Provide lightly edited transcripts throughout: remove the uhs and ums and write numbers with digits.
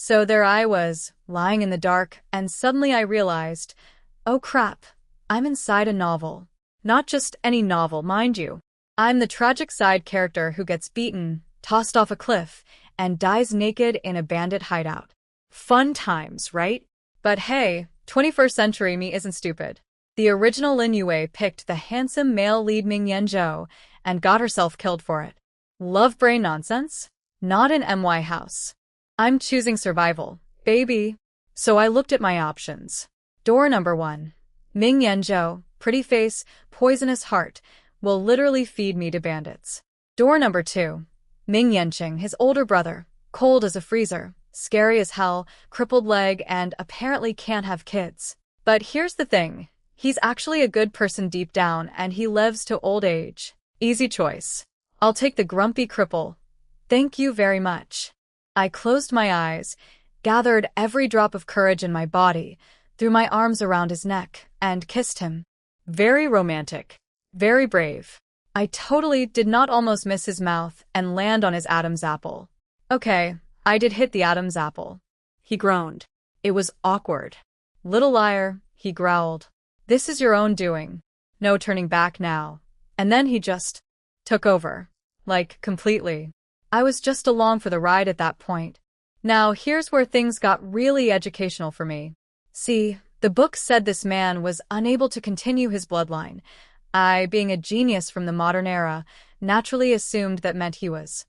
So there I was, lying in the dark, and suddenly I realized, oh crap, I'm inside a novel. Not just any novel, mind you. I'm the tragic side character who gets beaten, tossed off a cliff, and dies naked in a bandit hideout. Fun times, right? But hey, 21st century me isn't stupid. The original Lin Yue picked the handsome male lead Ming Yanzhou and got herself killed for it. Love brain nonsense? Not in MY house. I'm choosing survival, baby. So I looked at my options. Door number 1. Ming Yanzhou, pretty face, poisonous heart, will literally feed me to bandits. Door number 2. Ming Yanqing, his older brother, cold as a freezer, scary as hell, crippled leg, and apparently can't have kids. But here's the thing. He's actually a good person deep down, and he lives to old age. Easy choice. I'll take the grumpy cripple. Thank you very much. I closed my eyes, gathered every drop of courage in my body, threw my arms around his neck, and kissed him. Very romantic. Very brave. I totally did not almost miss his mouth and land on his Adam's apple. Okay, I did hit the Adam's apple. He groaned. It was awkward. Little liar, he growled. This is your own doing. No turning back now. And then he just took over. Like, completely. I was just along for the ride at that point. Now, here's where things got really educational for me. See, the book said this man was unable to continue his bloodline. I, being a genius from the modern era, naturally assumed that meant he was,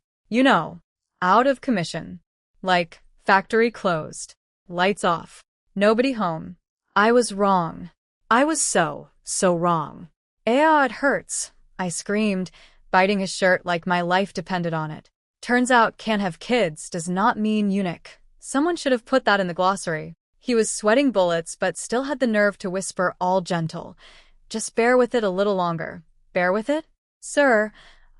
out of commission. Like, factory closed. Lights off. Nobody home. I was wrong. I was so wrong. It hurts, I screamed, biting his shirt like my life depended on it. Turns out can't have kids does not mean eunuch. Someone should have put that in the glossary. He was sweating bullets but still had the nerve to whisper all gentle. Just bear with it a little longer. Bear with it? Sir,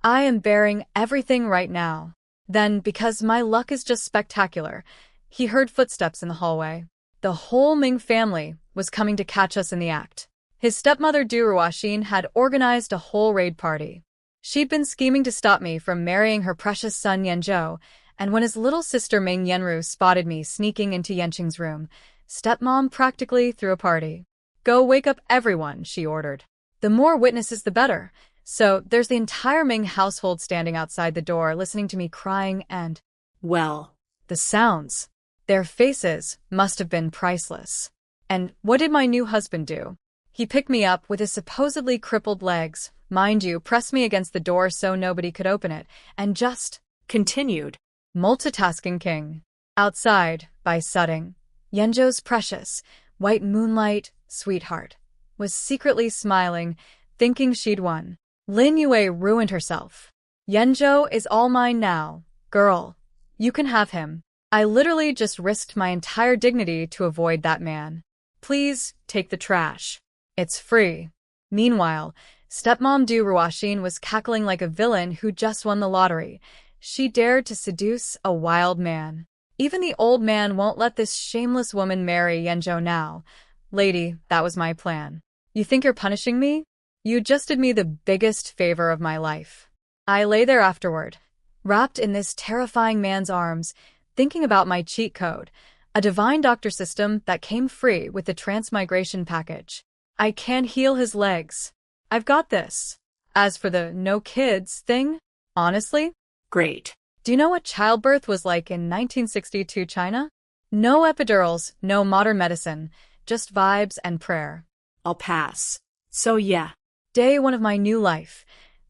I am bearing everything right now. Then, because my luck is just spectacular, he heard footsteps in the hallway. The whole Ming family was coming to catch us in the act. His stepmother Du Ruoxin had organized a whole raid party. She'd been scheming to stop me from marrying her precious son Yanzhou, and when his little sister Ming Yanru spotted me sneaking into Yanqing's room, stepmom practically threw a party. Go wake up everyone, she ordered. The more witnesses the better. So there's the entire Ming household standing outside the door listening to me crying and, well, the sounds. Their faces must have been priceless. And what did my new husband do? He picked me up with his supposedly crippled legs, mind you, pressed me against the door so nobody could open it, and just continued. Multitasking king. Outside, by Sudding, Yanzhou's precious, white moonlight, sweetheart, was secretly smiling, thinking she'd won. Lin Yue ruined herself. Yanzhou is all mine now, girl. You can have him. I literally just risked my entire dignity to avoid that man. Please, take the trash. It's free. Meanwhile, stepmom Du Ruoxin was cackling like a villain who just won the lottery. She dared to seduce a wild man. Even the old man won't let this shameless woman marry Yanzhou now. Lady, that was my plan. You think you're punishing me? You just did me the biggest favor of my life. I lay there afterward, wrapped in this terrifying man's arms, thinking about my cheat code, a divine doctor system that came free with the transmigration package. I can heal his legs. I've got this. As for the no kids thing, honestly, great. Do you know what childbirth was like in 1962 China? No epidurals, no modern medicine, just vibes and prayer. I'll pass. So yeah. Day 1 of my new life.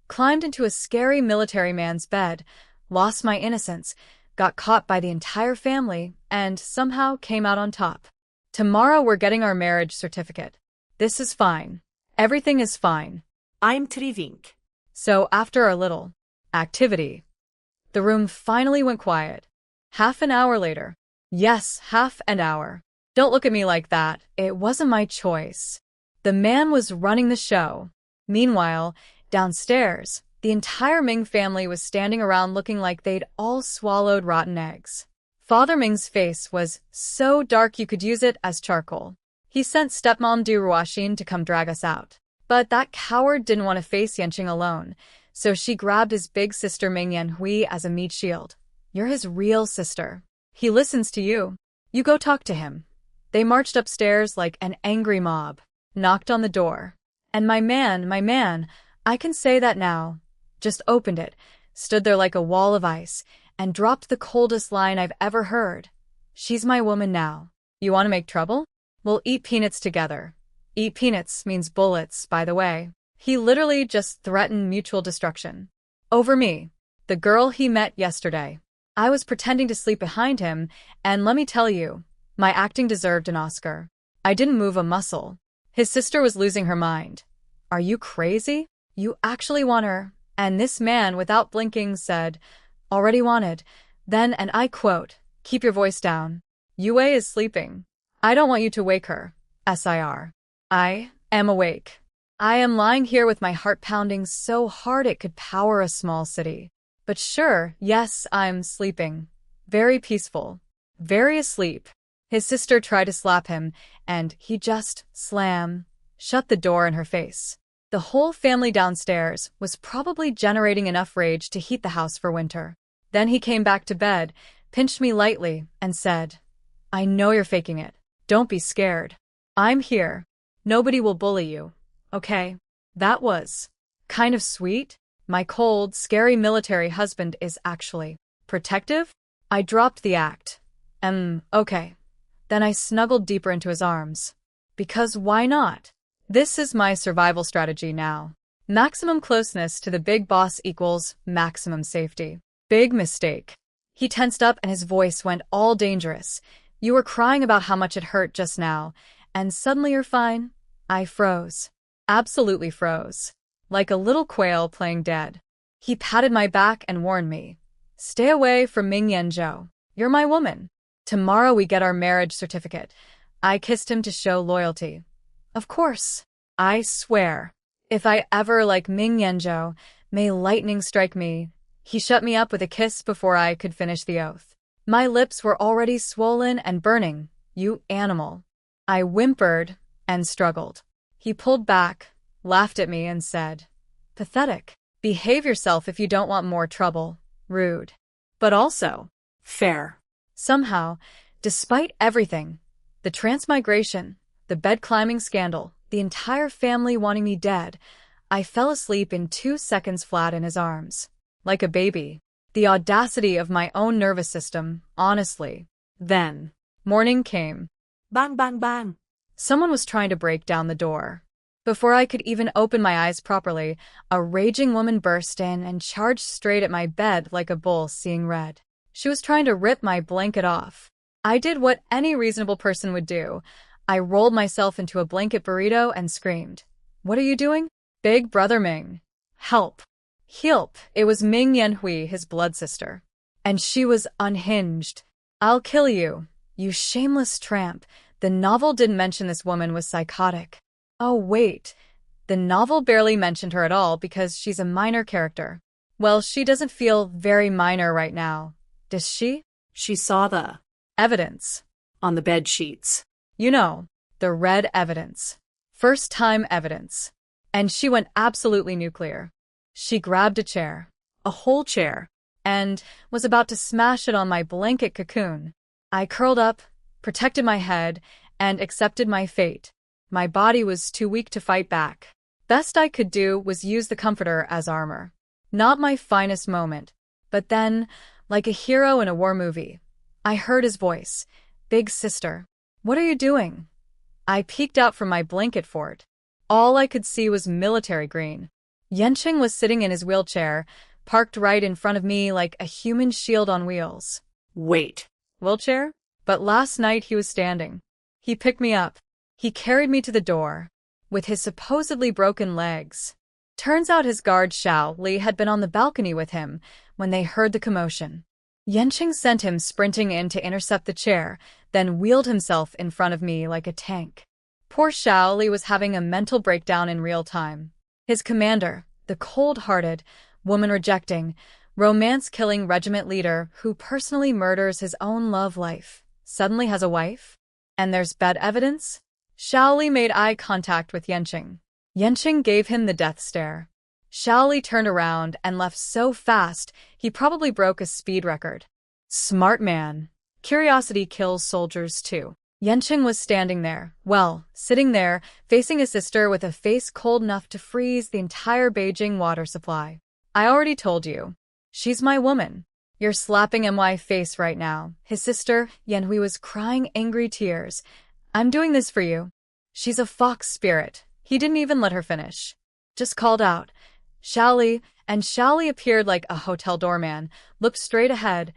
Climbed into a scary military man's bed, lost my innocence, got caught by the entire family, and somehow came out on top. Tomorrow we're getting our marriage certificate. This is fine. Everything is fine. I'm Trivink. So after our little activity, the room finally went quiet. Half an hour later. Yes, half an hour. Don't look at me like that. It wasn't my choice. The man was running the show. Meanwhile, downstairs, the entire Ming family was standing around looking like they'd all swallowed rotten eggs. Father Ming's face was so dark you could use it as charcoal. He sent stepmom Du Ruoxin to come drag us out. But that coward didn't want to face Yanqing alone, so she grabbed his big sister Ming Yanhui as a meat shield. You're his real sister. He listens to you. You go talk to him. They marched upstairs like an angry mob, knocked on the door. And my man, I can say that now, just opened it, stood there like a wall of ice, and dropped the coldest line I've ever heard. She's my woman now. You want to make trouble? We'll eat peanuts together. Eat peanuts means bullets, by the way. He literally just threatened mutual destruction. Over me, the girl he met yesterday. I was pretending to sleep behind him, and let me tell you, my acting deserved an Oscar. I didn't move a muscle. His sister was losing her mind. Are you crazy? You actually want her? And this man, without blinking, said, already wanted. Then, and I quote, keep your voice down. Yue is sleeping. I don't want you to wake her. SIR. I am awake. I am lying here with my heart pounding so hard it could power a small city. But sure, yes, I'm sleeping. Very peaceful. Very asleep. His sister tried to slap him, and he just shut the door in her face. The whole family downstairs was probably generating enough rage to heat the house for winter. Then he came back to bed, pinched me lightly, and said, I know you're faking it. Don't be scared. I'm here. Nobody will bully you. Okay? That was kind of sweet. My cold, scary military husband is actually protective? I dropped the act. Okay. Then I snuggled deeper into his arms. Because why not? This is my survival strategy now. Maximum closeness to the big boss equals maximum safety. Big mistake. He tensed up and his voice went all dangerous. You were crying about how much it hurt just now, and suddenly you're fine. I froze. Absolutely froze. Like a little quail playing dead. He patted my back and warned me. Stay away from Ming Yanzhou. You're my woman. Tomorrow we get our marriage certificate. I kissed him to show loyalty. Of course. I swear. If I ever like Ming Yanzhou, may lightning strike me. He shut me up with a kiss before I could finish the oath. My lips were already swollen and burning. You animal. I whimpered and struggled. He pulled back, laughed at me, and said, pathetic. Behave yourself if you don't want more trouble. Rude. But also fair. Somehow, despite everything, the transmigration, the bed-climbing scandal, the entire family wanting me dead, I fell asleep in 2 seconds flat in his arms. Like a baby. The audacity of my own nervous system, honestly. Then, morning came. Bang, bang, bang. Someone was trying to break down the door. Before I could even open my eyes properly, a raging woman burst in and charged straight at my bed like a bull seeing red. She was trying to rip my blanket off. I did what any reasonable person would do. I rolled myself into a blanket burrito and screamed. What are you doing? Big brother Ming. Help. Help. It was Ming Yanhui, his blood sister. And she was unhinged. I'll kill you, you shameless tramp. The novel didn't mention this woman was psychotic. Oh wait, the novel barely mentioned her at all because she's a minor character. Well, she doesn't feel very minor right now, does she? She saw the evidence on the bed sheets. You know, the red evidence. First-time evidence. And she went absolutely nuclear. She grabbed a chair, a whole chair, and was about to smash it on my blanket cocoon. I curled up, protected my head, and accepted my fate. My body was too weak to fight back. Best I could do was use the comforter as armor. Not my finest moment. But then, like a hero in a war movie, I heard his voice. Big sister. What are you doing? I peeked out from my blanket fort. All I could see was military green. Yanqing was sitting in his wheelchair, parked right in front of me like a human shield on wheels. Wait. Wheelchair? But last night he was standing. He picked me up. He carried me to the door, with his supposedly broken legs. Turns out his guard Xiao Li had been on the balcony with him when they heard the commotion. Yanqing sent him sprinting in to intercept the chair, then wheeled himself in front of me like a tank. Poor Xiao Li was having a mental breakdown in real time. His commander, the cold-hearted, woman-rejecting, romance-killing regiment leader who personally murders his own love life, suddenly has a wife? And there's bed evidence? Xiao Li made eye contact with Yanqing. Yanqing gave him the death stare. Xiao Li turned around and left so fast he probably broke a speed record. Smart man. Curiosity kills soldiers too. Yanqing was standing there, well, sitting there, facing his sister with a face cold enough to freeze the entire Beijing water supply. I already told you. She's my woman. You're slapping my face right now. His sister, Yanhui, was crying angry tears. I'm doing this for you. She's a fox spirit. He didn't even let her finish. Just called out, Shaoli, and Shaoli appeared like a hotel doorman, looked straight ahead,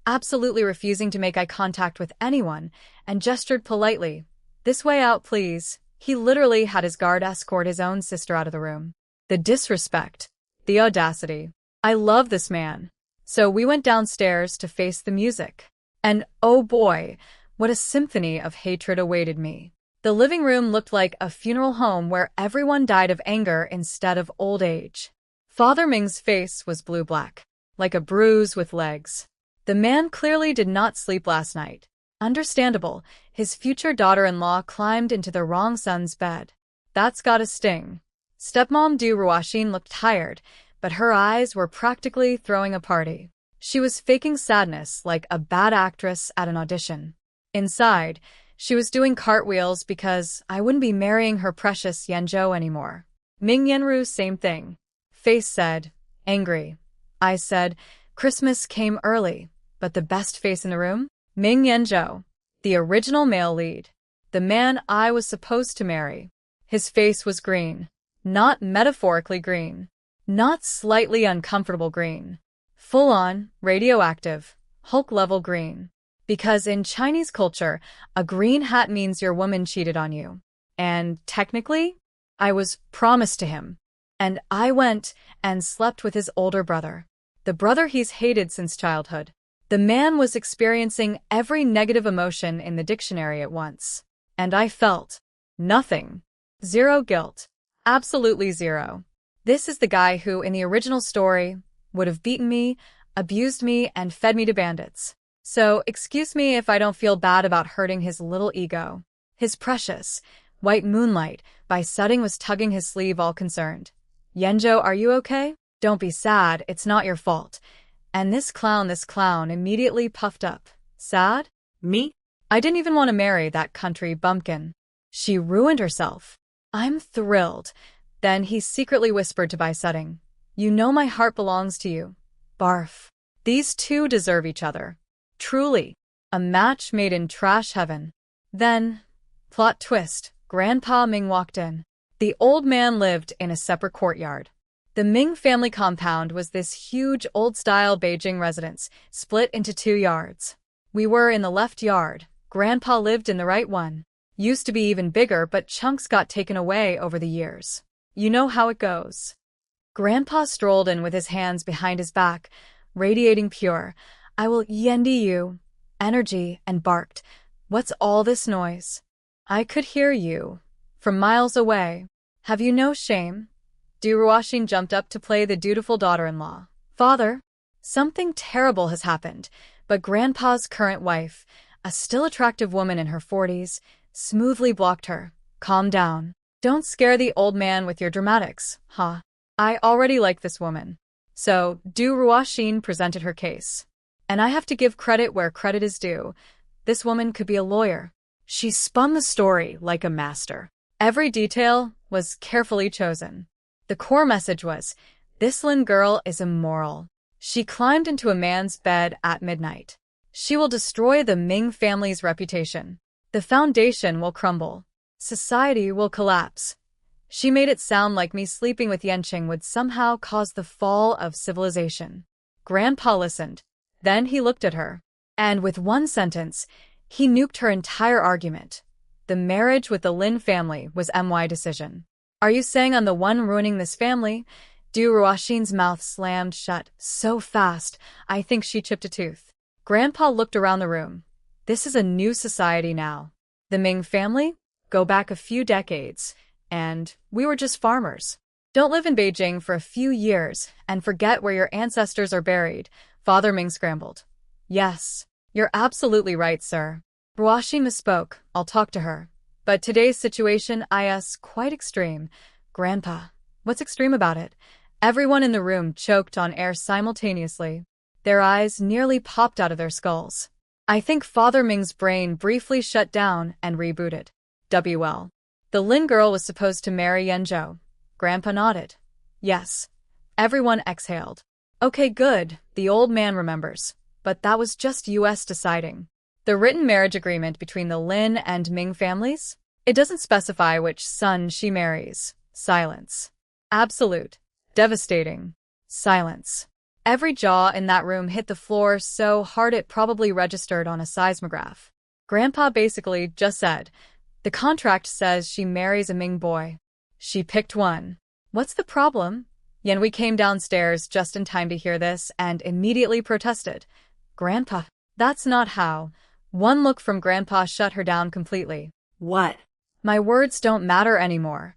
absolutely refusing to make eye contact with anyone, and gestured politely. This way out, please. He literally had his guard escort his own sister out of the room. The disrespect. The audacity. I love this man. So we went downstairs to face the music. And oh boy, what a symphony of hatred awaited me. The living room looked like a funeral home where everyone died of anger instead of old age. Father Ming's face was blue-black, like a bruise with legs. The man clearly did not sleep last night. Understandable, his future daughter-in-law climbed into the wrong son's bed. That's gotta sting. Stepmom Du Ruoxin looked tired, but her eyes were practically throwing a party. She was faking sadness like a bad actress at an audition. Inside, she was doing cartwheels because I wouldn't be marrying her precious Yanzhou anymore. Ming Yanru, same thing. Face said, angry. I said, Christmas came early, but the best face in the room? Ming Yanzhou, the original male lead. The man I was supposed to marry. His face was green. Not metaphorically green. Not slightly uncomfortable green. Full-on, radioactive, Hulk-level green. Because in Chinese culture, a green hat means your woman cheated on you. And technically, I was promised to him. And I went and slept with his older brother. The brother he's hated since childhood. The man was experiencing every negative emotion in the dictionary at once. And I felt nothing. Zero guilt. Absolutely zero. This is the guy who, in the original story, would have beaten me, abused me, and fed me to bandits. So, excuse me if I don't feel bad about hurting his little ego. His precious, white moonlight, by Sudding was tugging his sleeve all concerned. Yanzhou, are you okay? Don't be sad, it's not your fault. And this clown immediately puffed up. Sad? Me? I didn't even want to marry that country bumpkin. She ruined herself. I'm thrilled. Then he secretly whispered to Bai Sudding, you know my heart belongs to you. Barf. These two deserve each other. Truly. A match made in trash heaven. Then, plot twist, Grandpa Ming walked in. The old man lived in a separate courtyard. The Ming family compound was this huge old-style Beijing residence, split into 2 yards. We were in the left yard. Grandpa lived in the right one. Used to be even bigger, but chunks got taken away over the years. You know how it goes. Grandpa strolled in with his hands behind his back, radiating pure, I will yendi you, energy, and barked, what's all this noise? I could hear you. From miles away. Have you no shame? Du Ruoxin jumped up to play the dutiful daughter-in-law. Father, something terrible has happened, but Grandpa's current wife, a still attractive woman in her 40s, smoothly blocked her. Calm down. Don't scare the old man with your dramatics, huh? I already like this woman. So, Du Ruoxin presented her case. And I have to give credit where credit is due. This woman could be a lawyer. She spun the story like a master. Every detail was carefully chosen. The core message was, this Lin girl is immoral. She climbed into a man's bed at midnight. She will destroy the Ming family's reputation. The foundation will crumble. Society will collapse. She made it sound like me sleeping with Yanqing would somehow cause the fall of civilization. Grandpa listened. Then he looked at her. And with one sentence, he nuked her entire argument. The marriage with the Lin family was my decision. Are you saying I'm the one ruining this family? Du Ruoxin's mouth slammed shut so fast, I think she chipped a tooth. Grandpa looked around the room. This is a new society now. The Ming family? Go back a few decades. And we were just farmers. Don't live in Beijing for a few years and forget where your ancestors are buried. Father Ming scrambled. Yes, you're absolutely right, sir. Ruoxin misspoke. I'll talk to her. But today's situation is quite extreme. Grandpa, what's extreme about it? Everyone in the room choked on air simultaneously. Their eyes nearly popped out of their skulls. I think Father Ming's brain briefly shut down and rebooted. WL. The Lin girl was supposed to marry Yanzhou. Grandpa nodded. Yes. Everyone exhaled. Okay, good, the old man remembers. But that was just US deciding. The written marriage agreement between the Lin and Ming families? It doesn't specify which son she marries. Silence. Absolute. Devastating. Silence. Every jaw in that room hit the floor so hard it probably registered on a seismograph. Grandpa basically just said, the contract says she marries a Ming boy. She picked one. What's the problem? Yanhui came downstairs just in time to hear this and immediately protested. Grandpa, that's not how. One look from Grandpa shut her down completely. What? My words don't matter anymore.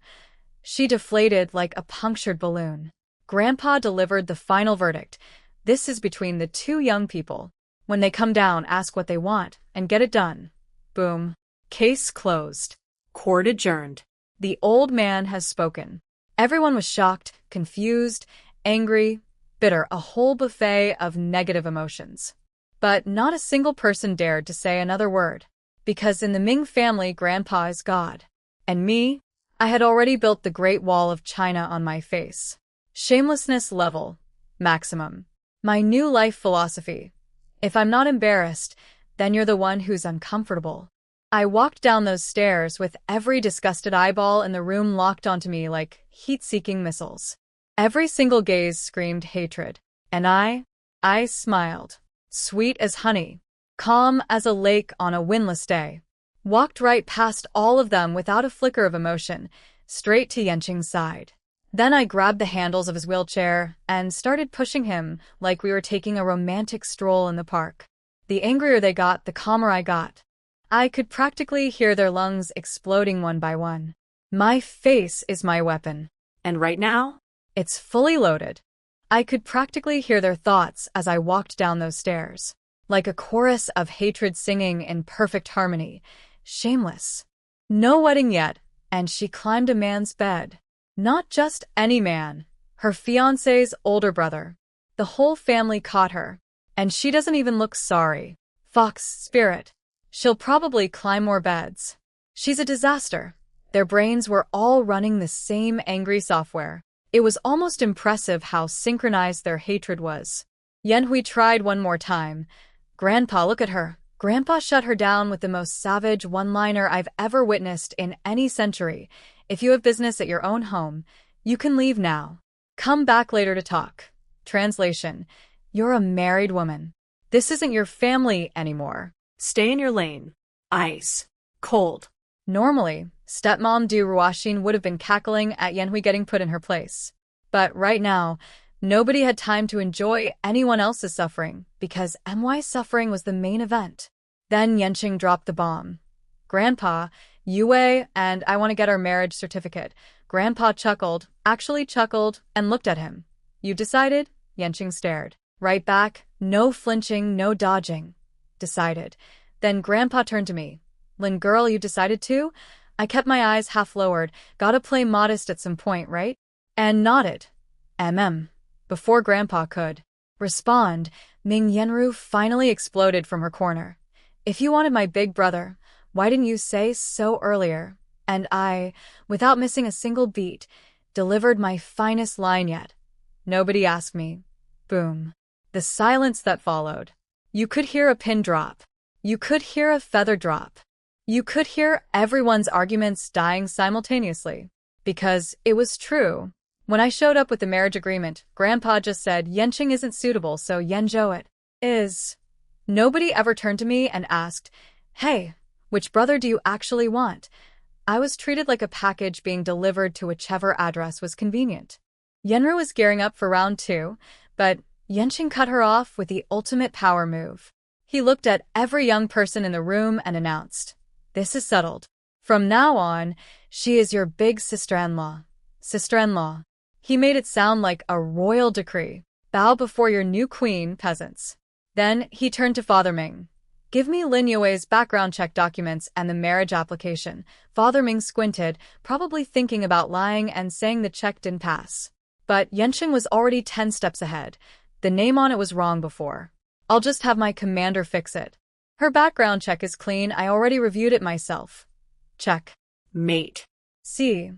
She deflated like a punctured balloon. Grandpa delivered the final verdict. This is between the two young people. When they come down, ask what they want and get it done. Boom. Case closed. Court adjourned. The old man has spoken. Everyone was shocked, confused, angry, bitter, a whole buffet of negative emotions. But not a single person dared to say another word. Because in the Ming family, Grandpa is God. And me? I had already built the Great Wall of China on my face. Shamelessness level. Maximum. My new life philosophy. If I'm not embarrassed, then you're the one who's uncomfortable. I walked down those stairs with every disgusted eyeball in the room locked onto me like heat-seeking missiles. Every single gaze screamed hatred. And I smiled. Sweet as honey. Calm as a lake on a windless day. Walked right past all of them without a flicker of emotion, straight to Yanqing's side. Then I grabbed the handles of his wheelchair and started pushing him like we were taking a romantic stroll in the park. The angrier they got, the calmer I got. I could practically hear their lungs exploding one by one. My face is my weapon. And right now? It's fully loaded. I could practically hear their thoughts as I walked down those stairs. Like a chorus of hatred singing in perfect harmony. Shameless. No wedding yet, and she climbed a man's bed. Not just any man. Her fiancé's older brother. The whole family caught her. And she doesn't even look sorry. Fox spirit. She'll probably climb more beds. She's a disaster. Their brains were all running the same angry software. It was almost impressive how synchronized their hatred was. Yanhui tried one more time. Grandpa, look at her. Grandpa shut her down with the most savage one-liner I've ever witnessed in any century. If you have business at your own home, you can leave now. Come back later to talk. Translation. You're a married woman. This isn't your family anymore. Stay in your lane. Ice. Cold. Normally, stepmom Du Ruoxin would have been cackling at Yanhui getting put in her place. But right now, nobody had time to enjoy anyone else's suffering, because MY's suffering was the main event. Then Yanqing dropped the bomb. Grandpa, Yue and I want to get our marriage certificate. Grandpa chuckled, actually chuckled, and looked at him. You decided? Yanqing stared. Right back, no flinching, no dodging. Decided. Then Grandpa turned to me. Lin girl, you decided too? I kept my eyes half lowered. Gotta play modest at some point, right? And nodded. Before Grandpa could respond, Ming Yanru finally exploded from her corner. If you wanted my big brother, why didn't you say so earlier? And I, without missing a single beat, delivered my finest line yet. Nobody asked me. Boom. The silence that followed. You could hear a pin drop. You could hear a feather drop. You could hear everyone's arguments dying simultaneously. Because it was true. When I showed up with the marriage agreement, Grandpa just said Yanqing isn't suitable, so Yanzhou it is. Nobody ever turned to me and asked, hey, which brother do you actually want? I was treated like a package being delivered to whichever address was convenient. Yenru was gearing up for round 2, but Yanqing cut her off with the ultimate power move. He looked at every young person in the room and announced, this is settled. From now on, she is your big sister-in-law. Sister-in-law. He made it sound like a royal decree. Bow before your new queen, peasants. Then he turned to Father Ming. Give me Lin Yue's background check documents and the marriage application. Father Ming squinted, probably thinking about lying and saying the check didn't pass. But Yanqing was already 10 steps ahead. The name on it was wrong before. I'll just have my commander fix it. Her background check is clean. I already reviewed it myself. Check. Mate. See,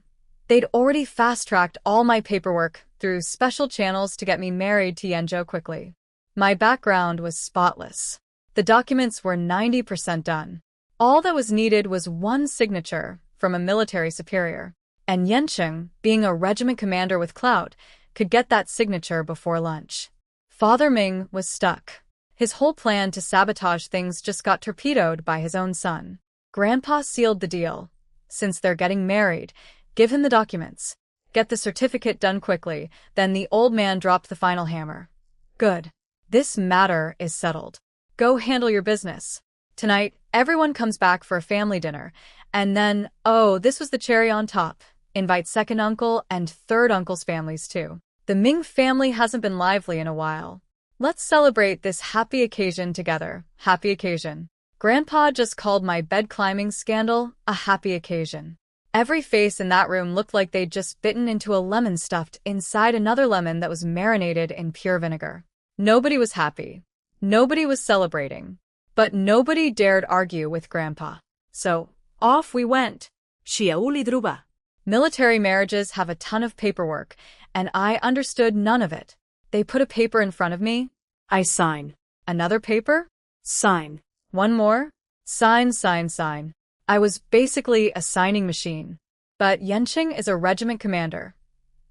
they'd already fast-tracked all my paperwork through special channels to get me married to Yenjo quickly. My background was spotless. The documents were 90% done. All that was needed was one signature from a military superior. And Yencheng, being a regiment commander with clout, could get that signature before lunch. Father Ming was stuck. His whole plan to sabotage things just got torpedoed by his own son. Grandpa sealed the deal. Since they're getting married, give him the documents. Get the certificate done quickly, then the old man dropped the final hammer. Good. This matter is settled. Go handle your business. Tonight, everyone comes back for a family dinner, and then, oh, this was the cherry on top. Invite second uncle and third uncle's families too. The Ming family hasn't been lively in a while. Let's celebrate this happy occasion together. Happy occasion. Grandpa just called my bed climbing scandal a happy occasion. Every face in that room looked like they'd just bitten into a lemon stuffed inside another lemon that was marinated in pure vinegar. Nobody was happy. Nobody was celebrating. But nobody dared argue with Grandpa. So, off we went. Shiauli Military marriages have a ton of paperwork, and I understood none of it. They put a paper in front of me. I sign. Another paper? Sign. One more? Sign, sign, sign. I was basically a signing machine. But Yencheng is a regiment commander.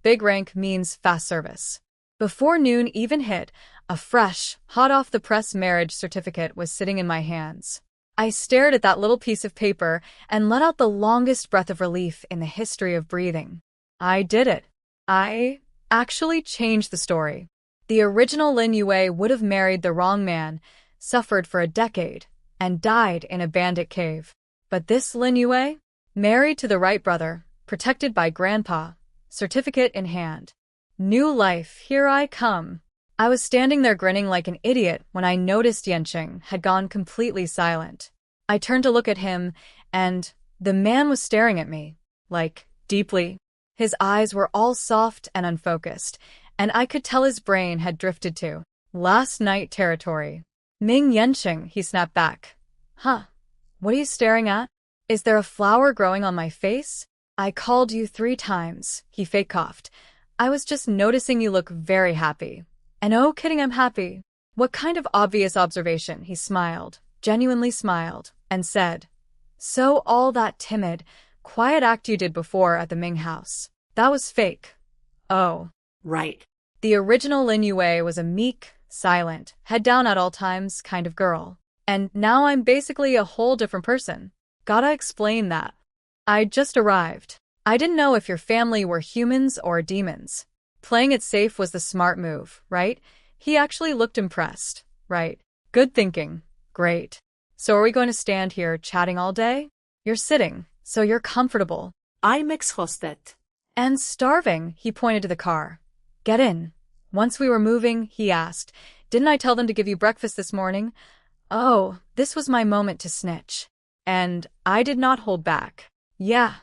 Big rank means fast service. Before noon even hit, a fresh, hot-off-the-press marriage certificate was sitting in my hands. I stared at that little piece of paper and let out the longest breath of relief in the history of breathing. I did it. I actually changed the story. The original Lin Yue would have married the wrong man, suffered for a decade, and died in a bandit cave. But this Lin Yue? Married to the right brother, protected by Grandpa, certificate in hand. New life, here I come. I was standing there grinning like an idiot when I noticed Yencheng had gone completely silent. I turned to look at him, and the man was staring at me, like, deeply. His eyes were all soft and unfocused, and I could tell his brain had drifted to last night territory. Ming Yencheng, he snapped back. Huh? What are you staring at? Is there a flower growing on my face? I called you 3 times, he fake coughed. I was just noticing you look very happy. And oh, kidding, I'm happy. What kind of obvious observation? He smiled, genuinely smiled, and said, So all that timid, quiet act you did before at the Ming house, that was fake. Oh. Right. The original Lin Yue was a meek, silent, head down at all times kind of girl. And now I'm basically a whole different person. Gotta explain that. I just arrived. I didn't know if your family were humans or demons. Playing it safe was the smart move, right? He actually looked impressed, right? Good thinking. Great. So are we going to stand here chatting all day? You're sitting, so you're comfortable. I'm exhausted. And starving, he pointed to the car. Get in. Once we were moving, he asked, Didn't I tell them to give you breakfast this morning? Oh, this was my moment to snitch. And I did not hold back. Yeah,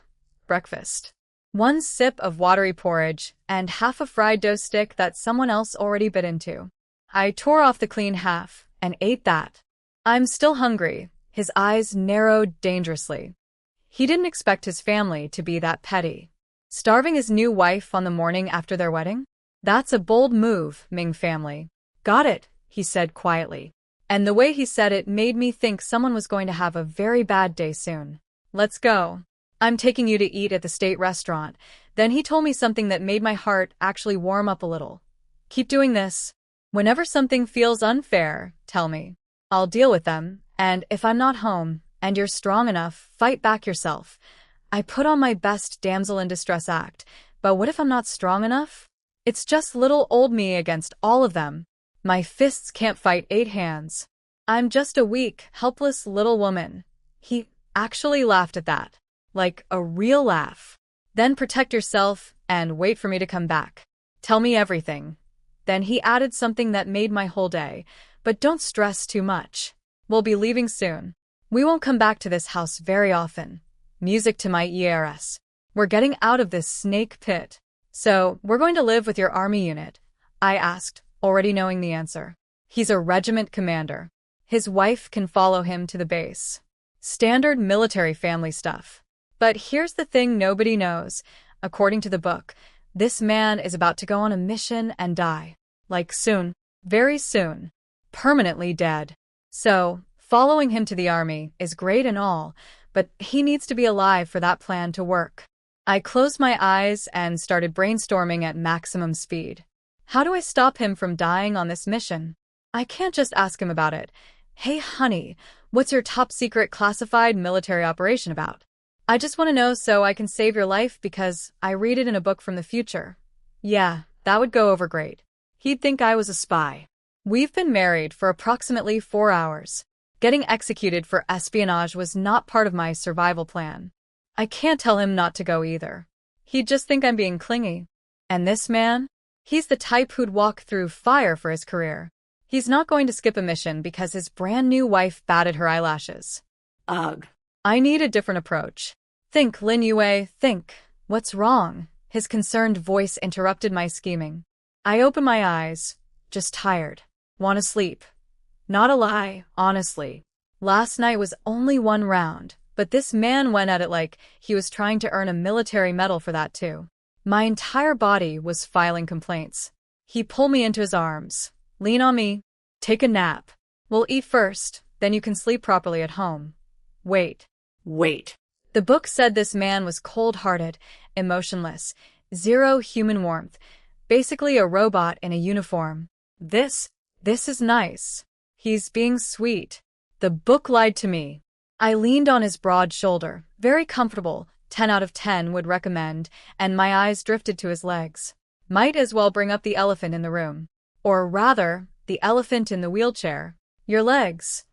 breakfast. 1 sip of watery porridge, and half a fried dough stick that someone else already bit into. I tore off the clean half, and ate that. I'm still hungry. His eyes narrowed dangerously. He didn't expect his family to be that petty. Starving his new wife on the morning after their wedding? That's a bold move, Ming family. Got it, he said quietly. And the way he said it made me think someone was going to have a very bad day soon. Let's go. I'm taking you to eat at the state restaurant. Then he told me something that made my heart actually warm up a little. Keep doing this. Whenever something feels unfair, tell me. I'll deal with them, and if I'm not home, and you're strong enough, fight back yourself. I put on my best damsel in distress act, but what if I'm not strong enough? It's just little old me against all of them. My fists can't fight 8 hands. I'm just a weak, helpless little woman. He actually laughed at that. Like a real laugh. Then protect yourself and wait for me to come back. Tell me everything. Then he added something that made my whole day. But don't stress too much. We'll be leaving soon. We won't come back to this house very often. Music to my ears. We're getting out of this snake pit. So, we're going to live with your army unit? I asked, already knowing the answer. He's a regiment commander. His wife can follow him to the base. Standard military family stuff. But here's the thing nobody knows. According to the book, this man is about to go on a mission and die. Like soon. Very soon. Permanently dead. So, following him to the army is great and all, but he needs to be alive for that plan to work. I closed my eyes and started brainstorming at maximum speed. How do I stop him from dying on this mission? I can't just ask him about it. Hey, honey, what's your top secret classified military operation about? I just want to know so I can save your life because I read it in a book from the future. Yeah, that would go over great. He'd think I was a spy. We've been married for approximately 4 hours. Getting executed for espionage was not part of my survival plan. I can't tell him not to go either. He'd just think I'm being clingy. And this man? He's the type who'd walk through fire for his career. He's not going to skip a mission because his brand new wife batted her eyelashes. Ugh. I need a different approach. Think, Lin Yue, think. What's wrong? His concerned voice interrupted my scheming. I opened my eyes. Just tired. Want to sleep. Not a lie, honestly. Last night was only 1 round, but this man went at it like he was trying to earn a military medal for that too. My entire body was filing complaints. He pulled me into his arms. Lean on me. Take a nap. We'll eat first, then you can sleep properly at home. Wait. The book said this man was cold-hearted, emotionless, zero human warmth, basically a robot in a uniform. This is nice. He's being sweet. The book lied to me. I leaned on his broad shoulder, very comfortable, 10 out of 10 would recommend, and my eyes drifted to his legs. Might as well bring up the elephant in the room. Or rather, the elephant in the wheelchair. Your legs.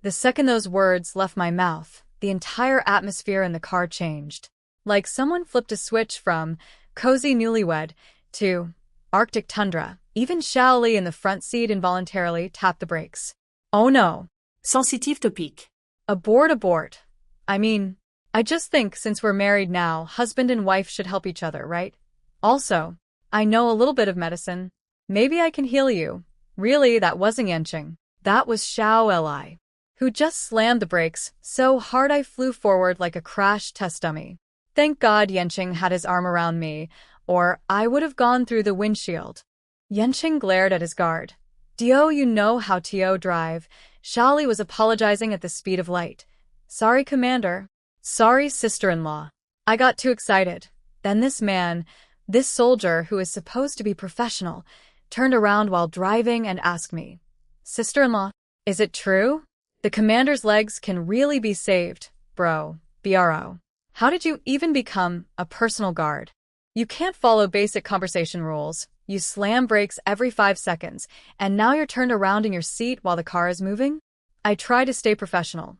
The second those words left my mouth, the entire atmosphere in the car changed. Like someone flipped a switch from cozy newlywed to Arctic tundra. Even Xiao Li in the front seat involuntarily tapped the brakes. Oh no. Sensitive topic. Abort. I mean, I just think since we're married now, husband and wife should help each other, right? Also, I know a little bit of medicine. Maybe I can heal you. Really, that wasn't Yanqing. That was Xiao Li, who just slammed the brakes so hard I flew forward like a crash test dummy. Thank God Yanqing had his arm around me, or I would have gone through the windshield. Yanqing glared at his guard. Dio, you know how to drive. Xiao Li was apologizing at the speed of light. Sorry, Commander. Sorry, sister-in-law. I got too excited. Then this man, this soldier who is supposed to be professional, turned around while driving and asked me, Sister-in-law, is it true? The commander's legs can really be saved, bro. Bro. How did you even become a personal guard? You can't follow basic conversation rules. You slam brakes every 5 seconds, and now you're turned around in your seat while the car is moving? I try to stay professional.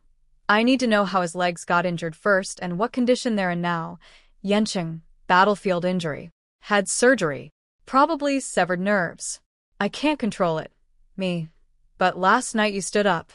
I need to know how his legs got injured first and what condition they're in now. Yanqing, battlefield injury. Had surgery. Probably severed nerves. I can't control it. Me. But last night you stood up.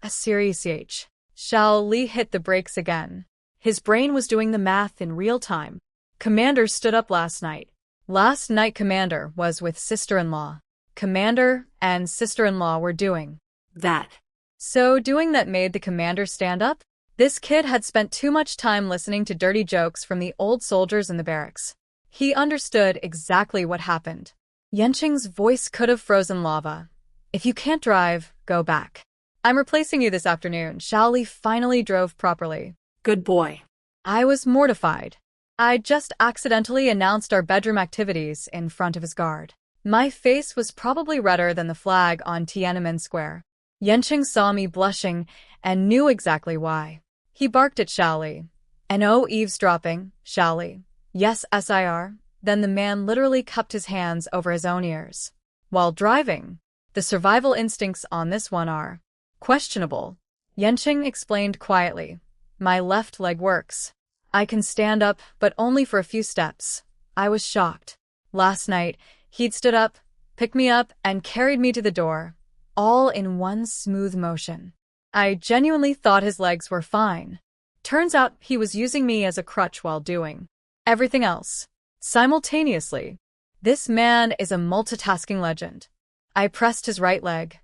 A serious H. Xiao Li hit the brakes again. His brain was doing the math in real time. Commander stood up last night. Last night Commander was with sister-in-law. Commander and sister-in-law were doing that. So doing that made the commander stand up? This kid had spent too much time listening to dirty jokes from the old soldiers in the barracks. He understood exactly what happened. Yanqing's voice could have frozen lava. If you can't drive, go back. I'm replacing you this afternoon. Xiao Li finally drove properly. Good boy. I was mortified. I just accidentally announced our bedroom activities in front of his guard. My face was probably redder than the flag on Tiananmen Square. Yanqing saw me blushing and knew exactly why. He barked at Xiao Li. No eavesdropping, Xiao Li. Yes, sir. Then the man literally cupped his hands over his own ears. While driving, the survival instincts on this one are questionable. Yanqing explained quietly. My left leg works. I can stand up, but only for a few steps. I was shocked. Last night, he'd stood up, picked me up, and carried me to the door, all in one smooth motion. I genuinely thought his legs were fine. Turns out he was using me as a crutch while doing everything else. Simultaneously. This man is a multitasking legend. I pressed his right leg.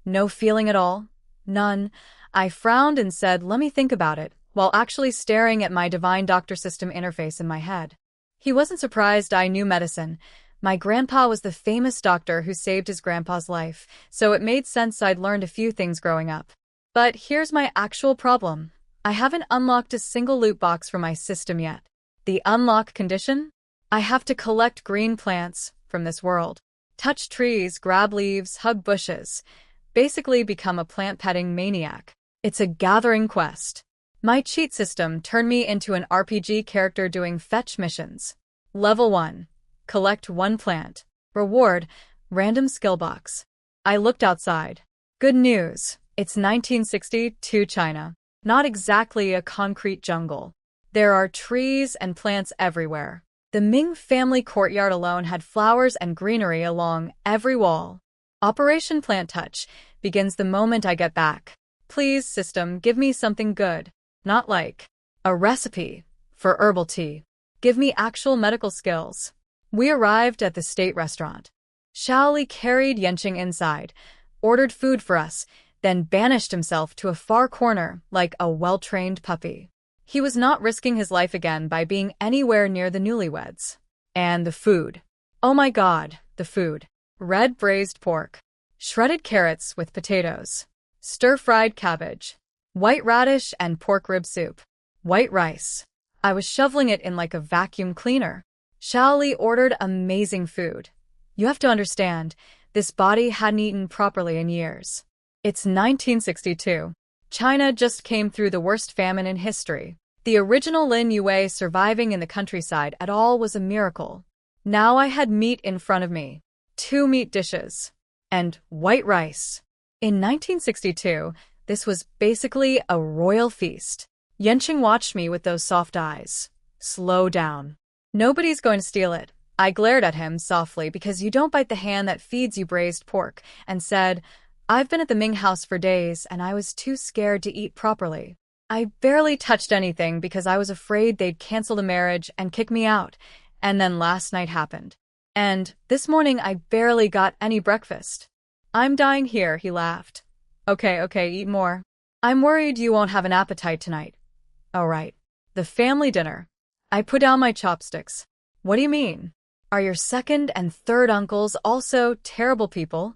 No feeling at all. None. I frowned and said, let me think about it, while actually staring at my divine doctor system interface in my head. He wasn't surprised I knew medicine. My grandpa was the famous doctor who saved his grandpa's life, so it made sense I'd learned a few things growing up. But here's my actual problem. I haven't unlocked a single loot box for my system yet. The unlock condition? I have to collect green plants from this world. Touch trees, grab leaves, hug bushes. Basically become a plant-petting maniac. It's a gathering quest. My cheat system turned me into an RPG character doing fetch missions. Level 1. Collect 1 plant. Reward, random skill box. I looked outside. Good news. It's 1962 China. Not exactly a concrete jungle. There are trees and plants everywhere. The Ming family courtyard alone had flowers and greenery along every wall. Operation Plant Touch begins the moment I get back. Please, system, give me something good. Not like a recipe for herbal tea. Give me actual medical skills. We arrived at the state restaurant. Shaoli carried Yenqing inside, ordered food for us, then banished himself to a far corner like a well-trained puppy. He was not risking his life again by being anywhere near the newlyweds. And the food. Oh my God, the food. Red braised pork. Shredded carrots with potatoes. Stir-fried cabbage. White radish and pork rib soup. White rice. I was shoveling it in like a vacuum cleaner. Shaoli ordered amazing food. You have to understand, this body hadn't eaten properly in years. It's 1962. China just came through the worst famine in history. The original Lin Yue surviving in the countryside at all was a miracle. Now I had meat in front of me. 2 meat dishes. And white rice. In 1962, this was basically a royal feast. Yenqing watched me with those soft eyes. Slow down. Nobody's going to steal it. I glared at him softly because you don't bite the hand that feeds you braised pork, and said, I've been at the Ming house for days and I was too scared to eat properly. I barely touched anything because I was afraid they'd cancel the marriage and kick me out. And then last night happened. And this morning I barely got any breakfast. I'm dying here, he laughed. Okay, eat more. I'm worried you won't have an appetite tonight. Oh, right. The family dinner. I put down my chopsticks. What do you mean? Are your second and third uncles also terrible people?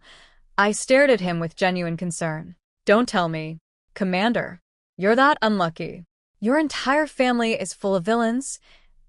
I stared at him with genuine concern. Don't tell me. Commander, you're that unlucky. Your entire family is full of villains.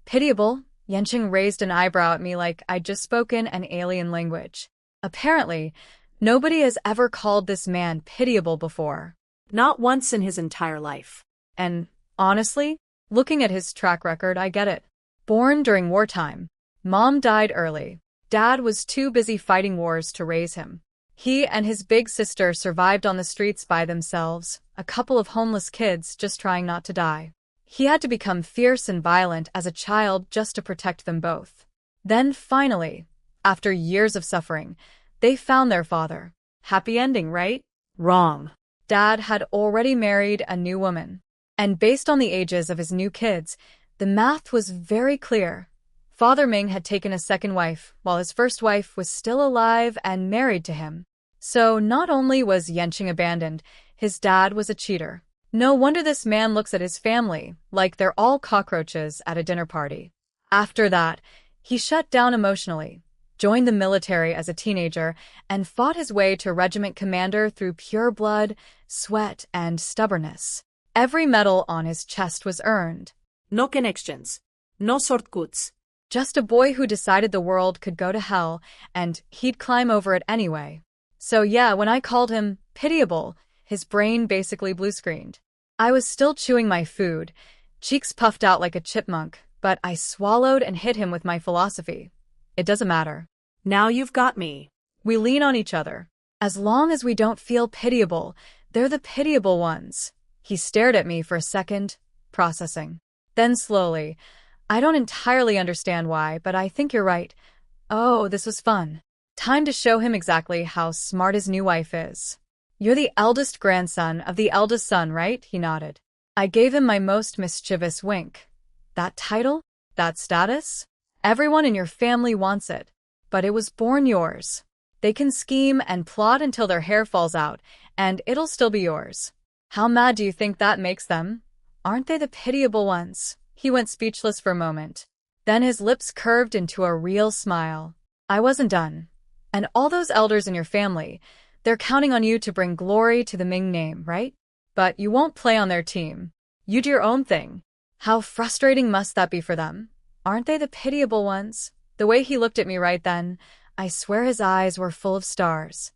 Pitiable. Yenqing raised an eyebrow at me like I'd just spoken an alien language. Apparently, nobody has ever called this man pitiable before. Not once in his entire life. And honestly, looking at his track record, I get it. Born during wartime. Mom died early. Dad was too busy fighting wars to raise him. He and his big sister survived on the streets by themselves, a couple of homeless kids just trying not to die. He had to become fierce and violent as a child just to protect them both. Then finally, after years of suffering, they found their father. Happy ending, right? Wrong. Dad had already married a new woman. And based on the ages of his new kids, the math was very clear. Father Ming had taken a second wife, while his first wife was still alive and married to him. So not only was Yenqing abandoned, his dad was a cheater. No wonder this man looks at his family like they're all cockroaches at a dinner party. After that, he shut down emotionally, joined the military as a teenager, and fought his way to regiment commander through pure blood, sweat, and stubbornness. Every medal on his chest was earned. No connections. No shortcuts. Just a boy who decided the world could go to hell, and he'd climb over it anyway. So yeah, when I called him pitiable, his brain basically blue-screened. I was still chewing my food, cheeks puffed out like a chipmunk, but I swallowed and hit him with my philosophy. It doesn't matter. Now you've got me. We lean on each other. As long as we don't feel pitiable, they're the pitiable ones. He stared at me for a second, processing. Then slowly, I don't entirely understand why, but I think you're right. Oh, this was fun. Time to show him exactly how smart his new wife is. You're the eldest grandson of the eldest son, right? He nodded. I gave him my most mischievous wink. That title? That status? Everyone in your family wants it. But it was born yours. They can scheme and plot until their hair falls out, and it'll still be yours. How mad do you think that makes them? Aren't they the pitiable ones? He went speechless for a moment. Then his lips curved into a real smile. I wasn't done. And all those elders in your family, they're counting on you to bring glory to the Ming name, right? But you won't play on their team. You do your own thing. How frustrating must that be for them? Aren't they the pitiable ones? The way he looked at me right then, I swear his eyes were full of stars.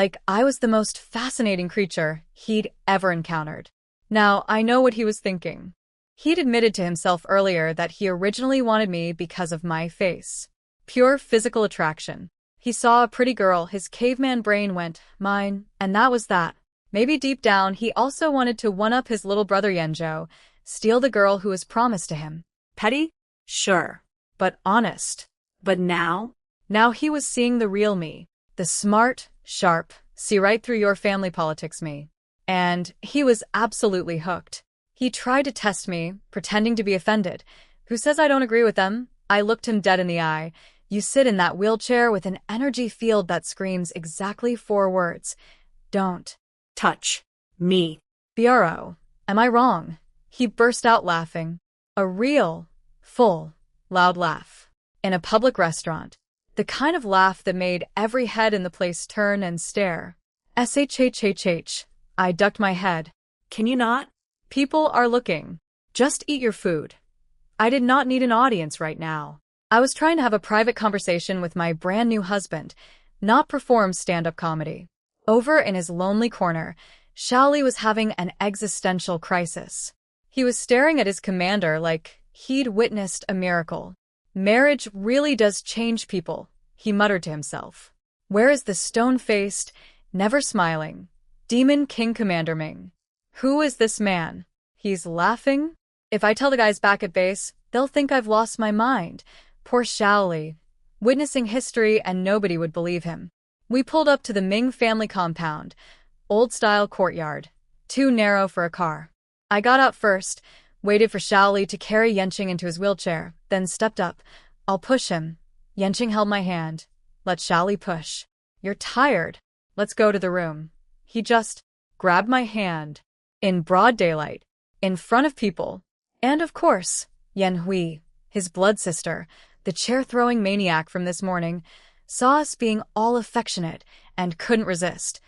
Like I was the most fascinating creature he'd ever encountered. Now, I know what he was thinking. He'd admitted to himself earlier that he originally wanted me because of my face. Pure physical attraction. He saw a pretty girl, his caveman brain went, mine, and that was that. Maybe deep down he also wanted to one-up his little brother Yanzhou, steal the girl who was promised to him. Petty? Sure. But honest. But now? Now he was seeing the real me. The smart, sharp, see right through your family politics me. And he was absolutely hooked. He tried to test me, pretending to be offended. Who says I don't agree with them? I looked him dead in the eye. You sit in that wheelchair with an energy field that screams exactly 4 words. Don't. Touch. Me. Biaro. Am I wrong? He burst out laughing. A real, full, loud laugh. In a public restaurant. The kind of laugh that made every head in the place turn and stare. SHHHH. I ducked my head. Can you not? People are looking. Just eat your food. I did not need an audience right now. I was trying to have a private conversation with my brand new husband, not perform stand-up comedy. Over in his lonely corner, Shaoli was having an existential crisis. He was staring at his commander like he'd witnessed a miracle. Marriage really does change people, he muttered to himself. Where is the stone-faced, never smiling, Demon King Commander Ming? Who is this man? He's laughing? If I tell the guys back at base, they'll think I've lost my mind. Poor Shaoli. Witnessing history and nobody would believe him. We pulled up to the Ming family compound. Old-style courtyard. Too narrow for a car. I got out first, waited for Shaoli to carry Yanqing into his wheelchair, then stepped up. I'll push him. Yanqing held my hand. Let Shaoli push. You're tired. Let's go to the room. He just grabbed my hand. In broad daylight. In front of people. And of course, Yan Hui, his blood sister, the chair-throwing maniac from this morning, saw us being all affectionate and couldn't resist.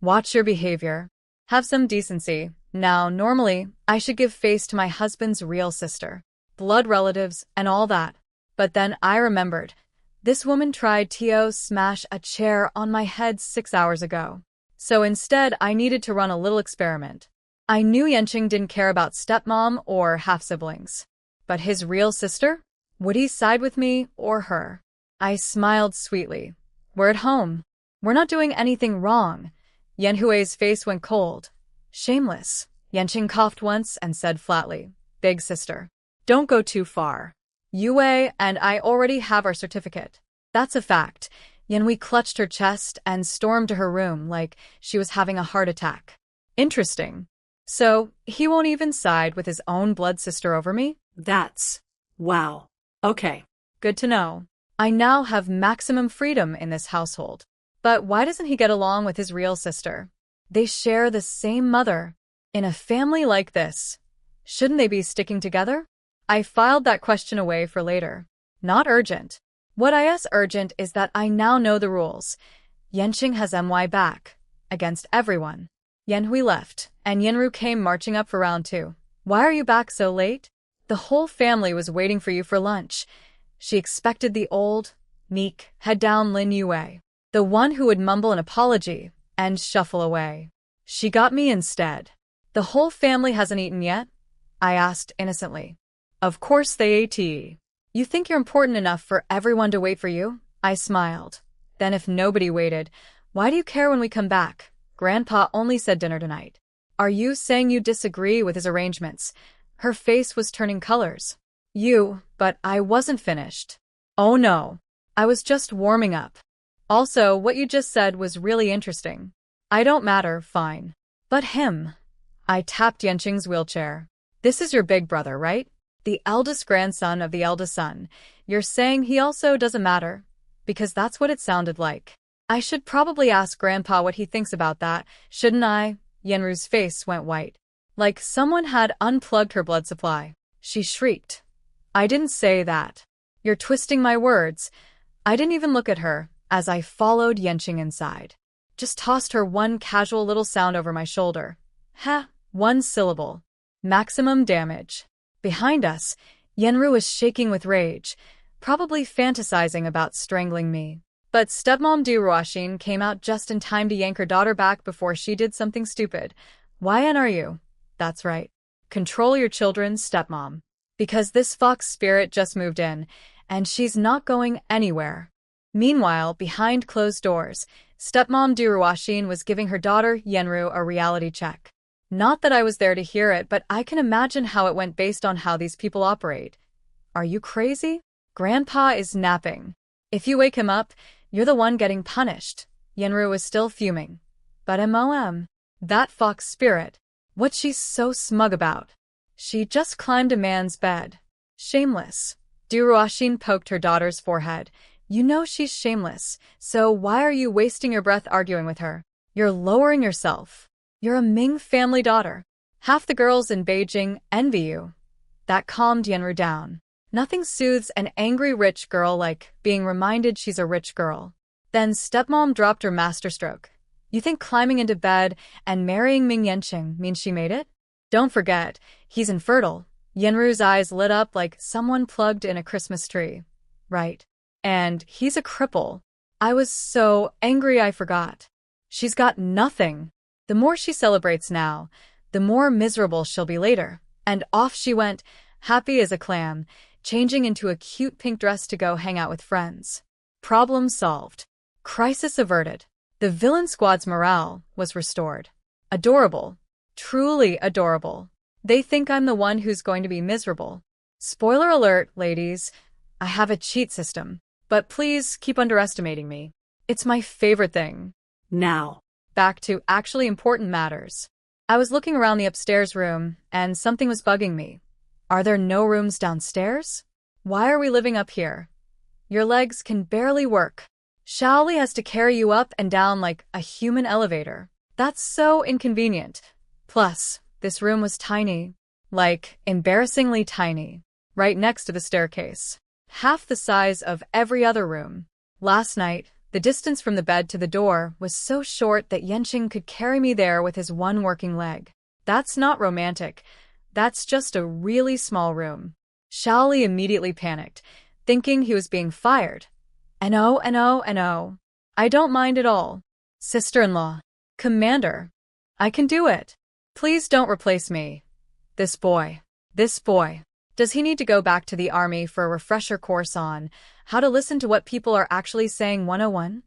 Watch your behavior. Have some decency. Now, normally, I should give face to my husband's real sister. Blood relatives and all that. But then I remembered. This woman tried to smash a chair on my head 6 hours ago. So instead, I needed to run a little experiment. I knew Yanqing didn't care about stepmom or half-siblings. But his real sister? Would he side with me or her? I smiled sweetly. We're at home. We're not doing anything wrong. Yan Hui's face went cold. Shameless. Yanqing coughed once and said flatly, Big sister. Don't go too far. Yue and I already have our certificate. That's a fact. Yan Hui clutched her chest and stormed to her room like she was having a heart attack. Interesting. So, he won't even side with his own blood sister over me? That's... wow. Okay. Good to know. I now have maximum freedom in this household. But why doesn't he get along with his real sister? They share the same mother. In a family like this, shouldn't they be sticking together? I filed that question away for later. Not urgent. What is urgent is that I now know the rules. Yanqing has MY back. Against everyone. Yan Hui left, and Yanru came marching up for round 2. Why are you back so late? The whole family was waiting for you for lunch. She expected the old, meek, head-down Lin Yue, the one who would mumble an apology and shuffle away. She got me instead. The whole family hasn't eaten yet? I asked innocently. Of course they ate. You think you're important enough for everyone to wait for you? I smiled. Then if nobody waited, why do you care when we come back? Grandpa only said dinner tonight. Are you saying you disagree with his arrangements? Her face was turning colors. But I wasn't finished. Oh no. I was just warming up. Also, what you just said was really interesting. I don't matter, fine. But him. I tapped Yanqing's wheelchair. This is your big brother, right? The eldest grandson of the eldest son. You're saying he also doesn't matter? Because that's what it sounded like. I should probably ask Grandpa what he thinks about that, shouldn't I? Yenru's face went white. Like someone had unplugged her blood supply. She shrieked. I didn't say that. You're twisting my words. I didn't even look at her as I followed Yenqing inside. Just tossed her one casual little sound over my shoulder. Ha, one syllable. Maximum damage. Behind us, Yenru was shaking with rage, probably fantasizing about strangling me. But stepmom Du Ruoxin came out just in time to yank her daughter back before she did something stupid. YN are you? That's right. Control your children, stepmom. Because this fox spirit just moved in, and she's not going anywhere. Meanwhile, behind closed doors, stepmom Du Ruoxin was giving her daughter Yenru a reality check. Not that I was there to hear it, but I can imagine how it went based on how these people operate. Are you crazy? Grandpa is napping. If you wake him up, you're the one getting punished. Yenru was still fuming. But mom, that fox spirit, what's she so smug about? She just climbed a man's bed. Shameless. Du Ruoxin poked her daughter's forehead. You know she's shameless, so why are you wasting your breath arguing with her? You're lowering yourself. You're a Ming family daughter. Half the girls in Beijing envy you. That calmed Yenru down. Nothing soothes an angry rich girl like being reminded she's a rich girl. Then stepmom dropped her masterstroke. You think climbing into bed and marrying Ming Yenqing means she made it? Don't forget, he's infertile. Yenru's eyes lit up like someone plugged in a Christmas tree. Right. And he's a cripple. I was so angry I forgot. She's got nothing. The more she celebrates now, the more miserable she'll be later. And off she went, happy as a clam, changing into a cute pink dress to go hang out with friends. Problem solved. Crisis averted. The villain squad's morale was restored. Adorable. Truly adorable. They think I'm the one who's going to be miserable. Spoiler alert, ladies. I have a cheat system. But please keep underestimating me. It's my favorite thing. Now. Back to actually important matters. I was looking around the upstairs room, and something was bugging me. Are there no rooms downstairs? Why are we living up here? Your legs can barely work. Shaoli has to carry you up and down like a human elevator. That's so inconvenient. Plus, this room was tiny. Like, embarrassingly tiny. Right next to the staircase. Half the size of every other room. Last night, the distance from the bed to the door was so short that Yenqing could carry me there with his one working leg. That's not romantic. That's just a really small room. Shaoli immediately panicked, thinking he was being fired. No. I don't mind at all. Sister-in-law. Commander. I can do it. Please don't replace me. This boy. Does he need to go back to the army for a refresher course on how to listen to what people are actually saying 101?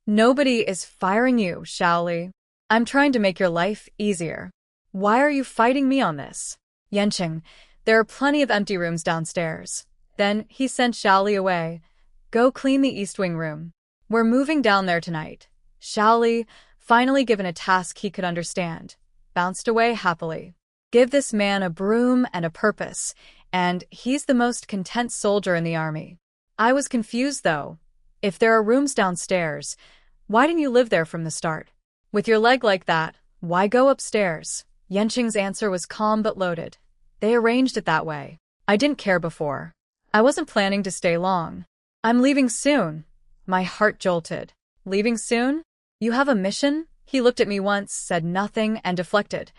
Nobody is firing you, Shaoli. I'm trying to make your life easier. Why are you fighting me on this? Yenqing, there are plenty of empty rooms downstairs. Then he sent Shaoli away. Go clean the East Wing room. We're moving down there tonight. Shaoli, finally given a task he could understand, bounced away happily. Give this man a broom and a purpose, and he's the most content soldier in the army. I was confused, though. If there are rooms downstairs, why didn't you live there from the start? With your leg like that, why go upstairs? Yenqing's answer was calm but loaded. They arranged it that way. I didn't care before. I wasn't planning to stay long. I'm leaving soon. My heart jolted. Leaving soon? You have a mission? He looked at me once, said nothing, and deflected.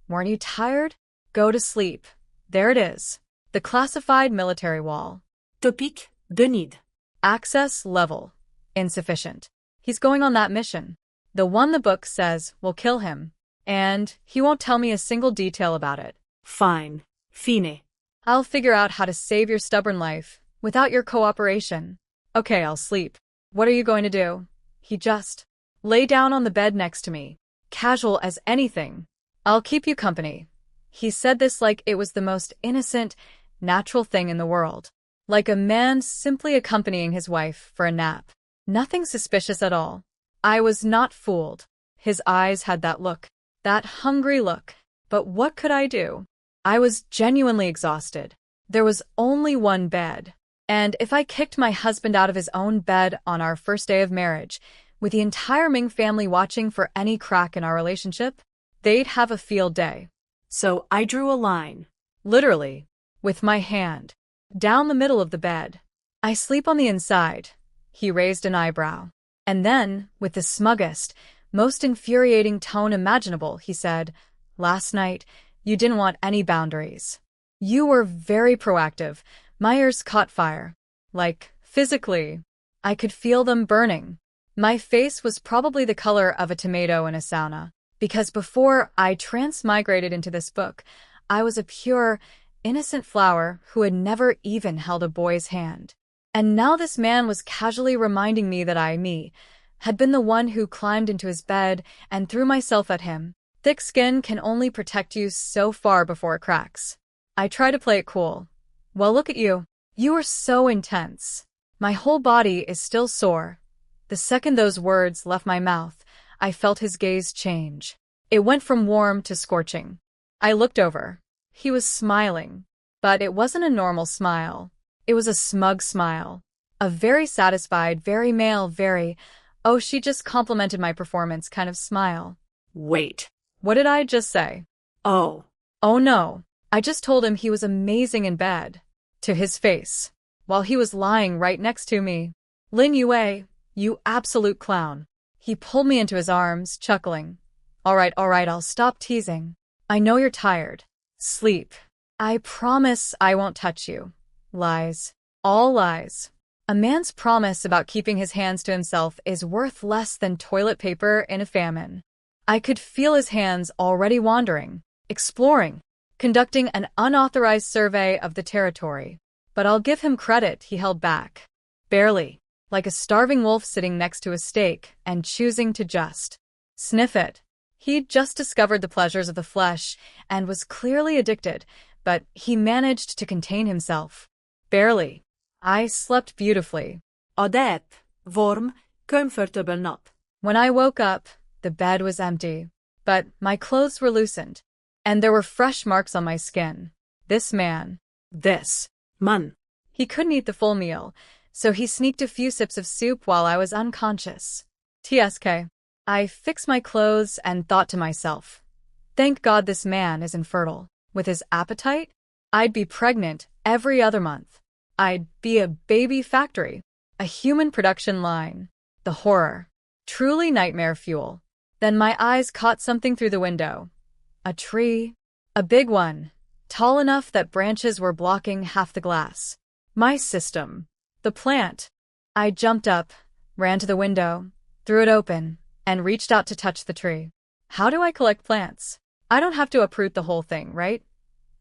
Weren't you tired? Go to sleep. There it is. The classified military wall. Topic de need. Access level. Insufficient. He's going on that mission. The one the book says will kill him. And he won't tell me a single detail about it. Fine. Fine. I'll figure out how to save your stubborn life without your cooperation. Okay, I'll sleep. What are you going to do? He just lay down on the bed next to me. Casual as anything. I'll keep you company. He said this like it was the most innocent, natural thing in the world. Like a man simply accompanying his wife for a nap. Nothing suspicious at all. I was not fooled. His eyes had that look. That hungry look. But what could I do? I was genuinely exhausted. There was only one bed. And if I kicked my husband out of his own bed on our first day of marriage, with the entire Ming family watching for any crack in our relationship, they'd have a field day. So I drew a line. Literally, with my hand, down the middle of the bed. I sleep on the inside. He raised an eyebrow. And then, with the smuggest, most infuriating tone imaginable, he said, "Last night, you didn't want any boundaries. You were very proactive. My ears caught fire. Like, physically. I could feel them burning. My face was probably the color of a tomato in a sauna, because before I transmigrated into this book, I was a pure, innocent flower who had never even held a boy's hand. And now this man was casually reminding me that I had been the one who climbed into his bed and threw myself at him. Thick skin can only protect you so far before it cracks. I try to play it cool. Well, look at you. You are so intense. My whole body is still sore. The second those words left my mouth, I felt his gaze change. It went from warm to scorching. I looked over. He was smiling. But it wasn't a normal smile. It was a smug smile. A very satisfied, very male, very, "Oh, she just complimented my performance" kind of smile. Wait. What did I just say? Oh. Oh no. I just told him he was amazing in bed. To his face. While he was lying right next to me. "Lin Yue, you absolute clown." He pulled me into his arms, chuckling. All right, I'll stop teasing. I know you're tired. Sleep. I promise I won't touch you. Lies. All lies. A man's promise about keeping his hands to himself is worth less than toilet paper in a famine. I could feel his hands already wandering, exploring, conducting an unauthorized survey of the territory. But I'll give him credit, he held back. Barely, like a starving wolf sitting next to a steak and choosing to just sniff it. He'd just discovered the pleasures of the flesh and was clearly addicted, but he managed to contain himself. Barely. I slept beautifully. Adet, warm, comfortable nap. When I woke up, the bed was empty, but my clothes were loosened, and there were fresh marks on my skin. This man. He couldn't eat the full meal, so he sneaked a few sips of soup while I was unconscious. TSK. I fixed my clothes and thought to myself, thank God this man is infertile. With his appetite, I'd be pregnant every other month. I'd be a baby factory, a human production line. The horror. Truly nightmare fuel. Then my eyes caught something through the window. A tree. A big one. Tall enough that branches were blocking half the glass. My system. The plant. I jumped up, ran to the window, threw it open, and reached out to touch the tree. How do I collect plants? I don't have to uproot the whole thing, right?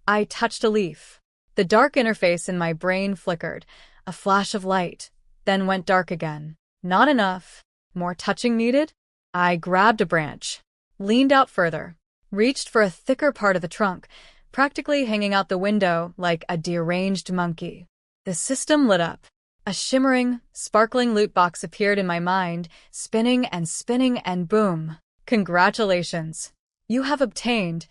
I touched a leaf. The dark interface in my brain flickered, a flash of light, then went dark again. Not enough. More touching needed? I grabbed a branch, leaned out further, reached for a thicker part of the trunk, practically hanging out the window like a deranged monkey. The system lit up. A shimmering, sparkling loot box appeared in my mind, spinning and boom. Congratulations. You have obtained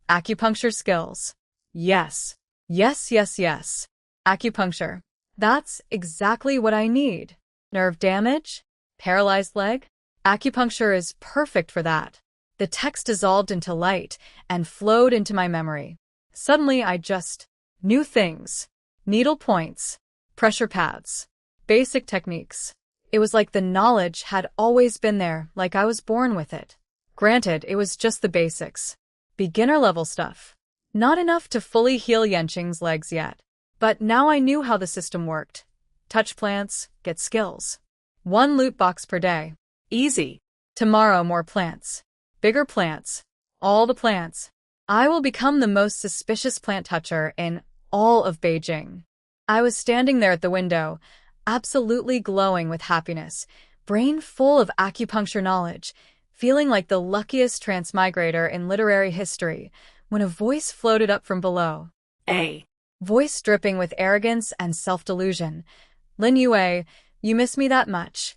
acupuncture skills. Yes. Yes. Acupuncture. That's exactly what I need. Nerve damage? Paralyzed leg? Acupuncture is perfect for that. The text dissolved into light and flowed into my memory. Suddenly I just knew things. Needle points. Pressure pads. Basic techniques. It was like the knowledge had always been there, like I was born with it. Granted, it was just the basics. Beginner-level stuff. Not enough to fully heal Yenqing's legs yet. But now I knew how the system worked. Touch plants, get skills. 1 loot box per day. Easy. Tomorrow more plants. Bigger plants. All the plants. I will become the most suspicious plant toucher in all of Beijing. I was standing there at the window, absolutely glowing with happiness, brain full of acupuncture knowledge, feeling like the luckiest transmigrator in literary history, when a voice floated up from below. A voice dripping with arrogance and self-delusion. Lin Yue, you miss me that much?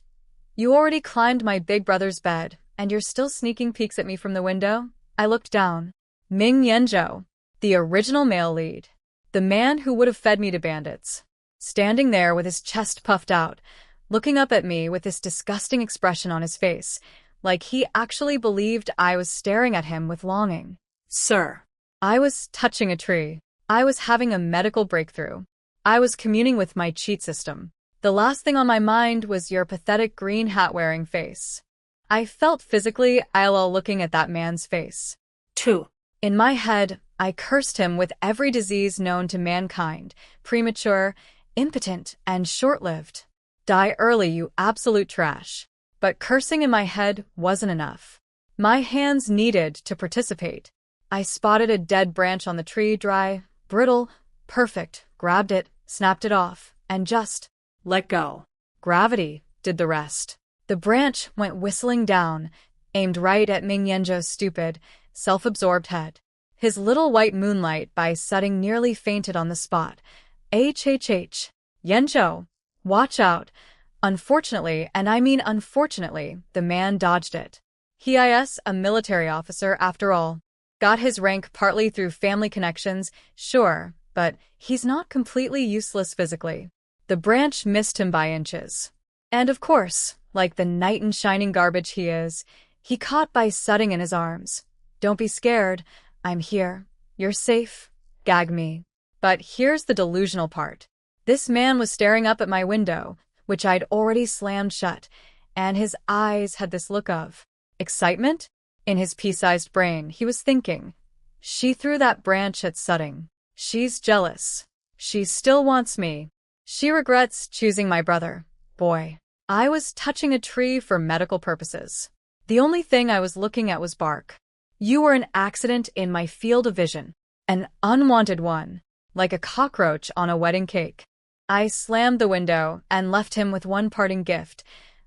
You already climbed my big brother's bed, and you're still sneaking peeks at me from the window? I looked down. Ming Yanzhou, the original male lead. The man who would have fed me to bandits. Standing there with his chest puffed out, looking up at me with this disgusting expression on his face, like he actually believed I was staring at him with longing. Sir. I was touching a tree. I was having a medical breakthrough. I was communing with my cheat system. The last thing on my mind was your pathetic green hat-wearing face. I felt physically ill looking at that man's face. 2. In my head, I cursed him with every disease known to mankind, premature, impotent, and short-lived. Die early, you absolute trash. But cursing in my head wasn't enough. My hands needed to participate. I spotted a dead branch on the tree, dry, brittle, perfect, grabbed it, snapped it off, and just let go. Gravity did the rest. The branch went whistling down, aimed right at Ming Yanzhou's stupid, self-absorbed head. His little white moonlight by setting nearly fainted on the spot. HHH. Yanzhou, watch out. Unfortunately, and I mean unfortunately, the man dodged it. He is a military officer after all. Got his rank partly through family connections, sure, but he's not completely useless physically. The branch missed him by inches. And of course, like the knight in shining garbage he is, he caught by sutting in his arms. Don't be scared. I'm here. You're safe. Gag me. But here's the delusional part. This man was staring up at my window, which I'd already slammed shut, and his eyes had this look of excitement. In his pea-sized brain, he was thinking, she threw that branch at Sutting. She's jealous. She still wants me. She regrets choosing my brother. Boy, I was touching a tree for medical purposes. The only thing I was looking at was bark. You were an accident in my field of vision. An unwanted one, like a cockroach on a wedding cake. I slammed the window and left him with one parting gift,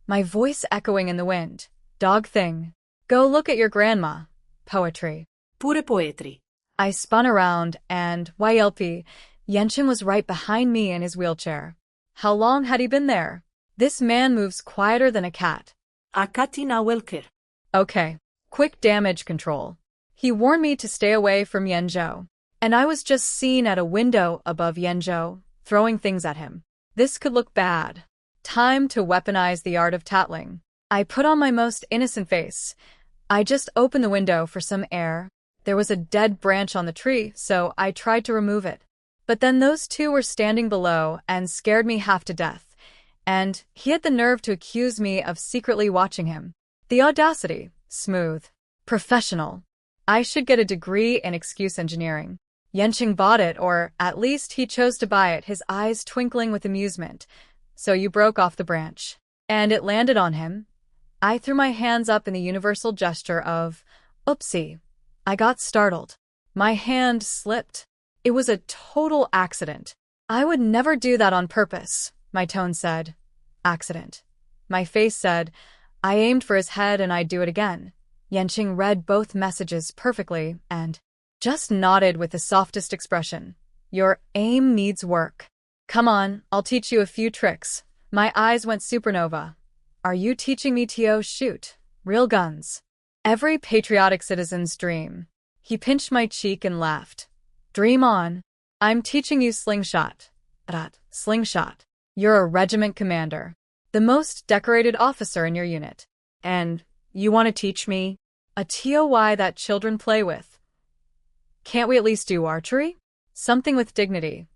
my voice echoing in the wind. Dog thing. Go look at your grandma. Poetry. Pure poetry. I spun around and, YLP, Yenshin was right behind me in his wheelchair. How long had he been there? This man moves quieter than a cat. Akatina Welker. Okay. Quick damage control. He warned me to stay away from Yanzhou. And I was just seen at a window above Yanzhou, throwing things at him. This could look bad. Time to weaponize the art of tattling. I put on my most innocent face. I just opened the window for some air. There was a dead branch on the tree, so I tried to remove it. But then those two were standing below and scared me half to death. And he had the nerve to accuse me of secretly watching him. The audacity. Smooth. Professional. I should get a degree in excuse engineering. Yenching bought it, or at least he chose to buy it, his eyes twinkling with amusement. So you broke off the branch. And it landed on him. I threw my hands up in the universal gesture of, oopsie. I got startled. My hand slipped. It was a total accident. I would never do that on purpose, my tone said. Accident. My face said, I aimed for his head and I'd do it again. Yenching read both messages perfectly and just nodded with the softest expression. Your aim needs work. Come on, I'll teach you a few tricks. My eyes went supernova. Are you teaching me to shoot real guns? Every patriotic citizen's dream. He pinched my cheek and laughed. Dream on. I'm teaching you slingshot. Slingshot. You're a regiment commander. The most decorated officer in your unit. And you want to teach me a TOY that children play with? Can't we at least do archery? Something with dignity.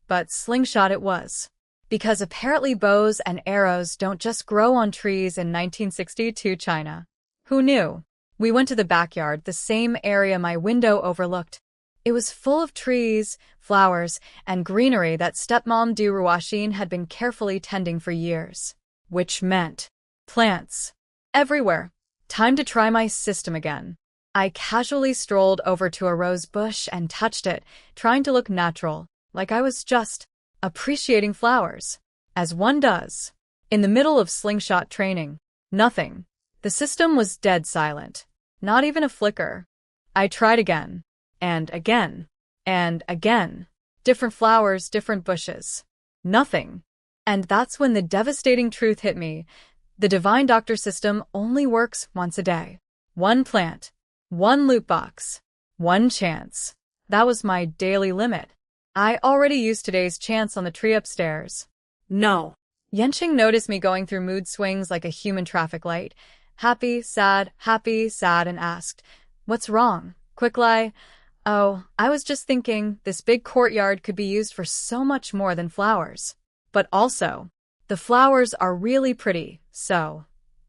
But slingshot it was. Because apparently bows and arrows don't just grow on trees in 1962 China. Who knew? We went to the backyard, the same area my window overlooked. It was full of trees, flowers, and greenery that stepmom Du Ruashin had been carefully tending for years. Which meant plants. Everywhere. Time to try my system again. I casually strolled over to a rose bush and touched it, trying to look natural, like I was just appreciating flowers. As one does. In the middle of slingshot training. Nothing. The system was dead silent. Not even a flicker. I tried again. And again. And again. Different flowers, different bushes. Nothing. And that's when the devastating truth hit me. The Divine Doctor system only works once a day. One plant. One loot box. One chance. That was my daily limit. I already used today's chance on the tree upstairs. No. Yenching noticed me going through mood swings like a human traffic light. Happy, sad, and asked, "What's wrong?" Quick lie. "Oh, I was just thinking this big courtyard could be used for so much more than flowers. But also, the flowers are really pretty, so."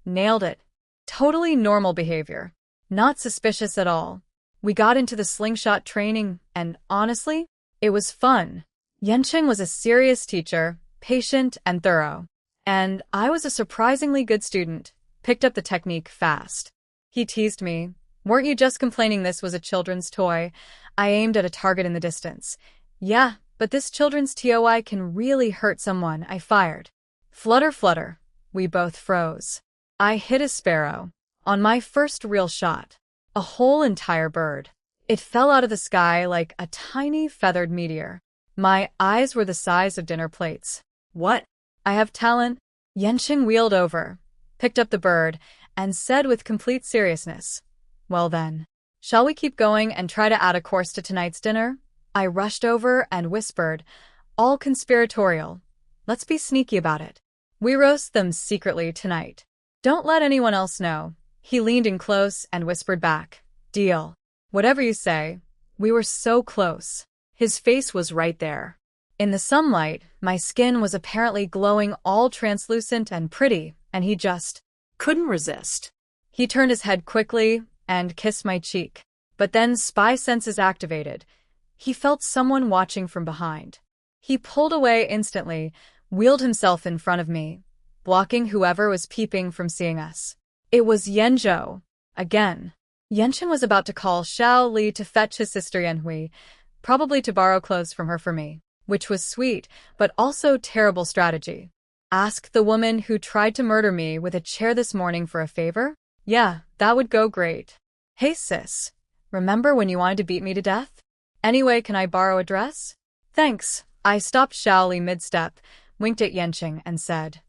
Nailed it. Totally normal behavior. Not suspicious at all. We got into the slingshot training, and honestly, it was fun. Yenching was a serious teacher, patient and thorough. And I was a surprisingly good student, picked up the technique fast. He teased me. "Weren't you just complaining this was a children's toy?" I aimed at a target in the distance. "Yeah, but this children's toy can really hurt someone," I fired. Flutter, flutter. We both froze. I hit a sparrow. On my first real shot. A whole entire bird. It fell out of the sky like a tiny feathered meteor. My eyes were the size of dinner plates. What? I have talent. Yenching wheeled over, picked up the bird, and said with complete seriousness, "Well then, shall we keep going and try to add a course to tonight's dinner?" I rushed over and whispered, all conspiratorial, "Let's be sneaky about it. We roast them secretly tonight. Don't let anyone else know." He leaned in close and whispered back, "Deal. Whatever you say." We were so close. His face was right there. In the sunlight, my skin was apparently glowing all translucent and pretty, and he just couldn't resist. He turned his head quickly and kissed my cheek. But then spy senses activated. He felt someone watching from behind. He pulled away instantly, wheeled himself in front of me, blocking whoever was peeping from seeing us. It was Yanzhou. Again. Yenchen was about to call Xiao Li to fetch his sister Yanhui, probably to borrow clothes from her for me, which was sweet, but also terrible strategy. Ask the woman who tried to murder me with a chair this morning for a favor? Yeah, that would go great. Hey sis, remember when you wanted to beat me to death? Anyway, can I borrow a dress? Thanks. I stopped Xiao Li mid-step, winked at Yenching, and said,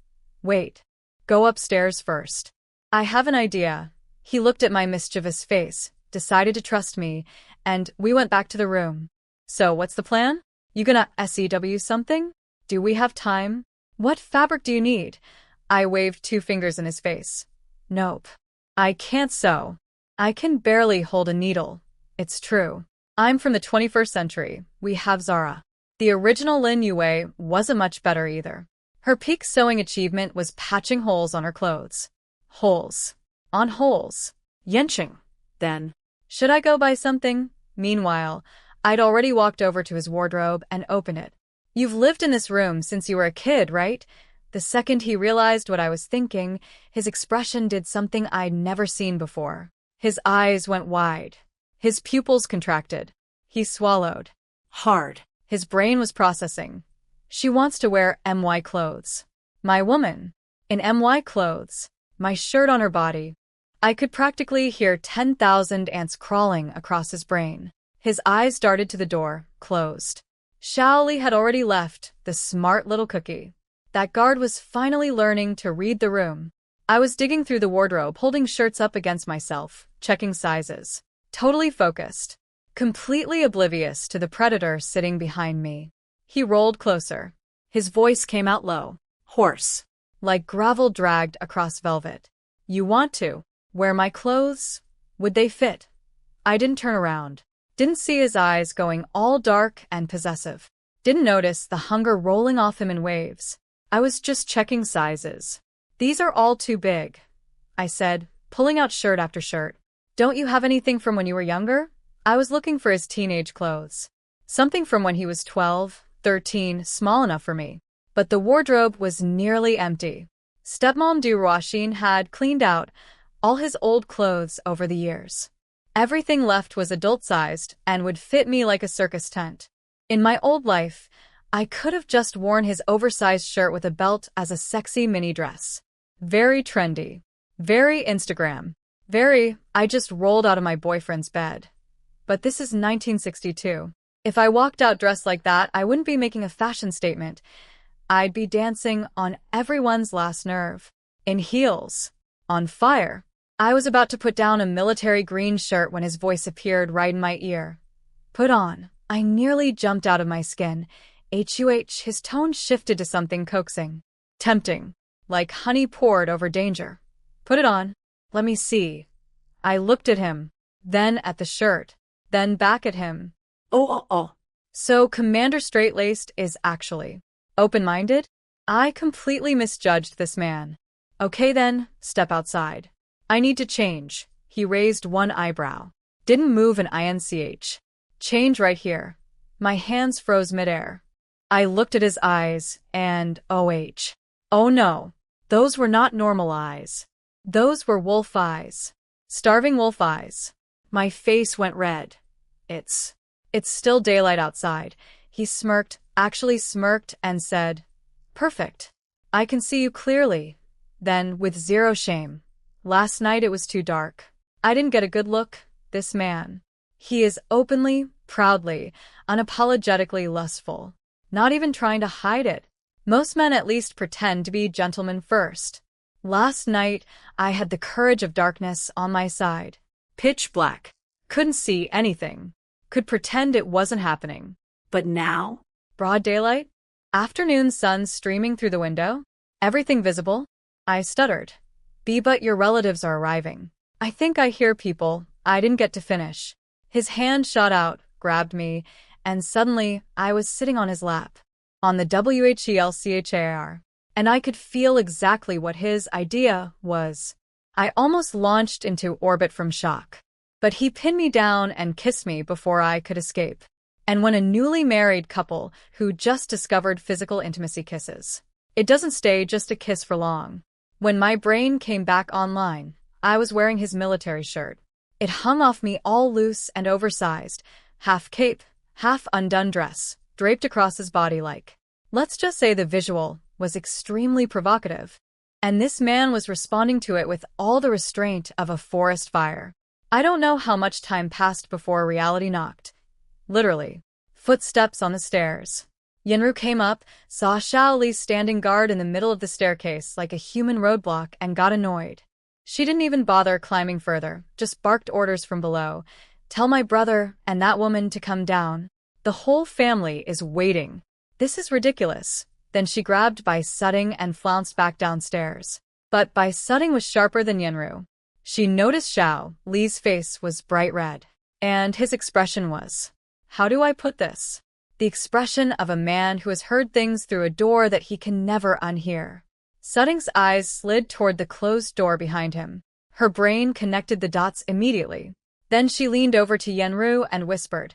"Wait. Go upstairs first. I have an idea." He looked at my mischievous face, decided to trust me, and we went back to the room. "So, what's the plan? You gonna sew something? Do we have time? What fabric do you need?" I waved 2 fingers in his face. "Nope. I can't sew. I can barely hold a needle. It's true. I'm from the 21st century. We have Zara." The original Lin Yue wasn't much better either. Her peak sewing achievement was patching holes on her clothes. Holes. On holes. Yenching. Then. Should I go buy something? Meanwhile, I'd already walked over to his wardrobe and opened it. "You've lived in this room since you were a kid, right?" The second he realized what I was thinking, his expression did something I'd never seen before. His eyes went wide. His pupils contracted. He swallowed. Hard. His brain was processing. She wants to wear MY clothes. My woman. In MY clothes. My shirt on her body. I could practically hear 10,000 ants crawling across his brain. His eyes darted to the door, closed. Xiao Li had already left, the smart little cookie. That guard was finally learning to read the room. I was digging through the wardrobe, holding shirts up against myself, checking sizes. Totally focused. Completely oblivious to the predator sitting behind me. He rolled closer. His voice came out low. Hoarse. Like gravel dragged across velvet. "You want to wear my clothes? Would they fit?" I didn't turn around. Didn't see his eyes going all dark and possessive. Didn't notice the hunger rolling off him in waves. I was just checking sizes. "These are all too big," I said, pulling out shirt after shirt. "Don't you have anything from when you were younger?" I was looking for his teenage clothes. Something from when he was 12, 13, small enough for me. But the wardrobe was nearly empty. Stepmom Du Ruoxin had cleaned out all his old clothes over the years. Everything left was adult-sized and would fit me like a circus tent. In my old life, I could have just worn his oversized shirt with a belt as a sexy mini dress. Very trendy. Very Instagram. I just rolled out of my boyfriend's bed. But this is 1962. If I walked out dressed like that, I wouldn't be making a fashion statement. I'd be dancing on everyone's last nerve. In heels. On fire. I was about to put down a military green shirt when his voice appeared right in my ear. "Put on." I nearly jumped out of my skin. His tone shifted to something coaxing. Tempting. Like honey poured over danger. Put it on. Let me see. I looked at him, then at the shirt, then back at him. Oh. So Commander Straight-Laced is actually open-minded? I completely misjudged this man. Okay then, step outside. I need to change. He raised one eyebrow. Didn't move an inch. Change right here. My hands froze midair. I looked at his eyes, and oh no. Those were not normal eyes. Those were wolf eyes. Starving wolf eyes. My face went red. It's still daylight outside. He smirked, actually smirked, and said, Perfect. I can see you clearly. Then, with zero shame. Last night it was too dark. I didn't get a good look. This man. He is openly, proudly, unapologetically lustful. Not even trying to hide it. Most men at least pretend to be gentlemen first. Last night, I had the courage of darkness on my side. Pitch black. Couldn't see anything. Could pretend it wasn't happening. But now? Broad daylight? Afternoon sun streaming through the window? Everything visible? I stuttered. But your relatives are arriving. I think I hear people. I didn't get to finish. His hand shot out, grabbed me, and suddenly I was sitting on his lap. On the WHELCHAR. And I could feel exactly what his idea was. I almost launched into orbit from shock. But he pinned me down and kissed me before I could escape. And when a newly married couple who just discovered physical intimacy kisses, it doesn't stay just a kiss for long. When my brain came back online, I was wearing his military shirt. It hung off me all loose and oversized, half cape, half undone dress, draped across his body like. Let's just say the visual was extremely provocative. And this man was responding to it with all the restraint of a forest fire. I don't know how much time passed before reality knocked. Literally. Footsteps on the stairs. Yenru came up, saw Xiaoli standing guard in the middle of the staircase like a human roadblock, and got annoyed. She didn't even bother climbing further, just barked orders from below. Tell my brother and that woman to come down. The whole family is waiting. This is ridiculous. Then she grabbed Bai Sudding and flounced back downstairs. But Bai Sudding was sharper than Yenru. She noticed Xiao Li's face was bright red. And his expression was, how do I put this? The expression of a man who has heard things through a door that he can never unhear. Sudding's eyes slid toward the closed door behind him. Her brain connected the dots immediately. Then she leaned over to Yenru and whispered,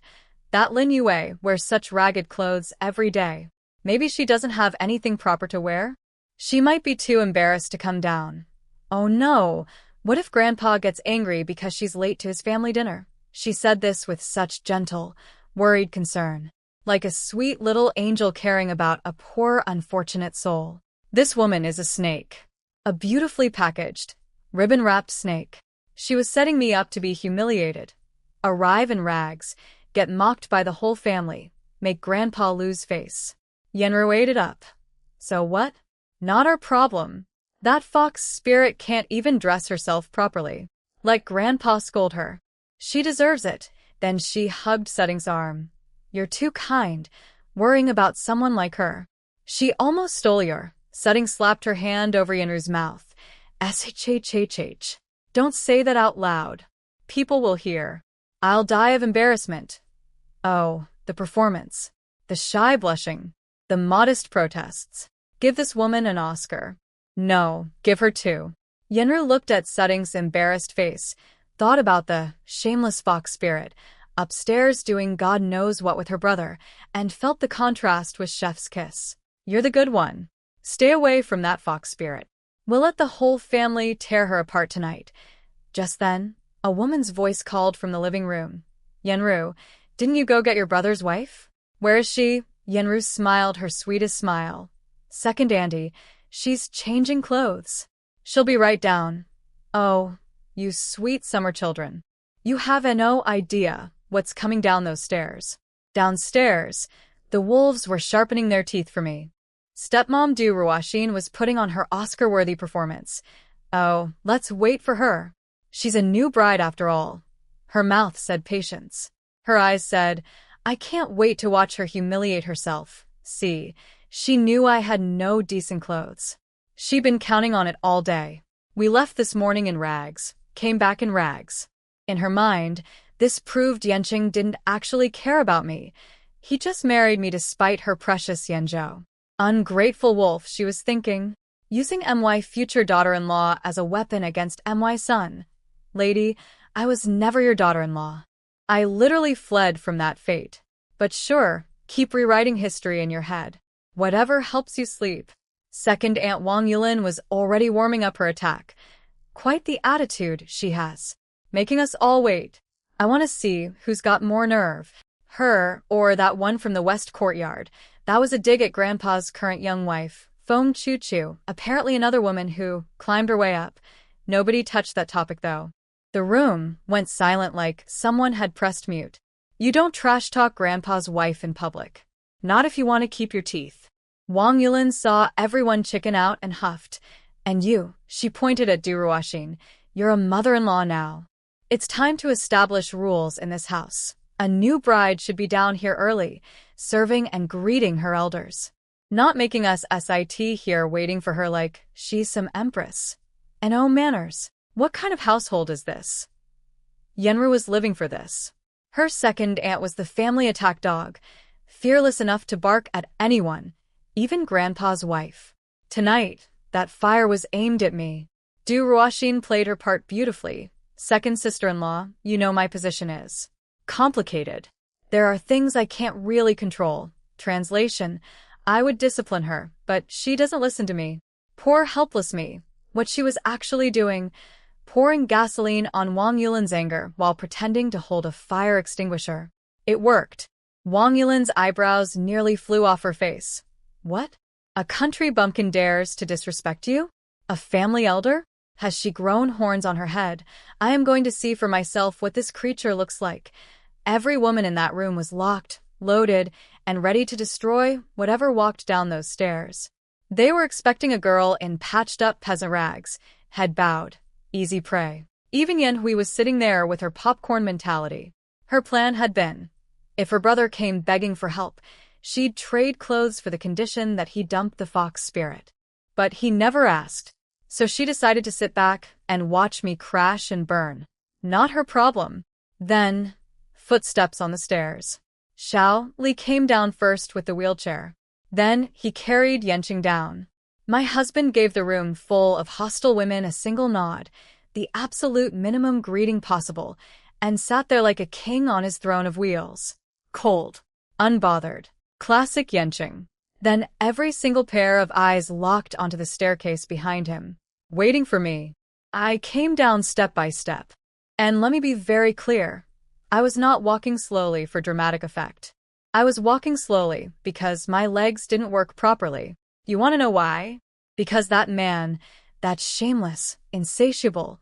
that Lin Yue wears such ragged clothes every day. Maybe she doesn't have anything proper to wear? She might be too embarrassed to come down. Oh no, what if Grandpa gets angry because she's late to his family dinner? She said this with such gentle, worried concern. Like a sweet little angel caring about a poor, unfortunate soul. This woman is a snake. A beautifully packaged, ribbon-wrapped snake. She was setting me up to be humiliated. Arrive in rags, get mocked by the whole family, make Grandpa lose face. Yenru ate it up. So what? Not our problem. That fox spirit can't even dress herself properly. Let Grandpa scold her. She deserves it. Then she hugged Sudding's arm. You're too kind, worrying about someone like her. She almost stole your. Sudding slapped her hand over Yenru's mouth. Shhhh. Don't say that out loud. People will hear. I'll die of embarrassment. Oh, the performance. The shy blushing. The modest protests. Give this woman an Oscar. No, give her two. Yenru looked at Sudding's embarrassed face, thought about the shameless fox spirit, upstairs doing God knows what with her brother, and felt the contrast with Chef's kiss. You're the good one. Stay away from that fox spirit. We'll let the whole family tear her apart tonight. Just then, a woman's voice called from the living room. Yenru, didn't you go get your brother's wife? Where is she? Yenru smiled her sweetest smile. Second Andy, she's changing clothes. She'll be right down. Oh, you sweet summer children. You have no idea what's coming down those stairs. Downstairs, the wolves were sharpening their teeth for me. Stepmom Du Ruashin was putting on her Oscar-worthy performance. Oh, let's wait for her. She's a new bride after all. Her mouth said patience. Her eyes said, I can't wait to watch her humiliate herself. See, she knew I had no decent clothes. She'd been counting on it all day. We left this morning in rags, came back in rags. In her mind, this proved Yanqing didn't actually care about me. He just married me to spite her precious Yanzhou. Ungrateful wolf, she was thinking. Using my future daughter-in-law as a weapon against my son. Lady, I was never your daughter-in-law. I literally fled from that fate. But sure, keep rewriting history in your head. Whatever helps you sleep. Second Aunt Wang Yulin was already warming up her attack. Quite the attitude she has. Making us all wait. I want to see who's got more nerve. Her, or that one from the West Courtyard. That was a dig at Grandpa's current young wife, Feng Chu-Chu, apparently another woman who climbed her way up. Nobody touched that topic though. The room went silent like someone had pressed mute. You don't trash-talk Grandpa's wife in public. Not if you want to keep your teeth. Wang Yulin saw everyone chicken out and huffed. And you, she pointed at Du Ruoxin, you're a mother-in-law now. It's time to establish rules in this house. A new bride should be down here early, serving and greeting her elders. Not making us sit here waiting for her like she's some empress. And oh manners, what kind of household is this? Yenru was living for this. Her second aunt was the family attack dog, fearless enough to bark at anyone, even Grandpa's wife. Tonight, that fire was aimed at me. Du Ruoxin played her part beautifully. Second sister-in-law, you know my position is complicated. There are things I can't really control. Translation, I would discipline her, but she doesn't listen to me. Poor helpless me. What she was actually doing, pouring gasoline on Wang Yulin's anger while pretending to hold a fire extinguisher. It worked. Wang Yulin's eyebrows nearly flew off her face. What? A country bumpkin dares to disrespect you? A family elder? Has she grown horns on her head? I am going to see for myself what this creature looks like. Every woman in that room was locked, loaded, and ready to destroy whatever walked down those stairs. They were expecting a girl in patched-up peasant rags, head bowed, easy prey. Even Yan Hui was sitting there with her popcorn mentality. Her plan had been, if her brother came begging for help, she'd trade clothes for the condition that he dumped the fox spirit. But he never asked, so she decided to sit back and watch me crash and burn. Not her problem. Then, footsteps on the stairs. Xiao Li came down first with the wheelchair. Then he carried Yanqing down. My husband gave the room full of hostile women a single nod, the absolute minimum greeting possible, and sat there like a king on his throne of wheels. Cold. Unbothered. Classic Yanqing. Then every single pair of eyes locked onto the staircase behind him, waiting for me. I came down step by step. And let me be very clear. I was not walking slowly for dramatic effect. I was walking slowly because my legs didn't work properly. You want to know why? Because that man, that shameless, insatiable,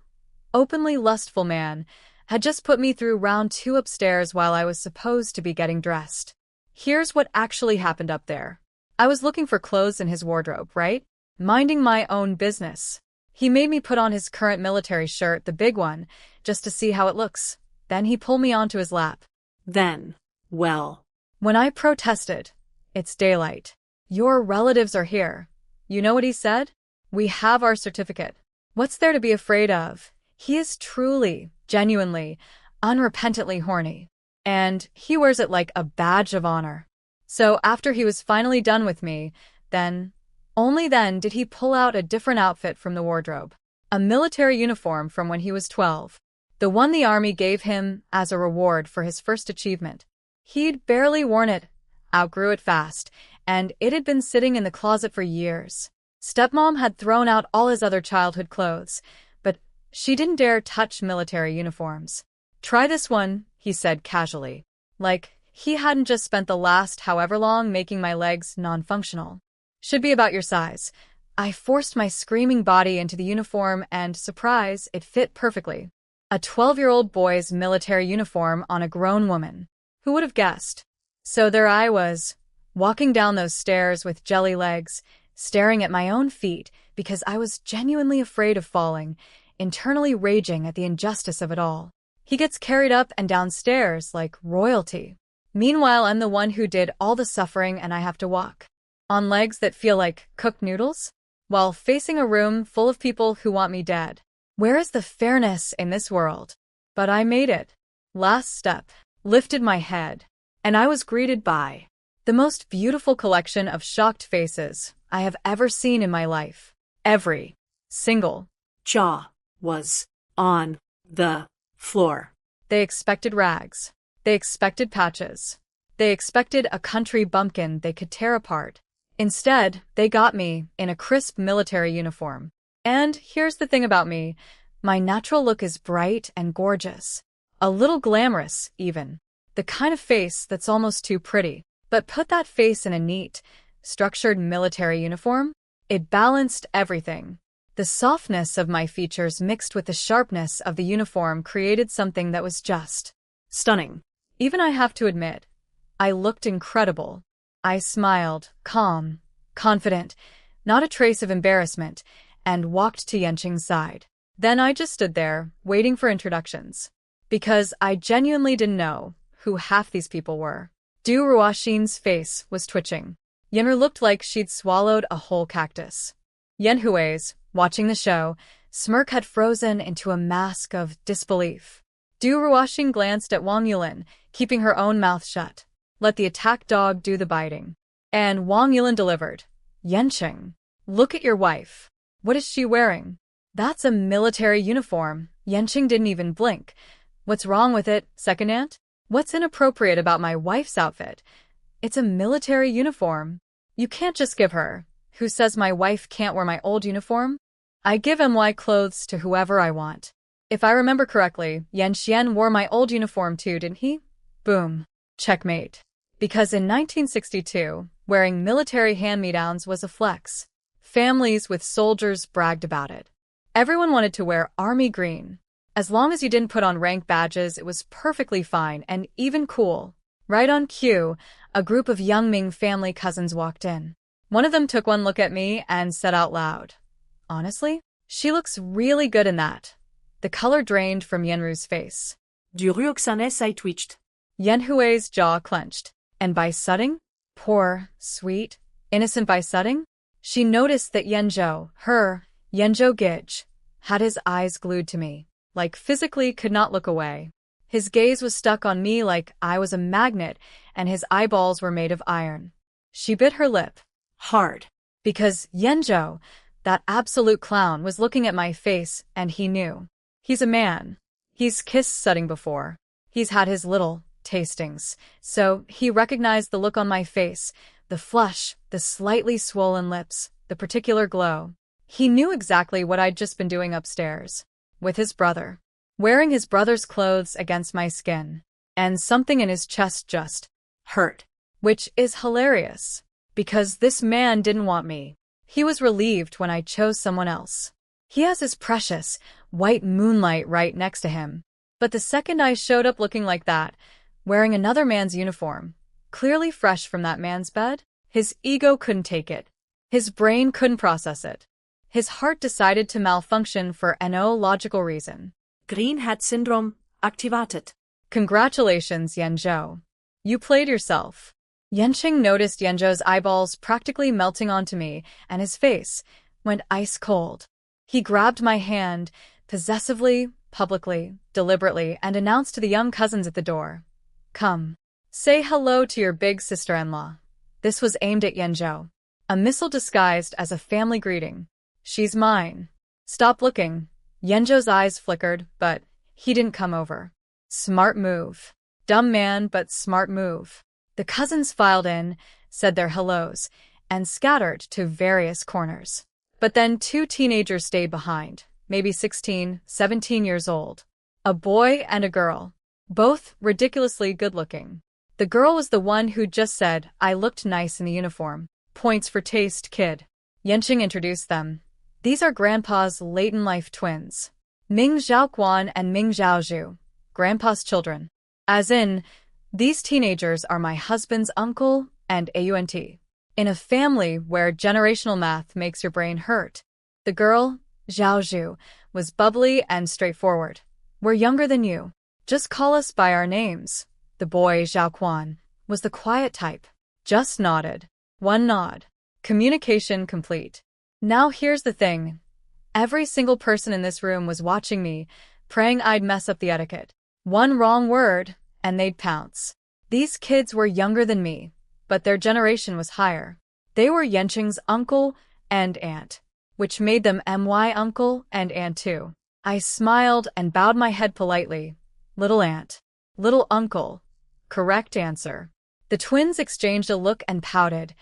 openly lustful man, had just put me through round 2 upstairs while I was supposed to be getting dressed. Here's what actually happened up there. I was looking for clothes in his wardrobe, right? Minding my own business. He made me put on his current military shirt, the big one, just to see how it looks. Then he pulled me onto his lap. Then, well. When I protested, it's daylight. Your relatives are here. You know what he said? We have our certificate. What's there to be afraid of? He is truly, genuinely, unrepentantly horny. And he wears it like a badge of honor. So after he was finally done with me, then, only then did he pull out a different outfit from the wardrobe. A military uniform from when he was 12. The one the army gave him as a reward for his first achievement. He'd barely worn it, outgrew it fast, and it had been sitting in the closet for years. Stepmom had thrown out all his other childhood clothes, but she didn't dare touch military uniforms. Try this one, he said casually. Like, he hadn't just spent the last however long making my legs non-functional. Should be about your size. I forced my screaming body into the uniform and, surprise, it fit perfectly. A 12-year-old boy's military uniform on a grown woman. Who would have guessed? So there I was, walking down those stairs with jelly legs, staring at my own feet because I was genuinely afraid of falling, internally raging at the injustice of it all. He gets carried up and downstairs like royalty. Meanwhile, I'm the one who did all the suffering and I have to walk on legs that feel like cooked noodles while facing a room full of people who want me dead. Where is the fairness in this world? But I made it. Last step. Lifted my head. And I was greeted by the most beautiful collection of shocked faces I have ever seen in my life. Every single jaw was on the floor. They expected rags. They expected patches. They expected a country bumpkin they could tear apart. Instead, they got me in a crisp military uniform. And here's the thing about me. My natural look is bright and gorgeous. A little glamorous, even. The kind of face that's almost too pretty. But put that face in a neat, structured military uniform, it balanced everything. The softness of my features mixed with the sharpness of the uniform created something that was just stunning. Even I have to admit, I looked incredible. I smiled, calm, confident, not a trace of embarrassment, and walked to Yanqing's side. Then I just stood there, waiting for introductions. Because I genuinely didn't know who half these people were. Du Ruoxin's face was twitching. Yenru looked like she'd swallowed a whole cactus. Yanhui's, watching the show, smirk had frozen into a mask of disbelief. Du Ruoxin glanced at Wang Yulin, keeping her own mouth shut. Let the attack dog do the biting. And Wang Yulin delivered. Yanqing, look at your wife. What is she wearing? That's a military uniform. Yanqing didn't even blink. What's wrong with it, second aunt? What's inappropriate about my wife's outfit? It's a military uniform. You can't just give her. Who says my wife can't wear my old uniform? I give MY clothes to whoever I want. If I remember correctly, Yan Xian wore my old uniform too, didn't he? Boom. Checkmate. Because in 1962, wearing military hand-me-downs was a flex. Families with soldiers bragged about it. Everyone wanted to wear army green. As long as you didn't put on rank badges, it was perfectly fine and even cool. Right on cue, a group of young Ming family cousins walked in. One of them took one look at me and said out loud, "Honestly, she looks really good in that." The color drained from Yenru's face. Du Ruoxin's eye twitched. Yanhui's jaw clenched. And by sutting? Poor, sweet, innocent by sutting? She noticed that Yanzhou, Yanzhou Gij, had his eyes glued to me, like physically could not look away. His gaze was stuck on me like I was a magnet, and his eyeballs were made of iron. She bit her lip. Hard. Because Yanzhou, that absolute clown, was looking at my face, and he knew. He's a man. He's kissed sutting before. He's had his little tastings, so he recognized the look on my face, the flush, the slightly swollen lips, the particular glow. He knew exactly what I'd just been doing upstairs, with his brother, wearing his brother's clothes against my skin, and something in his chest just hurt, which is hilarious, because this man didn't want me. He was relieved when I chose someone else. He has his precious, white moonlight right next to him. But the second I showed up looking like that, wearing another man's uniform, clearly fresh from that man's bed, his ego couldn't take it. His brain couldn't process it. His heart decided to malfunction for no logical reason. Green hat syndrome activated. Congratulations, Yanzhou. You played yourself. Yanqing noticed Yanzhou's eyeballs practically melting onto me, and his face went ice cold. He grabbed my hand, possessively, publicly, deliberately, and announced to the young cousins at the door, "Come. Say hello to your big sister-in-law." This was aimed at Yanzhou. A missile disguised as a family greeting. "She's mine." "Stop looking." Yanzhou's eyes flickered, but he didn't come over. Smart move. Dumb man, but smart move. The cousins filed in, said their hellos, and scattered to various corners. But then two teenagers stayed behind, maybe 16, 17 years old. A boy and a girl. Both ridiculously good-looking. The girl was the one who just said, "I looked nice in the uniform." Points for taste, kid. Yanqing introduced them. These are Grandpa's late-in-life twins. Ming Zhaoquan and Ming Zhaozhu. Grandpa's children. As in, these teenagers are my husband's uncle and aunt. In a family where generational math makes your brain hurt. The girl, Zhaozhu, was bubbly and straightforward. "We're younger than you. Just call us by our names." The boy, Zhaoquan, was the quiet type. Just nodded. One nod. Communication complete. Now here's the thing. Every single person in this room was watching me, praying I'd mess up the etiquette. One wrong word, and they'd pounce. These kids were younger than me, but their generation was higher. They were Yenqing's uncle and aunt, which made them my uncle and aunt too. I smiled and bowed my head politely. Little aunt. Little uncle. Correct answer. The twins exchanged a look and pouted.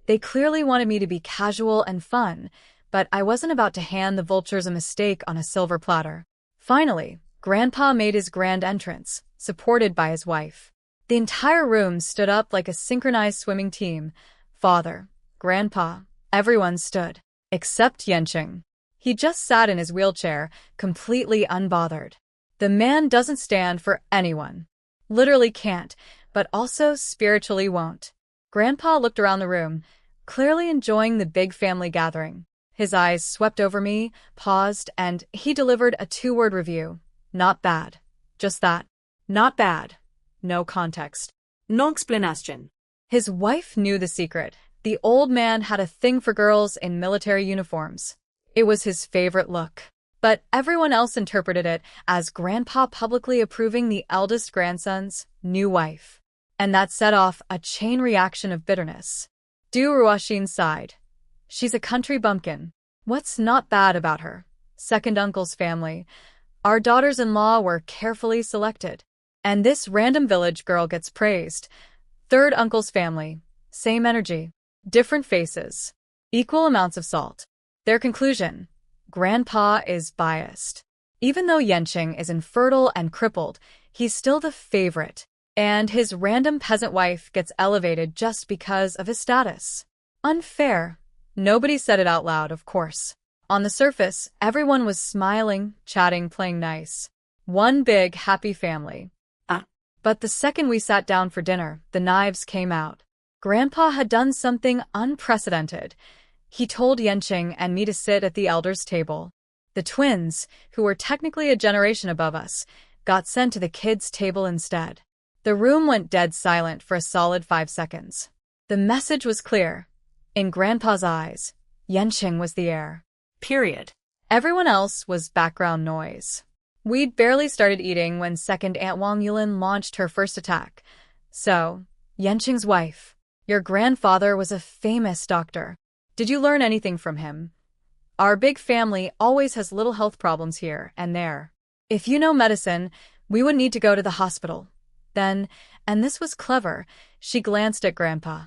They clearly wanted me to be casual and fun, but I wasn't about to hand the vultures a mistake on a silver platter. Finally, Grandpa made his grand entrance, supported by his wife. The entire room stood up like a synchronized swimming team. Father, Grandpa, everyone stood, except Yenqing. He just sat in his wheelchair, completely unbothered. The man doesn't stand for anyone. Literally can't, but also spiritually won't. Grandpa looked around the room, clearly enjoying the big family gathering. His eyes swept over me, paused, and he delivered a 2-word review. Not bad. Just that. Not bad. No context. No explanation. His wife knew the secret. The old man had a thing for girls in military uniforms. It was his favorite look. But everyone else interpreted it as Grandpa publicly approving the eldest grandson's new wife. And that set off a chain reaction of bitterness. Du Ruoxin sighed. She's a country bumpkin. What's not bad about her? Second uncle's family. Our daughters-in-law were carefully selected. And this random village girl gets praised. Third uncle's family. Same energy. Different faces. Equal amounts of salt. Their conclusion. Grandpa is biased. Even though Yenqing is infertile and crippled, he's still the favorite. And his random peasant wife gets elevated just because of his status. Unfair. Nobody said it out loud, of course. On the surface, everyone was smiling, chatting, playing nice. One big, happy family. But the second we sat down for dinner, the knives came out. Grandpa had done something unprecedented. He told Yenqing and me to sit at the elders' table. The twins, who were technically a generation above us, got sent to the kids' table instead. The room went dead silent for a solid 5 seconds. The message was clear. In Grandpa's eyes, Yenqing was the heir. Period. Everyone else was background noise. We'd barely started eating when second Aunt Wang Yulin launched her first attack. So, Yenqing's wife, your grandfather was a famous doctor. Did you learn anything from him? Our big family always has little health problems here and there. If you know medicine, we would need to go to the hospital. Then, and this was clever, she glanced at Grandpa.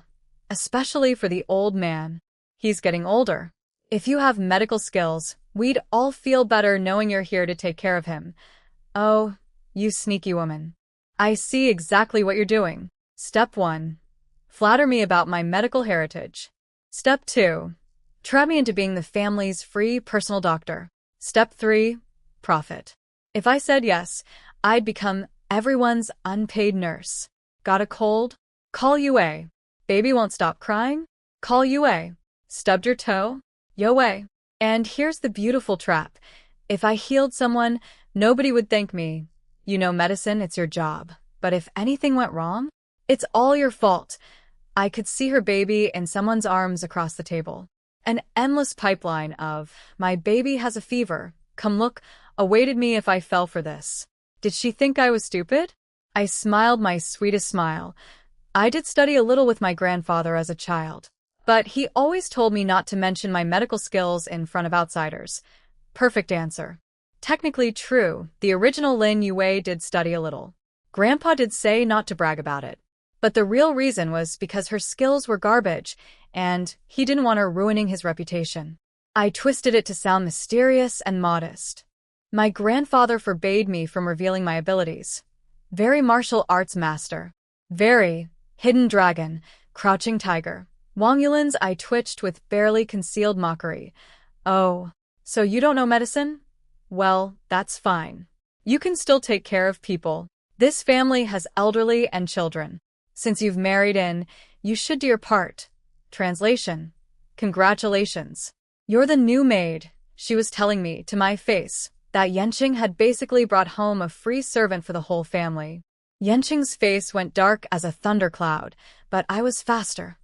Especially for the old man. He's getting older. If you have medical skills, we'd all feel better knowing you're here to take care of him. Oh, you sneaky woman. I see exactly what you're doing. Step 1. Flatter me about my medical heritage. Step 2. Trap me into being the family's free personal doctor. Step 3. Profit. If I said yes, I'd become everyone's unpaid nurse. Got a cold? Call UA. Baby won't stop crying? Call UA. Stubbed your toe? UA. And here's the beautiful trap. If I healed someone, nobody would thank me. You know medicine, it's your job. But if anything went wrong, it's all your fault. I could see her baby in someone's arms across the table. An endless pipeline of, my baby has a fever, come look, awaited me if I fell for this. Did she think I was stupid? I smiled my sweetest smile. I did study a little with my grandfather as a child. But he always told me not to mention my medical skills in front of outsiders. Perfect answer. Technically true, the original Lin Yue did study a little. Grandpa did say not to brag about it. But the real reason was because her skills were garbage, and he didn't want her ruining his reputation. I twisted it to sound mysterious and modest. My grandfather forbade me from revealing my abilities. Very martial arts master. Very hidden dragon, crouching tiger. Wang Yulin's eye twitched with barely concealed mockery. Oh, so you don't know medicine? Well, that's fine. You can still take care of people. This family has elderly and children. Since you've married in, you should do your part. Translation. Congratulations. You're the new maid, she was telling me to my face, that Yenqing had basically brought home a free servant for the whole family. Yanqing's face went dark as a thundercloud, but I was faster.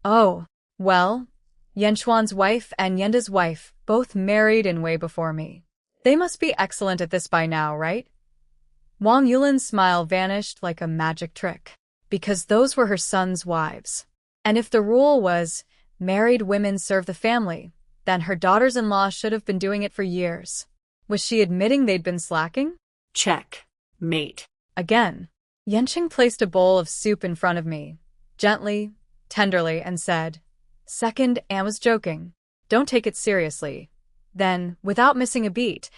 Oh, well, Yanchuan's wife and Yenda's wife both married in way before me. They must be excellent at this by now, right? Wang Yulin's smile vanished like a magic trick, because those were her son's wives. And if the rule was, married women serve the family, then her daughters-in-law should have been doing it for years. Was she admitting they'd been slacking? Check. Mate. Again. Yanqing placed a bowl of soup in front of me, gently, tenderly, and said, "Second, Anne was joking. Don't take it seriously." Then, without missing a beat,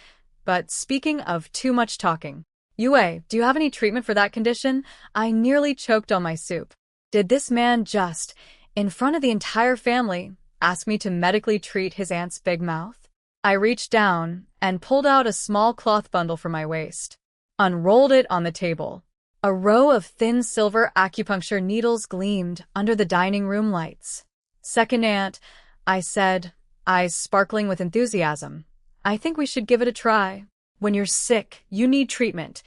"But speaking of too much talking, Yue, do you have any treatment for that condition?" I nearly choked on my soup. Did this man just, in front of the entire family, ask me to medically treat his aunt's big mouth? I reached down and pulled out a small cloth bundle from my waist, unrolled it on the table. A row of thin silver acupuncture needles gleamed under the dining room lights. "Second aunt," I said, eyes sparkling with enthusiasm, "I think we should give it a try. When you're sick, you need treatment."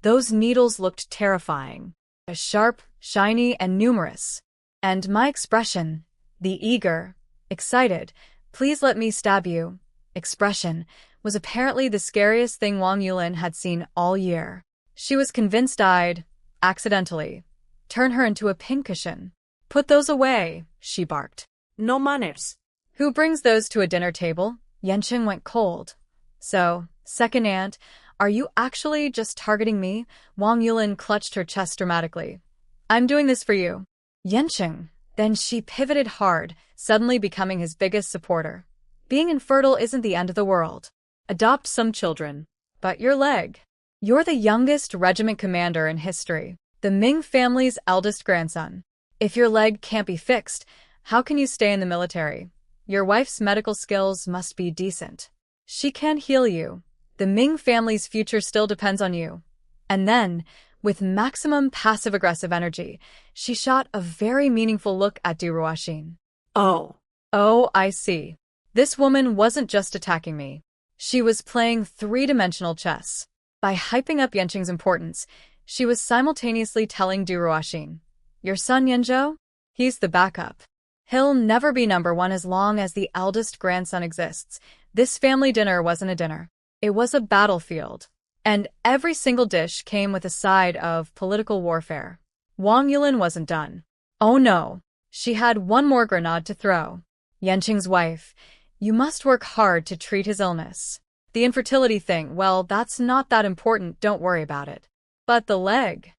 Those needles looked terrifying, sharp, shiny, and numerous. And my expression, the eager, excited, "Please let me stab you" expression, was apparently the scariest thing Wang Yulin had seen all year. She was convinced I'd, accidentally, turn her into a pincushion. "Put those away," she barked. No manners. "Who brings those to a dinner table?" Yanqing went cold. "So, second aunt, are you actually just targeting me?" Wang Yulin clutched her chest dramatically. "I'm doing this for you." Yanqing. Then she pivoted hard, suddenly becoming his biggest supporter. "Being infertile isn't the end of the world. Adopt some children. But your leg. You're the youngest regiment commander in history, the Ming family's eldest grandson. If your leg can't be fixed, how can you stay in the military? Your wife's medical skills must be decent. She can heal you. The Ming family's future still depends on you." And then, with maximum passive-aggressive energy, she shot a very meaningful look at Du Ruoxin. Oh, I see. This woman wasn't just attacking me. She was playing three-dimensional chess. By hyping up Yanqing's importance, she was simultaneously telling Du Ruoxin, "Your son Yanzhou? He's the backup. He'll never be number one as long as the eldest grandson exists." This family dinner wasn't a dinner. It was a battlefield. And every single dish came with a side of political warfare. Wang Yulin wasn't done. Oh no. She had one more grenade to throw. "Yanqing's wife, you must work hard to treat his illness. The infertility thing, well, that's not that important, don't worry about it. But the leg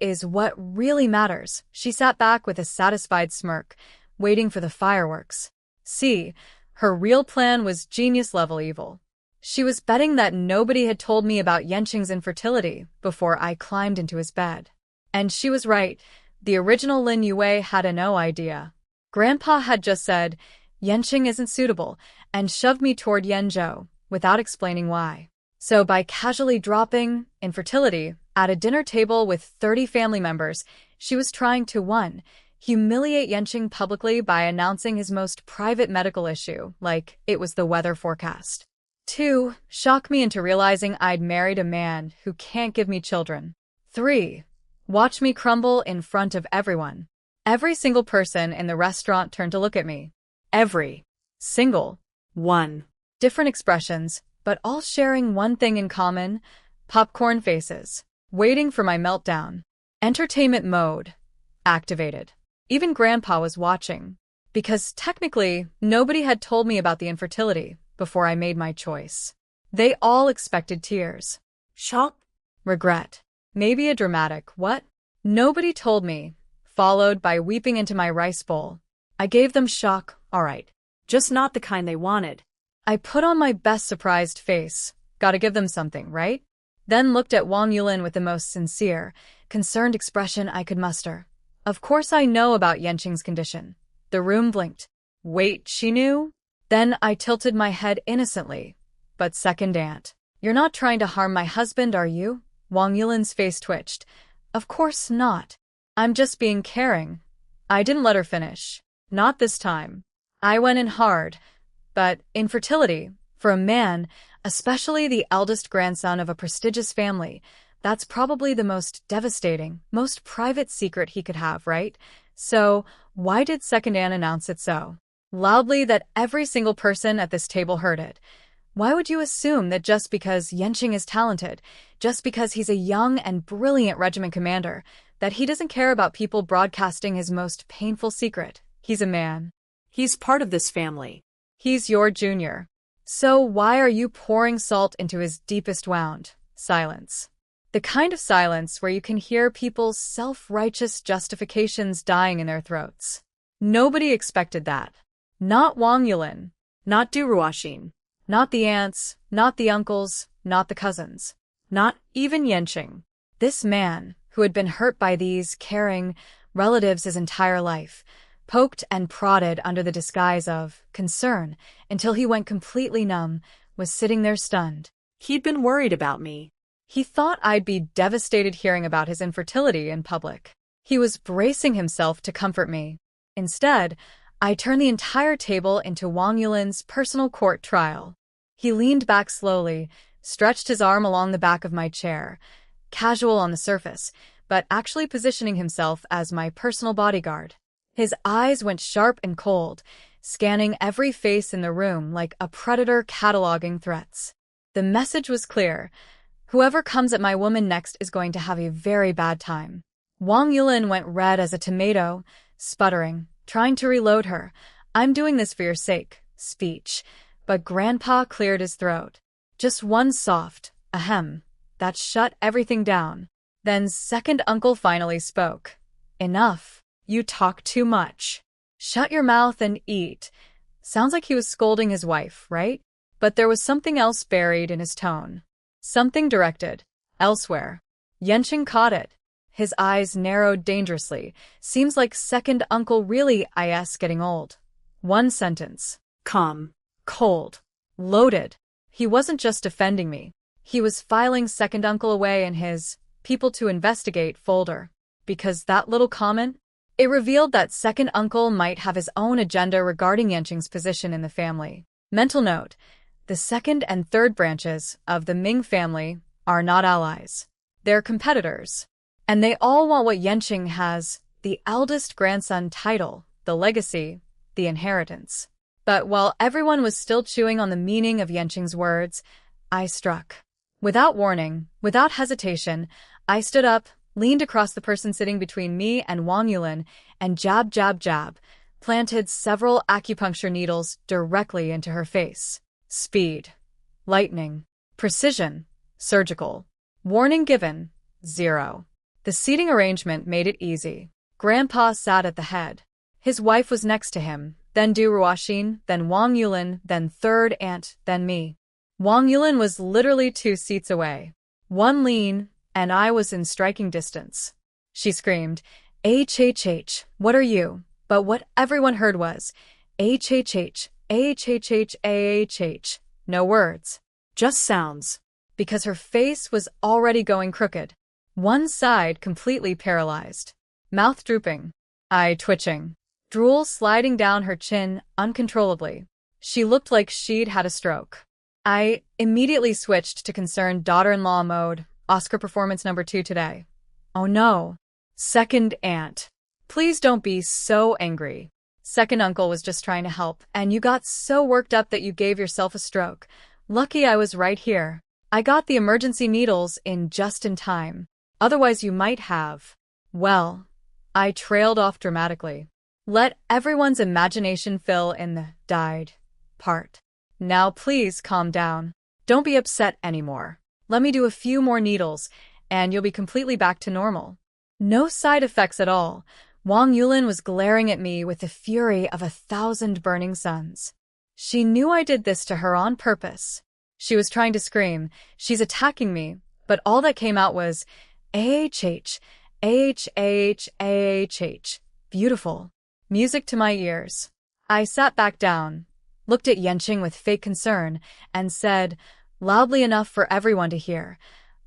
is what really matters." She sat back with a satisfied smirk, waiting for the fireworks. See, her real plan was genius-level evil. She was betting that nobody had told me about Yanqing's infertility before I climbed into his bed. And she was right. The original Lin Yue had no idea. Grandpa had just said, "Yanqing isn't suitable," and shoved me toward Yanzhou, without explaining why. So by casually dropping infertility at a dinner table with 30 family members, she was trying to 1. Humiliate Yanqing publicly by announcing his most private medical issue, like it was the weather forecast. 2. Shock me into realizing I'd married a man who can't give me children. 3. Watch me crumble in front of everyone. Every single person in the restaurant turned to look at me. Every single one. Different expressions, but all sharing one thing in common: popcorn faces, waiting for my meltdown. Entertainment mode activated. Even Grandpa was watching, because technically nobody had told me about the infertility before I made my choice. They all expected tears. Shock? Regret. Maybe a dramatic "what?" Nobody told me, followed by weeping into my rice bowl. I gave them shock, all right. Just not the kind they wanted. I put on my best surprised face. Gotta give them something, right? Then looked at Wang Yulin with the most sincere, concerned expression I could muster. Of course I know about Yanqing's condition. The room blinked. Wait, she knew? Then I tilted my head innocently. But second aunt, you're not trying to harm my husband, are you? Wang Yulin's face twitched. Of course not. I'm just being caring. I didn't let her finish. Not this time. I went in hard. But infertility, for a man, especially the eldest grandson of a prestigious family, That's probably the most devastating, most private secret he could have, right? So, why did Second Aunt announce it so loudly that every single person at this table heard it? Why would you assume that just because Yenqing is talented, just because he's a young and brilliant regiment commander, that he doesn't care about people broadcasting his most painful secret? He's a man. He's part of this family. He's your junior. So why are you pouring salt into his deepest wound? Silence. The kind of silence where you can hear people's self-righteous justifications dying in their throats. Nobody expected that. Not Wang Yulin. Not Du Ruoxin. Not the aunts, not the uncles, not the cousins. Not even Yenqing. This man, who had been hurt by these caring relatives his entire life, poked and prodded under the disguise of concern until he went completely numb, was sitting there stunned. He'd been worried about me. He thought I'd be devastated hearing about his infertility in public. He was bracing himself to comfort me. Instead, I turned the entire table into Wang Yulin's personal court trial. He leaned back slowly, stretched his arm along the back of my chair, casual on the surface, but actually positioning himself as my personal bodyguard. His eyes went sharp and cold, scanning every face in the room like a predator cataloging threats. The message was clear. Whoever comes at my woman next is going to have a very bad time. Wang Yulin went red as a tomato, sputtering, trying to reload her "I'm doing this for your sake" speech, but Grandpa cleared his throat. Just one soft ahem that shut everything down. Then Second Uncle finally spoke. "Enough. You talk too much. Shut your mouth and eat." Sounds like he was scolding his wife, right? But there was something else buried in his tone. Something directed elsewhere. Yenqing caught it. His eyes narrowed dangerously. Seems like Second Uncle really is getting old. One sentence. Calm. Cold. Loaded. He wasn't just defending me. He was filing Second Uncle away in his people to investigate folder. Because that little comment? It revealed that Second Uncle might have his own agenda regarding Yenqing's position in the family. Mental note. The second and third branches of the Ming family are not allies. They're competitors. And they all want what Yenqing has, the eldest grandson title, the legacy, the inheritance. But while everyone was still chewing on the meaning of Yenqing's words, I struck. Without warning, without hesitation, I stood up, leaned across the person sitting between me and Wang Yulin, and jab, jab, jab, planted several acupuncture needles directly into her face. Speed. Lightning. Precision. Surgical. Warning given. 0. The seating arrangement made it easy. Grandpa sat at the head. His wife was next to him, then Du Ruoxin, then Wang Yulin, then third aunt, then me. Wang Yulin was literally 2 seats away. One lean, and I was in striking distance. She screamed, "HHH, what are you?" But what everyone heard was, "HHH, HHH, AHH." No words. Just sounds. Because her face was already going crooked. One side completely paralyzed. Mouth drooping. Eye twitching. Drool sliding down her chin uncontrollably. She looked like she'd had a stroke. I immediately switched to concerned daughter-in-law mode. Oscar performance number 2 today. Oh no. Second aunt. Please don't be so angry. Second uncle was just trying to help, and you got so worked up that you gave yourself a stroke. Lucky I was right here. I got the emergency needles in just in time. Otherwise you might have. Well, I trailed off dramatically. Let everyone's imagination fill in the died part. Now please calm down. Don't be upset anymore. Let me do a few more needles, and you'll be completely back to normal. No side effects at all. Wang Yulin was glaring at me with the fury of 1,000 burning suns. She knew I did this to her on purpose. She was trying to scream, "She's attacking me," but all that came out was, "AHH, AHH, AHH. Beautiful. Music to my ears. I sat back down, looked at Yenqing with fake concern, and said, loudly enough for everyone to hear,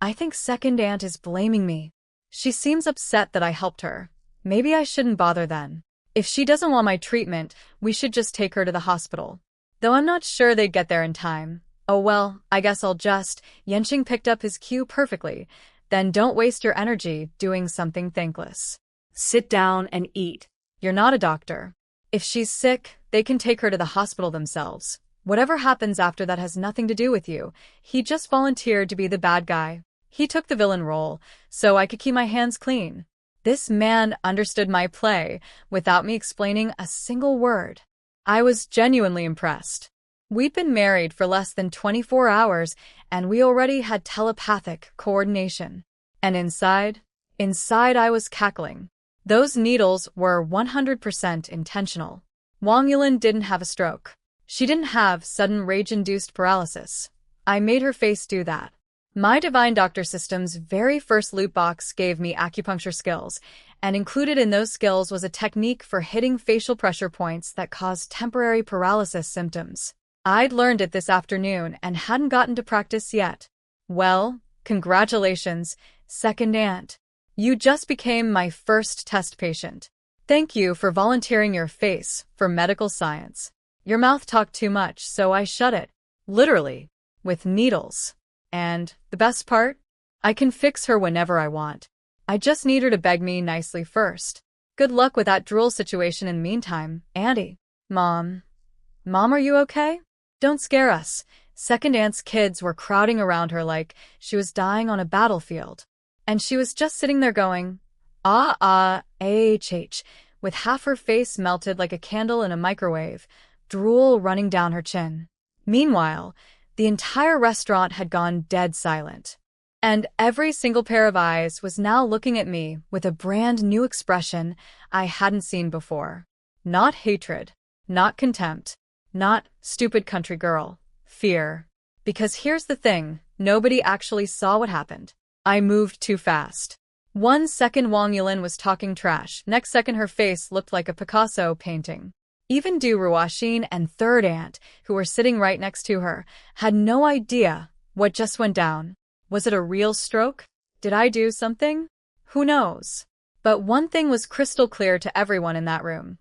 "I think Second Aunt is blaming me. She seems upset that I helped her. Maybe I shouldn't bother then. If she doesn't want my treatment, we should just take her to the hospital. Though I'm not sure they'd get there in time. Oh well, I guess I'll just..." Yenqing picked up his cue perfectly. Then don't waste your energy doing something thankless. Sit down and eat. You're not a doctor. If she's sick, they can take her to the hospital themselves. Whatever happens after that has nothing to do with you. He just volunteered to be the bad guy. He took the villain role, so I could keep my hands clean. This man understood my play without me explaining a single word. I was genuinely impressed. We'd been married for less than 24 hours, and we already had telepathic coordination. And inside I was cackling. Those needles were 100% intentional. Wang Yulin didn't have a stroke. She didn't have sudden rage-induced paralysis. I made her face do that. My Divine Doctor System's very first loot box gave me acupuncture skills, and included in those skills was a technique for hitting facial pressure points that caused temporary paralysis symptoms. I'd learned it this afternoon and hadn't gotten to practice yet. Well, congratulations, second aunt. You just became my first test patient. Thank you for volunteering your face for medical science. Your mouth talked too much, so I shut it. Literally. With needles. And the best part? I can fix her whenever I want. I just need her to beg me nicely first. Good luck with that drool situation in the meantime, Auntie. Mom, are you okay? Don't scare us. Second aunt's kids were crowding around her like she was dying on a battlefield. And she was just sitting there going, with half her face melted like a candle in a microwave, drool running down her chin. Meanwhile, the entire restaurant had gone dead silent. And every single pair of eyes was now looking at me with a brand new expression I hadn't seen before. Not hatred, not contempt, not stupid country girl, fear. Because here's the thing, nobody actually saw what happened. I moved too fast. 1 second Wang Yulin was talking trash, next second her face looked like a Picasso painting. Even Du Ruoxin and third aunt, who were sitting right next to her, had no idea what just went down. Was it a real stroke? Did I do something? Who knows? But one thing was crystal clear to everyone in that room.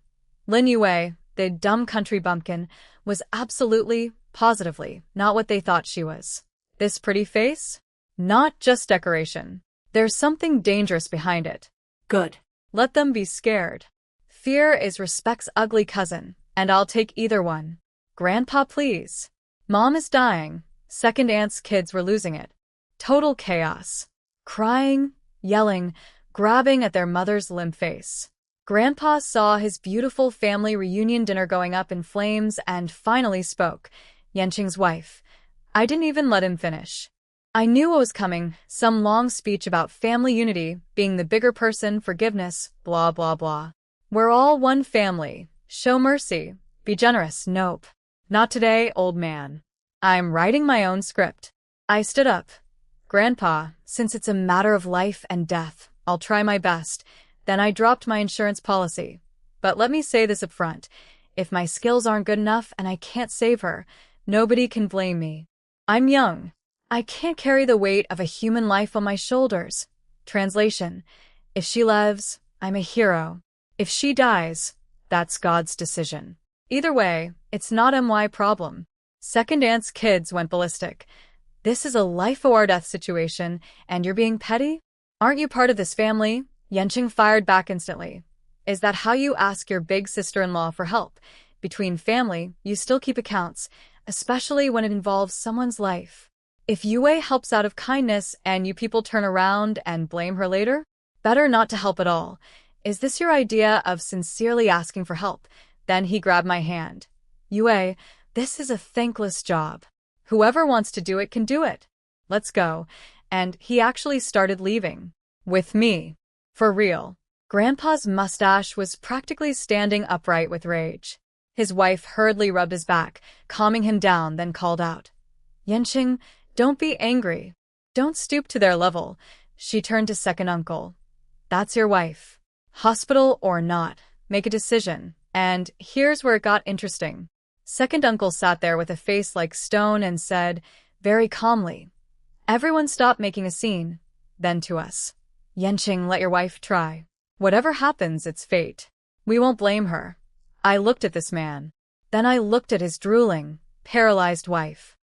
Lin Yue, the dumb country bumpkin, was absolutely, positively, not what they thought she was. This pretty face? Not just decoration. There's something dangerous behind it. Good. Let them be scared. Fear is respect's ugly cousin, and I'll take either one. Grandpa, please. Mom is dying. Second aunt's kids were losing it. Total chaos. Crying, yelling, grabbing at their mother's limp face. Grandpa saw his beautiful family reunion dinner going up in flames and finally spoke, Yanqing's wife. I didn't even let him finish. I knew what was coming, some long speech about family unity, being the bigger person, forgiveness, blah blah blah. We're all one family. Show mercy. Be generous. Nope. Not today, old man. I'm writing my own script. I stood up. Grandpa, since it's a matter of life and death, I'll try my best. Then I dropped my insurance policy. But let me say this up front. If my skills aren't good enough and I can't save her, nobody can blame me. I'm young. I can't carry the weight of a human life on my shoulders. Translation. If she lives, I'm a hero. If she dies, that's God's decision. Either way, it's not my problem. Second aunt's kids went ballistic. This is a life or death situation, and you're being petty? Aren't you part of this family? Yanqing fired back instantly. Is that how you ask your big sister-in-law for help? Between family, you still keep accounts, especially when it involves someone's life. If Yue helps out of kindness and you people turn around and blame her later, better not to help at all. Is this your idea of sincerely asking for help? Then he grabbed my hand. Yue, this is a thankless job. Whoever wants to do it can do it. Let's go. And he actually started leaving. With me. For real. Grandpa's mustache was practically standing upright with rage. His wife hurriedly rubbed his back, calming him down, then called out. Yanqing, don't be angry. Don't stoop to their level. She turned to second uncle. That's your wife. Hospital or not, make a decision. And here's where it got interesting. Second uncle sat there with a face like stone and said, very calmly, everyone stop making a scene. Then to us. Yanqing, let your wife try. Whatever happens, it's fate. We won't blame her. I looked at this man. Then I looked at his drooling, paralyzed wife.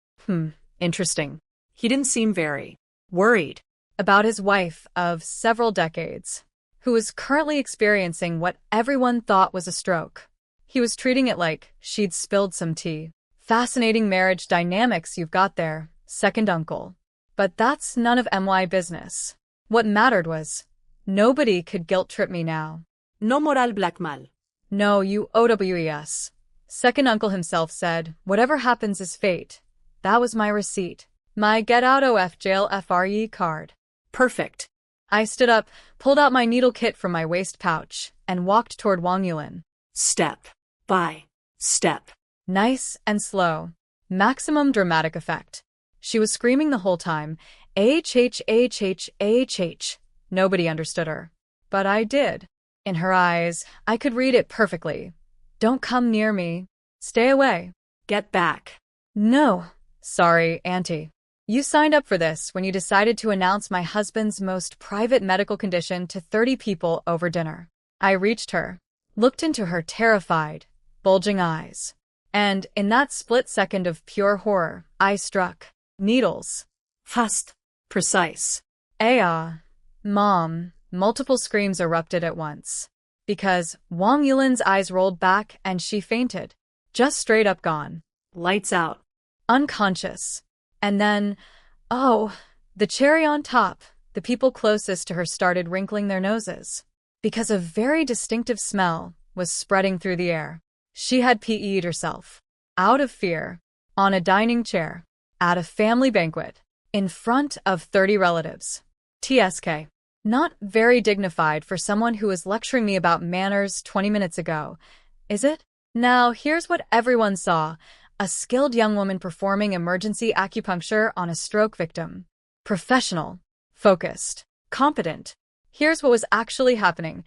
Interesting. He didn't seem very worried. about his wife of several decades, who was currently experiencing what everyone thought was a stroke. He was treating it like she'd spilled some tea. Fascinating marriage dynamics you've got there, second uncle. But that's none of my business. What mattered was, nobody could guilt-trip me now. No moral blackmail. No, you OWES. Second uncle himself said, whatever happens is fate. That was my receipt. My get-out-of jail FRE card. Perfect. I stood up, pulled out my needle kit from my waist pouch, and walked toward Wang Yulin. Step by step. Nice and slow. Maximum dramatic effect. She was screaming the whole time, AHH. Nobody understood her. But I did. In her eyes, I could read it perfectly. Don't come near me. Stay away. Get back. No. Sorry, Auntie. You signed up for this when you decided to announce my husband's most private medical condition to 30 people over dinner. I reached her, looked into her terrified, bulging eyes. And in that split second of pure horror, I struck. Needles. Fast. Precise. Mom. Multiple screams erupted at once. Because Wang Yulin's eyes rolled back and she fainted. Just straight up gone. Lights out. Unconscious. And then, the cherry on top, the people closest to her started wrinkling their noses. Because a very distinctive smell was spreading through the air. She had PE'd herself. Out of fear. On a dining chair. At a family banquet. In front of 30 relatives. TSK. Not very dignified for someone who was lecturing me about manners 20 minutes ago, is it? Now, here's what everyone saw. A skilled young woman performing emergency acupuncture on a stroke victim. Professional. Focused. Competent. Here's what was actually happening.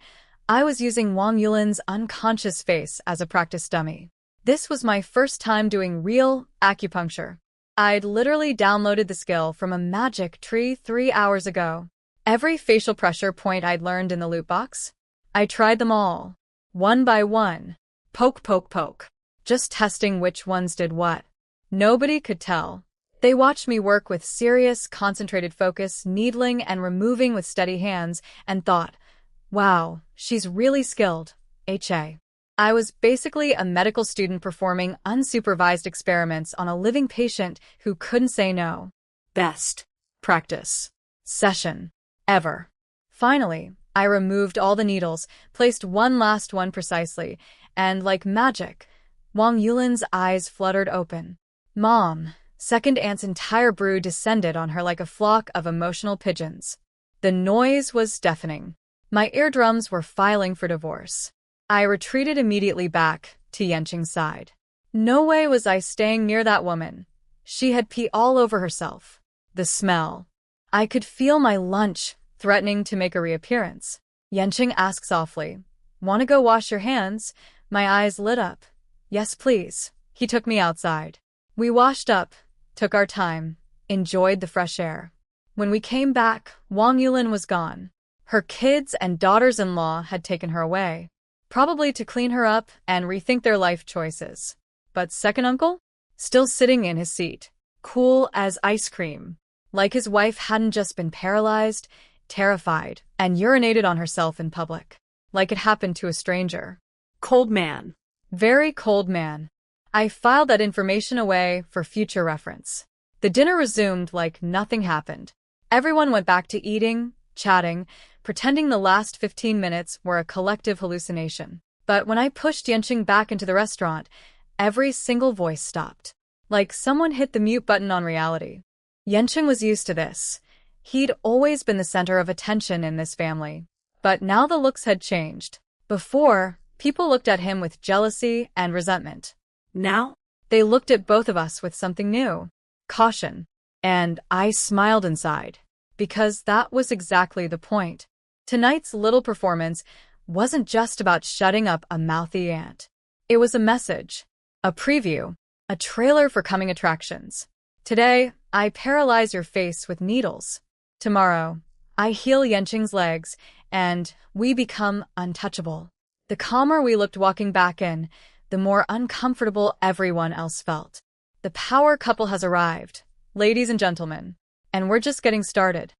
I was using Wang Yulin's unconscious face as a practice dummy. This was my first time doing real acupuncture. I'd literally downloaded the skill from a magic tree 3 hours ago. Every facial pressure point I'd learned in the loot box. I tried them all. One by one. Poke, poke, poke. Just testing which ones did what. Nobody could tell. They watched me work with serious, concentrated focus, needling and removing with steady hands, and thought, wow, she's really skilled. I was basically a medical student performing unsupervised experiments on a living patient who couldn't say no. Best practice session ever. Finally, I removed all the needles, placed one last one precisely, and like magic, Wang Yulin's eyes fluttered open. Mom, second aunt's entire brood descended on her like a flock of emotional pigeons. The noise was deafening. My eardrums were filing for divorce. I retreated immediately back to Yanqing's side. No way was I staying near that woman. She had pee all over herself. The smell. I could feel my lunch threatening to make a reappearance. Yanqing asked softly, "Want to go wash your hands?" My eyes lit up. "Yes, please." He took me outside. We washed up, took our time, enjoyed the fresh air. When we came back, Wang Yulin was gone. Her kids and daughters-in-law had taken her away, probably to clean her up and rethink their life choices. But second uncle? Still sitting in his seat, cool as ice cream. Like his wife hadn't just been paralyzed, terrified, and urinated on herself in public. Like it happened to a stranger. Cold man. Very cold man. I filed that information away for future reference. The dinner resumed like nothing happened. Everyone went back to eating, chatting, pretending the last 15 minutes were a collective hallucination. But when I pushed Yanqing back into the restaurant, every single voice stopped. Like someone hit the mute button on reality. Yanqing was used to this. He'd always been the center of attention in this family. But now the looks had changed. Before, people looked at him with jealousy and resentment. Now, they looked at both of us with something new. Caution. And I smiled inside. Because that was exactly the point. Tonight's little performance wasn't just about shutting up a mouthy aunt. It was a message. A preview. A trailer for coming attractions. Today, I paralyze your face with needles. Tomorrow, I heal Yanqing's legs, and we become untouchable. The calmer we looked walking back in, the more uncomfortable everyone else felt. The power couple has arrived, ladies and gentlemen, and we're just getting started.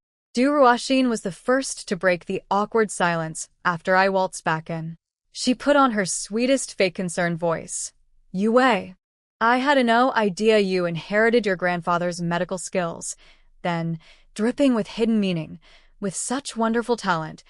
Ruoxin was the first to break the awkward silence after I waltzed back in. She put on her sweetest fake concerned voice. Yue, I had no idea you inherited your grandfather's medical skills. Then, dripping with hidden meaning, with such wonderful talent,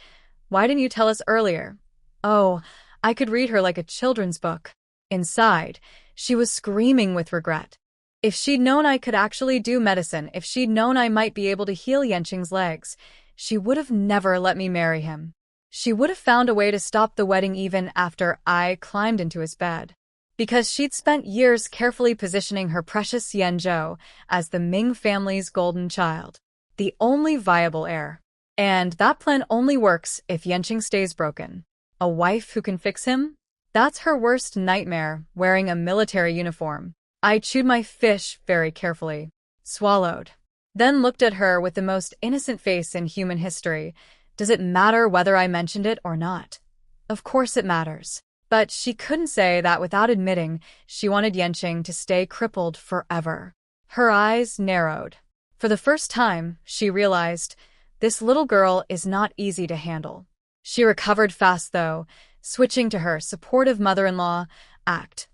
why didn't you tell us earlier? Oh, I could read her like a children's book. Inside, she was screaming with regret. If she'd known I could actually do medicine, if she'd known I might be able to heal Yanqing's legs, she would have never let me marry him. She would have found a way to stop the wedding even after I climbed into his bed. Because she'd spent years carefully positioning her precious Yanzhou as the Ming family's golden child, the only viable heir. And that plan only works if Yanqing stays broken. A wife who can fix him? That's her worst nightmare, wearing a military uniform. I chewed my fish very carefully, swallowed, then looked at her with the most innocent face in human history. Does it matter whether I mentioned it or not? Of course it matters. But she couldn't say that without admitting she wanted Yanqing to stay crippled forever. Her eyes narrowed. For the first time, she realized this little girl is not easy to handle. She recovered fast, though, switching to her supportive mother-in-law act.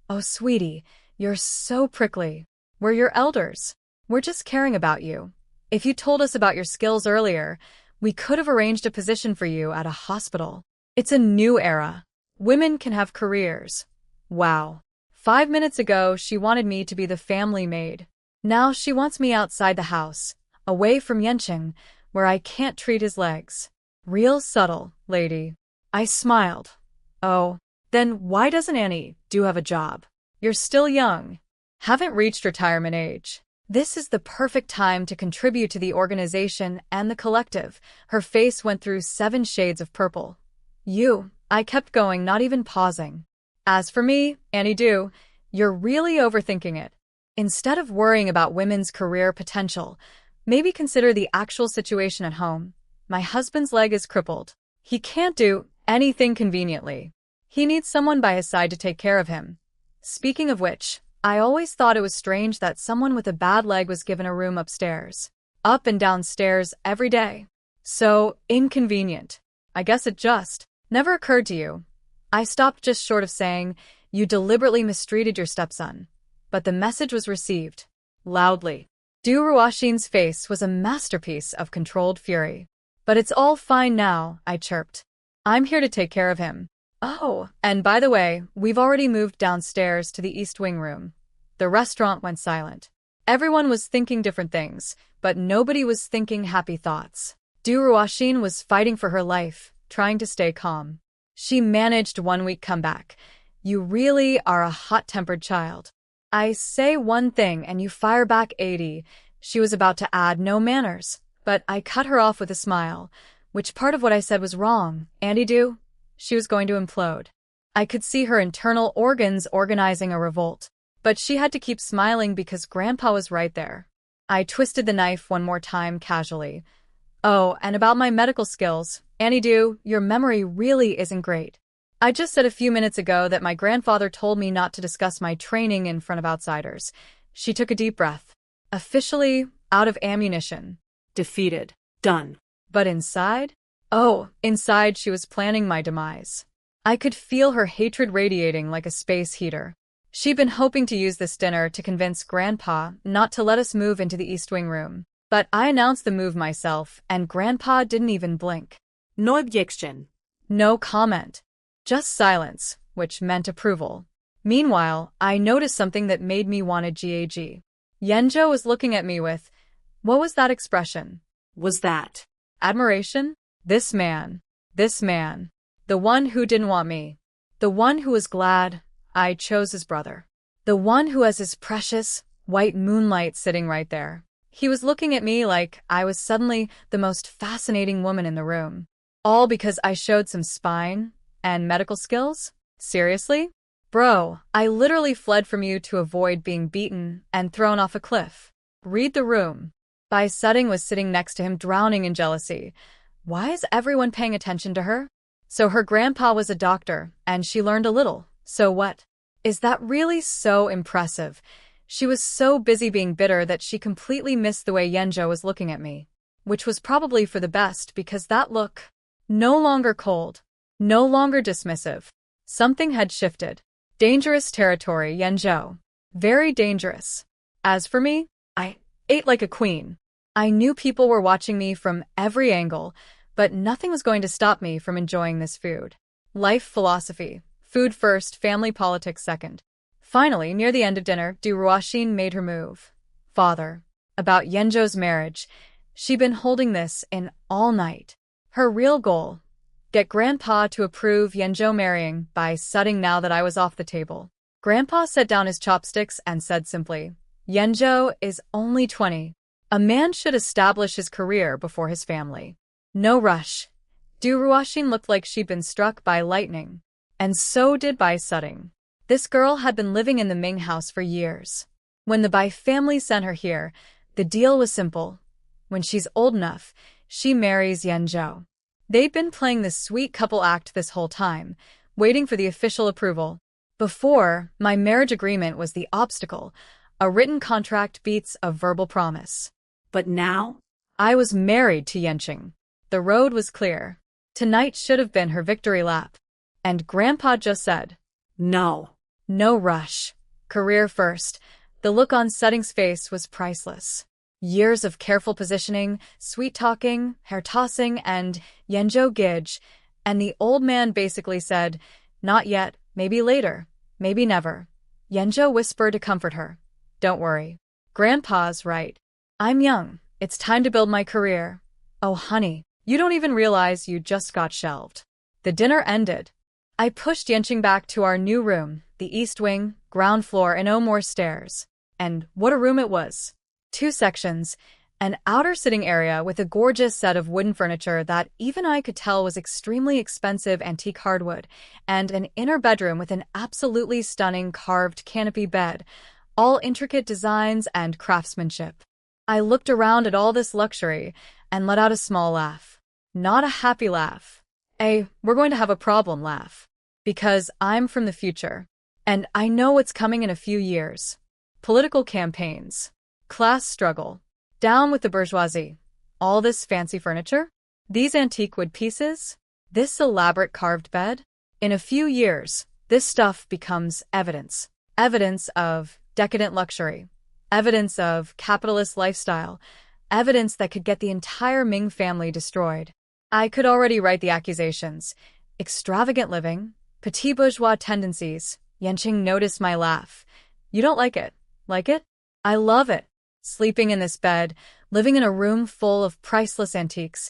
Oh, sweetie, you're so prickly. We're your elders. We're just caring about you. If you told us about your skills earlier, we could have arranged a position for you at a hospital. It's a new era. Women can have careers. Wow. 5 minutes ago, she wanted me to be the family maid. Now she wants me outside the house, away from Yanqing, where I can't treat his legs. Real subtle, lady. I smiled. Oh, then why doesn't Annie have a job? You're still young. Haven't reached retirement age. This is the perfect time to contribute to the organization and the collective. Her face went through 7 shades of purple. I kept going, not even pausing. As for me, Annie, you're really overthinking it. Instead of worrying about women's career potential, maybe consider the actual situation at home. My husband's leg is crippled. He can't do anything conveniently. He needs someone by his side to take care of him. Speaking of which, I always thought it was strange that someone with a bad leg was given a room upstairs. Up and down stairs every day. So inconvenient. I guess it just never occurred to you. I stopped just short of saying, you deliberately mistreated your stepson. But the message was received. Loudly. Ruoxin's face was a masterpiece of controlled fury. But it's all fine now, I chirped. I'm here to take care of him. Oh, and by the way, we've already moved downstairs to the East Wing room. The restaurant went silent. Everyone was thinking different things, but nobody was thinking happy thoughts. Ruoxin was fighting for her life, trying to stay calm. She managed 1 week comeback. You really are a hot-tempered child. I say one thing and you fire back 80. She was about to add no manners, but I cut her off with a smile. Which part of what I said was wrong, Andy? She was going to implode. I could see her internal organs organizing a revolt. But she had to keep smiling because Grandpa was right there. I twisted the knife one more time casually. Oh, and about my medical skills, Annie, your memory really isn't great. I just said a few minutes ago that my grandfather told me not to discuss my training in front of outsiders. She took a deep breath. Officially out of ammunition. Defeated. Done. But inside? Oh, inside she was planning my demise. I could feel her hatred radiating like a space heater. She'd been hoping to use this dinner to convince Grandpa not to let us move into the East Wing room. But I announced the move myself, and Grandpa didn't even blink. No objection. No comment. Just silence, which meant approval. Meanwhile, I noticed something that made me want a gag. Yanzhou was looking at me with, what was that expression? Was that admiration? This man. The one who didn't want me. The one who was glad I chose his brother. The one who has his precious, white moonlight sitting right there. He was looking at me like I was suddenly the most fascinating woman in the room. All because I showed some spine and medical skills? Seriously? Bro, I literally fled from you to avoid being beaten and thrown off a cliff. Read the room. Bai Sutting was sitting next to him, drowning in jealousy. Why is everyone paying attention to her? So her grandpa was a doctor, and she learned a little. So what? Is that really so impressive? She was so busy being bitter that she completely missed the way Yanzhou was looking at me. which was probably for the best because that look, no longer cold, no longer dismissive. Something had shifted. Dangerous territory, Yanzhou. Very dangerous. As for me, I ate like a queen. I knew people were watching me from every angle, but nothing was going to stop me from enjoying this food. Life philosophy. Food first, family politics second. Finally, near the end of dinner, Du Ruoxin made her move. Father. About Yanzhou's marriage. She'd been holding this in all night. Her real goal. Get Grandpa to approve Yanzhou marrying by sudden now that I was off the table. Grandpa set down his chopsticks and said simply, Yanzhou is only 20. A man should establish his career before his family. No rush. Du Ruoxin looked like she'd been struck by lightning. And so did Bai Suding. This girl had been living in the Ming house for years. When the Bai family sent her here, the deal was simple. When she's old enough, she marries Yanzhou. They'd been playing this sweet couple act this whole time, waiting for the official approval. Before, my marriage agreement was the obstacle. A written contract beats a verbal promise. But now? I was married to Yanqing. The road was clear. Tonight should have been her victory lap. And Grandpa just said, No. No rush. Career first. The look on Suding's face was priceless. Years of careful positioning, sweet-talking, hair-tossing, and Yanzhou Gidge, and the old man basically said, not yet, maybe later, maybe never. Yanzhou whispered to comfort her. Don't worry. Grandpa's right. I'm young. It's time to build my career. Oh, honey, you don't even realize you just got shelved. The dinner ended. I pushed Yanqing back to our new room, the east wing, ground floor, and no more stairs. And what a room it was. 2 sections, an outer sitting area with a gorgeous set of wooden furniture that even I could tell was extremely expensive antique hardwood, and an inner bedroom with an absolutely stunning carved canopy bed, all intricate designs and craftsmanship. I looked around at all this luxury and let out a small laugh. Not a happy laugh. We're going to have a problem laugh. Because I'm from the future, and I know what's coming in a few years. Political campaigns. Class struggle. Down with the bourgeoisie. All this fancy furniture? These antique wood pieces? This elaborate carved bed? In a few years, this stuff becomes evidence. Evidence of decadent luxury. Evidence of capitalist lifestyle. Evidence that could get the entire Ming family destroyed. I could already write the accusations. Extravagant living. Petit bourgeois tendencies. Yanqing noticed my laugh. You don't like it. Like it? I love it. Sleeping in this bed, living in a room full of priceless antiques.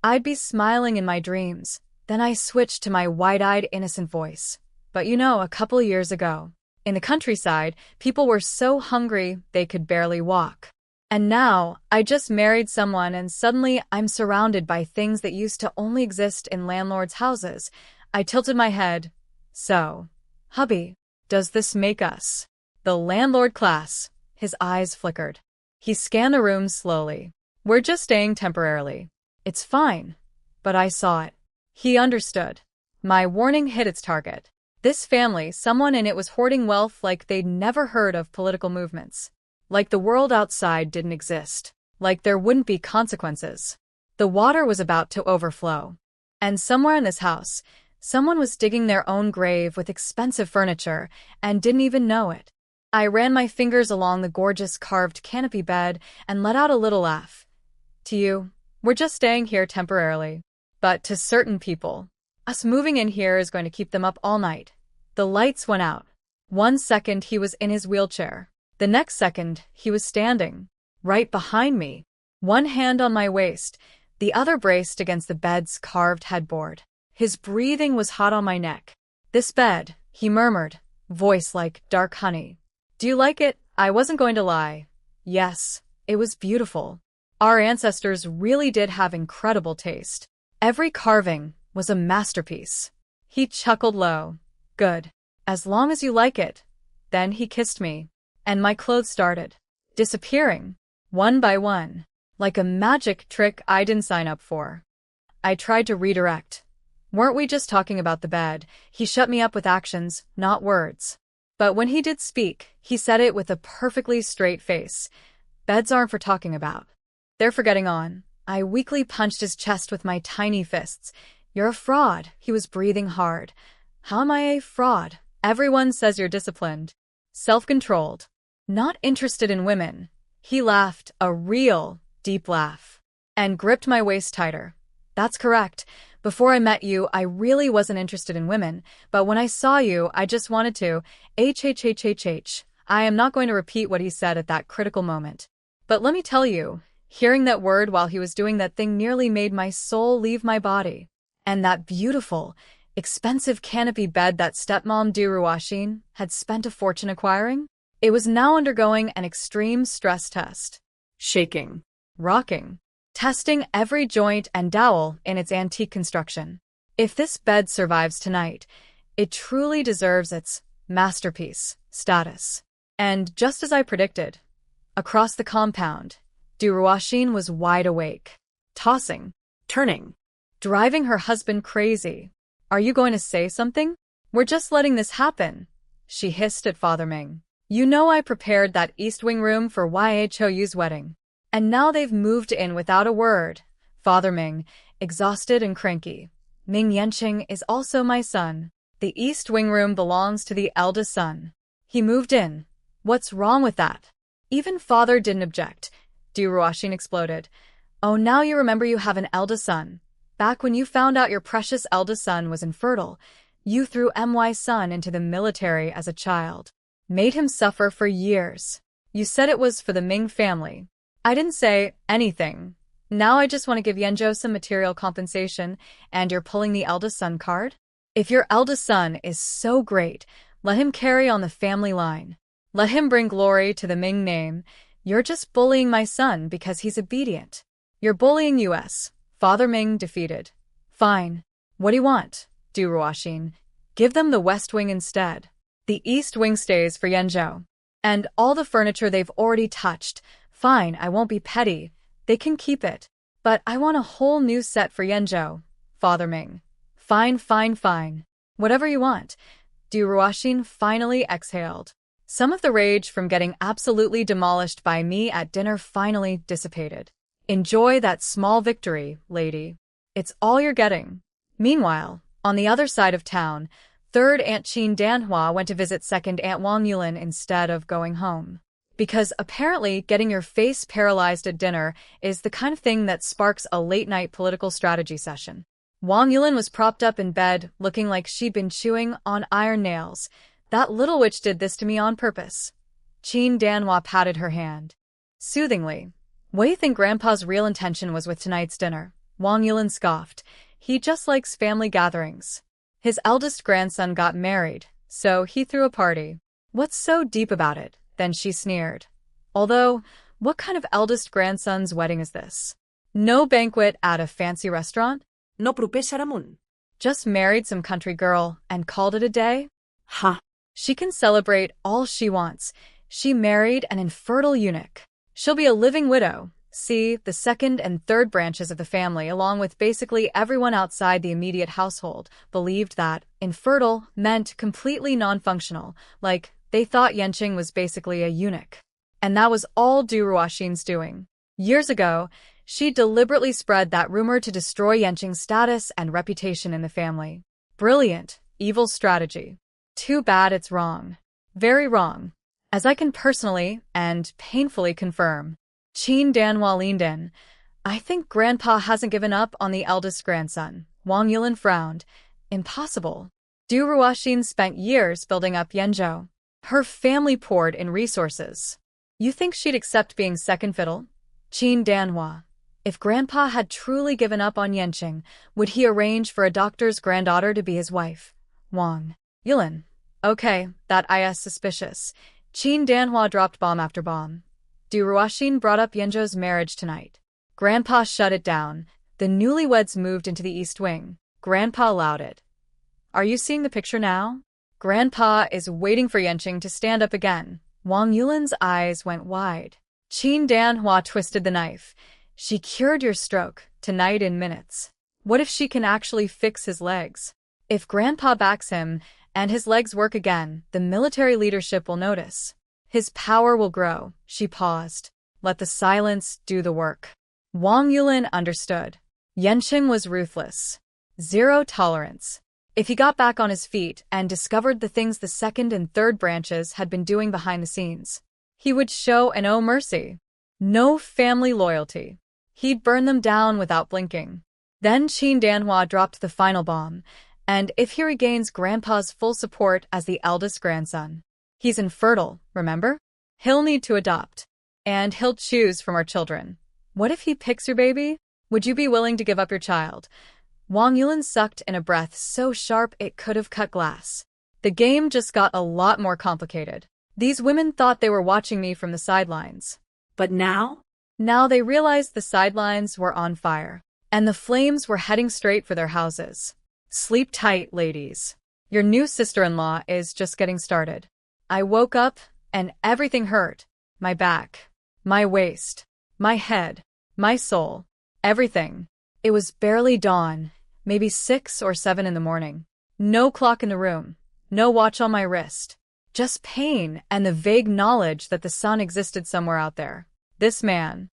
I'd be smiling in my dreams. Then I switched to my wide-eyed, innocent voice. But you know, a couple years ago, in the countryside, people were so hungry they could barely walk. And now, I just married someone and suddenly I'm surrounded by things that used to only exist in landlords' houses. I tilted my head. So, hubby, does this make us the landlord class? His eyes flickered. He scanned the room slowly. We're just staying temporarily. It's fine. But I saw it. He understood. My warning hit its target. This family, someone in it was hoarding wealth like they'd never heard of political movements. Like the world outside didn't exist. Like there wouldn't be consequences. The water was about to overflow. And somewhere in this house, someone was digging their own grave with expensive furniture and didn't even know it. I ran my fingers along the gorgeous carved canopy bed and let out a little laugh. To you, we're just staying here temporarily. But to certain people, us moving in here is going to keep them up all night. The lights went out. 1 second he was in his wheelchair. The next second he was standing, right behind me. One hand on my waist, the other braced against the bed's carved headboard. His breathing was hot on my neck. This bed, he murmured, voice like dark honey. Do you like it? I wasn't going to lie. Yes, it was beautiful. Our ancestors really did have incredible taste. Every carving was a masterpiece. He chuckled low. Good. As long as you like it. Then he kissed me. And my clothes started disappearing, one by one, like a magic trick I didn't sign up for. I tried to redirect. Weren't we just talking about the bed? He shut me up with actions, not words. But when he did speak, he said it with a perfectly straight face. Beds aren't for talking about. They're for getting on. I weakly punched his chest with my tiny fists. You're a fraud. He was breathing hard. How am I a fraud? Everyone says you're disciplined. Self-controlled. Not interested in women. He laughed, a real, deep laugh, and gripped my waist tighter. That's correct. Before I met you, I really wasn't interested in women, but when I saw you, I just wanted to. I am not going to repeat what he said at that critical moment. But let me tell you, hearing that word while he was doing that thing nearly made my soul leave my body. And that beautiful, expensive canopy bed that stepmom Duruwashin had spent a fortune acquiring, it was now undergoing an extreme stress test. Shaking. Rocking. Testing every joint and dowel in its antique construction. If this bed survives tonight, it truly deserves its masterpiece status. And just as I predicted, across the compound, Duruwashin was wide awake, tossing, Turning. driving her husband crazy. Are you going to say something? We're just letting this happen, she hissed at Father Ming. You know I prepared that East Wing room for Yhoyu's wedding. And now they've moved in without a word. Father Ming, exhausted and cranky. Ming Yanqing is also my son. The East Wing room belongs to the eldest son. He moved in. What's wrong with that? Even father didn't object. Duruwashin exploded. Oh, now you remember you have an eldest son. Back when you found out your precious eldest son was infertile, you threw my son into the military as a child. Made him suffer for years. You said it was for the Ming family. I didn't say anything. Now I just want to give Yanzhou some material compensation, and you're pulling the eldest son card? If your eldest son is so great, let him carry on the family line. Let him bring glory to the Ming name. You're just bullying my son because he's obedient. You're bullying us. Father Ming defeated. Fine. What do you want, Duruwashin? Give them the West Wing instead. The East Wing stays for Yanzhou. And all the furniture they've already touched. Fine, I won't be petty. They can keep it. But I want a whole new set for Yanzhou, Father Ming. Fine. Whatever you want. Duruwashin finally exhaled. Some of the rage from getting absolutely demolished by me at dinner finally dissipated. Enjoy that small victory, lady. It's all you're getting. Meanwhile, on the other side of town, third Aunt Qin Danhua went to visit second Aunt Wang Yulin instead of going home. Because apparently getting your face paralyzed at dinner is the kind of thing that sparks a late-night political strategy session. Wang Yulin was propped up in bed, looking like she'd been chewing on iron nails. That little witch did this to me on purpose. Qin Danhua patted her hand soothingly. What do you think Grandpa's real intention was with tonight's dinner? Wang Yulin scoffed. He just likes family gatherings. His eldest grandson got married, so he threw a party. What's so deep about it? Then she sneered. Although, what kind of eldest grandson's wedding is this? No banquet at a fancy restaurant? No proper sermon. Just married some country girl and called it a day? Ha. She can celebrate all she wants. She married an infertile eunuch. She'll be a living widow. See, the second and third branches of the family, along with basically everyone outside the immediate household, believed that infertile meant completely non-functional, like they thought Yanqing was basically a eunuch. And that was all Duruwashin's doing. Years ago, she deliberately spread that rumor to destroy Yanqing's status and reputation in the family. Brilliant, evil strategy. Too bad it's wrong. Very wrong. As I can personally and painfully confirm. Qin Danhua leaned in. I think Grandpa hasn't given up on the eldest grandson. Wang Yulin frowned. Impossible. Duruwashin spent years building up Yanzhou. Her family poured in resources. You think she'd accept being second fiddle? Qin Danhua. If Grandpa had truly given up on Yanqing, would he arrange for a doctor's granddaughter to be his wife? Wang Yulin. Okay, that is suspicious. Qin Danhua dropped bomb after bomb. Duruwashin brought up Yanzhou's marriage tonight. Grandpa shut it down. The newlyweds moved into the East Wing. Grandpa allowed it. Are you seeing the picture now? Grandpa is waiting for Yanqing to stand up again. Wang Yulin's eyes went wide. Qin Danhua twisted the knife. She cured your stroke, tonight in minutes. What if she can actually fix his legs? If Grandpa backs him, and his legs work again, the military leadership will notice. His power will grow. She paused. Let the silence do the work. Wang Yulin understood. Yanqing was ruthless. Zero tolerance. If he got back on his feet and discovered the things the second and third branches had been doing behind the scenes, he would show no mercy. No family loyalty. He'd burn them down without blinking. Then Qin Danhua dropped the final bomb, and if he regains Grandpa's full support as the eldest grandson, he's infertile, remember? He'll need to adopt. And he'll choose from our children. What if he picks your baby? Would you be willing to give up your child? Wang Yulin sucked in a breath so sharp it could have cut glass. The game just got a lot more complicated. These women thought they were watching me from the sidelines. But now? Now they realized the sidelines were on fire, and the flames were heading straight for their houses. Sleep tight, ladies. Your new sister-in-law is just getting started. I woke up, and everything hurt. My back, my waist, my head, my soul, everything. It was barely dawn, maybe 6 or 7 in the morning. No clock in the room, no watch on my wrist. Just pain and the vague knowledge that the sun existed somewhere out there. This man,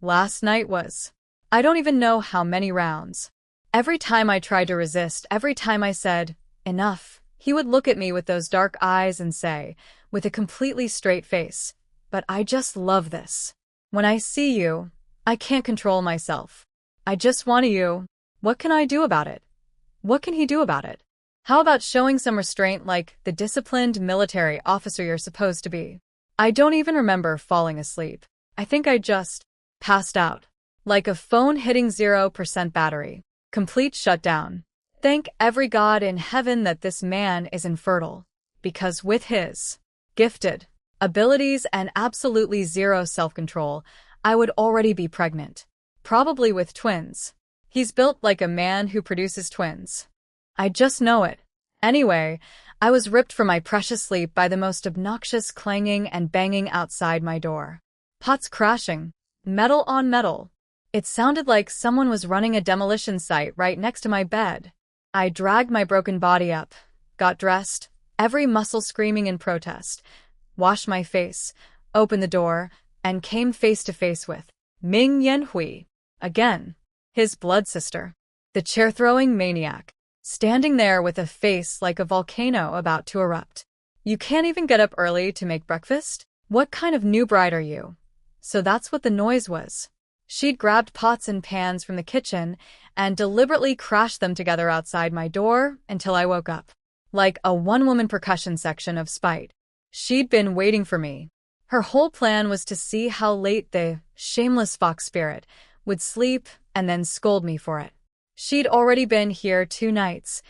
last night was, I don't even know how many rounds. Every time I tried to resist, every time I said, enough, he would look at me with those dark eyes and say, with a completely straight face, but I just love this. When I see you, I can't control myself. I just want you. What can I do about it? What can he do about it? How about showing some restraint like the disciplined military officer you're supposed to be? I don't even remember falling asleep. I think I just passed out. Like a phone hitting 0% battery. Complete shutdown. Thank every god in heaven that this man is infertile. Because with his gifted abilities and absolutely zero self-control, I would already be pregnant. Probably with twins. He's built like a man who produces twins. I just know it. Anyway, I was ripped from my precious sleep by the most obnoxious clanging and banging outside my door. Pots crashing. Metal on metal. It sounded like someone was running a demolition site right next to my bed. I dragged my broken body up, got dressed, every muscle screaming in protest, washed my face, opened the door, and came face to face with Ming Yanhui. Again. His blood sister. The chair-throwing maniac. Standing there with a face like a volcano about to erupt. You can't even get up early to make breakfast? What kind of new bride are you? So that's what the noise was. She'd grabbed pots and pans from the kitchen and deliberately crashed them together outside my door until I woke up. Like a one-woman percussion section of spite. She'd been waiting for me. Her whole plan was to see how late the shameless fox spirit would sleep and then scold me for it. She'd already been here 2 nights,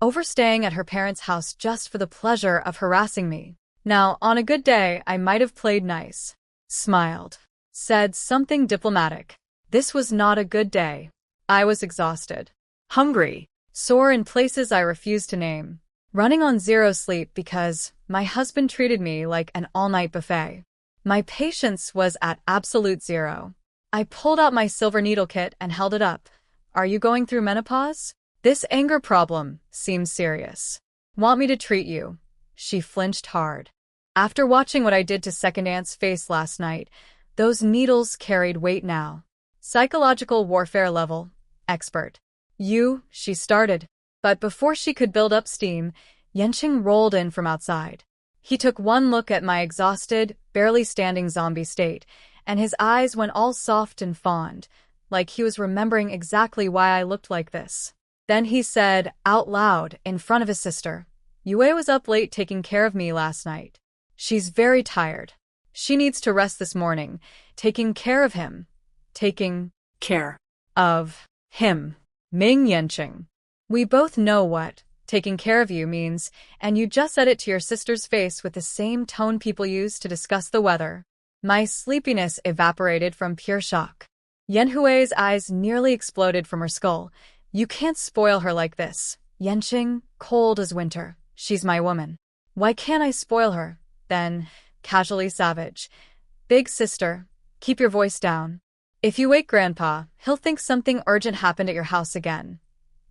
overstaying at her parents' house just for the pleasure of harassing me. Now, on a good day, I might have played nice, smiled, said something diplomatic. This was not a good day. I was exhausted, hungry, sore in places I refused to name, running on zero sleep because my husband treated me like an all-night buffet. My patience was at absolute zero. I pulled out my silver needle kit and held it up. Are you going through menopause? This anger problem seems serious. Want me to treat you? She flinched hard. After watching what I did to Second Aunt's face last night, those needles carried weight now. Psychological warfare level, expert. You, she started. But before she could build up steam, Yanqing rolled in from outside. He took one look at my exhausted, barely standing zombie state, and his eyes went all soft and fond, like he was remembering exactly why I looked like this. Then he said, out loud, in front of his sister, Yue was up late taking care of me last night. She's very tired. She needs to rest this morning, taking care of him. Taking care of him. Ming Yanqing. We both know what taking care of you means, and you just said it to your sister's face with the same tone people use to discuss the weather. My sleepiness evaporated from pure shock. Yanhui's eyes nearly exploded from her skull. You can't spoil her like this. Yanqing, cold as winter. She's my woman. Why can't I spoil her? Then, casually savage. Big sister, keep your voice down. If you wake Grandpa, he'll think something urgent happened at your house again.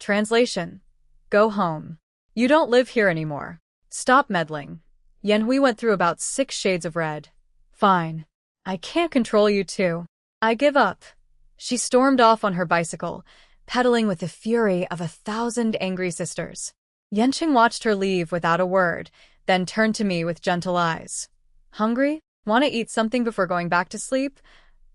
Translation. Go home. You don't live here anymore. Stop meddling. Yanhui went through about 6 shades of red. Fine. I can't control you too. I give up. She stormed off on her bicycle, pedaling with the fury of 1,000 angry sisters. Yanqing watched her leave without a word, then turned to me with gentle eyes. Hungry? Want to eat something before going back to sleep?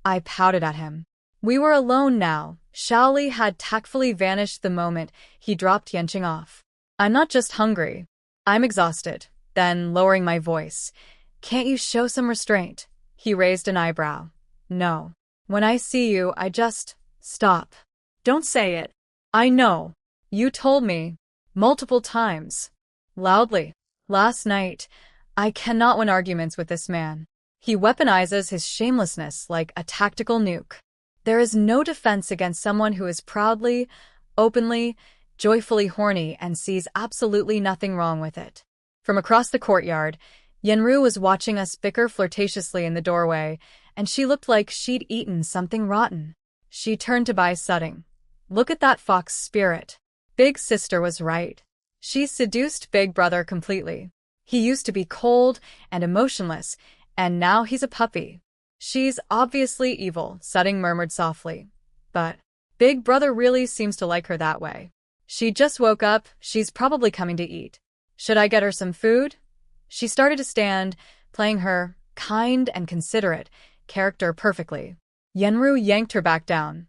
I pouted at him. We were alone now. Shaoli had tactfully vanished the moment he dropped Yanqing off. I'm not just hungry. I'm exhausted. Then, lowering my voice, can't you show some restraint? He raised an eyebrow. No. When I see you, I just stop. Don't say it. I know. You told me. Multiple times. Loudly. Last night. I cannot win arguments with this man. He weaponizes his shamelessness like a tactical nuke. There is no defense against someone who is proudly, openly, joyfully horny and sees absolutely nothing wrong with it. From across the courtyard, Yenru was watching us bicker flirtatiously in the doorway, and she looked like she'd eaten something rotten. She turned to Bai Sutting. Look at that fox spirit. Big sister was right. She seduced Big Brother completely. He used to be cold and emotionless, and now he's a puppy. She's obviously evil, Sutting murmured softly. But Big Brother really seems to like her that way. She just woke up, she's probably coming to eat. Should I get her some food? She started to stand, playing her kind and considerate character perfectly. Yenru yanked her back down.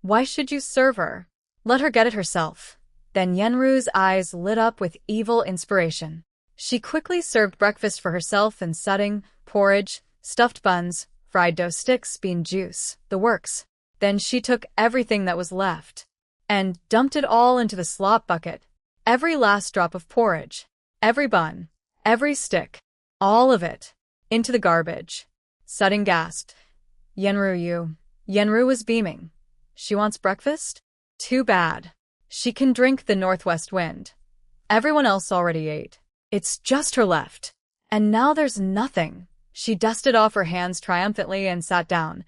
Why should you serve her? Let her get it herself. Then Yenru's eyes lit up with evil inspiration. She quickly served breakfast for herself and Sutting, porridge, stuffed buns, fried dough sticks, bean juice, the works. Then she took everything that was left and dumped it all into the slop bucket. Every last drop of porridge, every bun, every stick, all of it, into the garbage. Sutting gasped. Yenru was beaming. She wants breakfast? Too bad. She can drink the northwest wind. Everyone else already ate. It's just her left. And now there's nothing. She dusted off her hands triumphantly and sat down.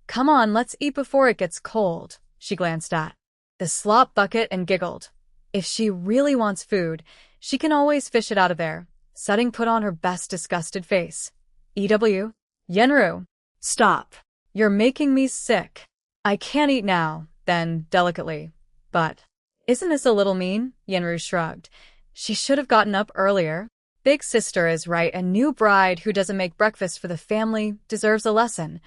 Come on, let's eat before it gets cold. She glanced at the slop bucket and giggled. If she really wants food, she can always fish it out of there. Sutting put on her best disgusted face. EW? Yenru. Stop. You're making me sick. I can't eat now, then, delicately. But isn't this a little mean? Yenru shrugged. She should have gotten up earlier. Big sister is right. A new bride who doesn't make breakfast for the family deserves a lesson.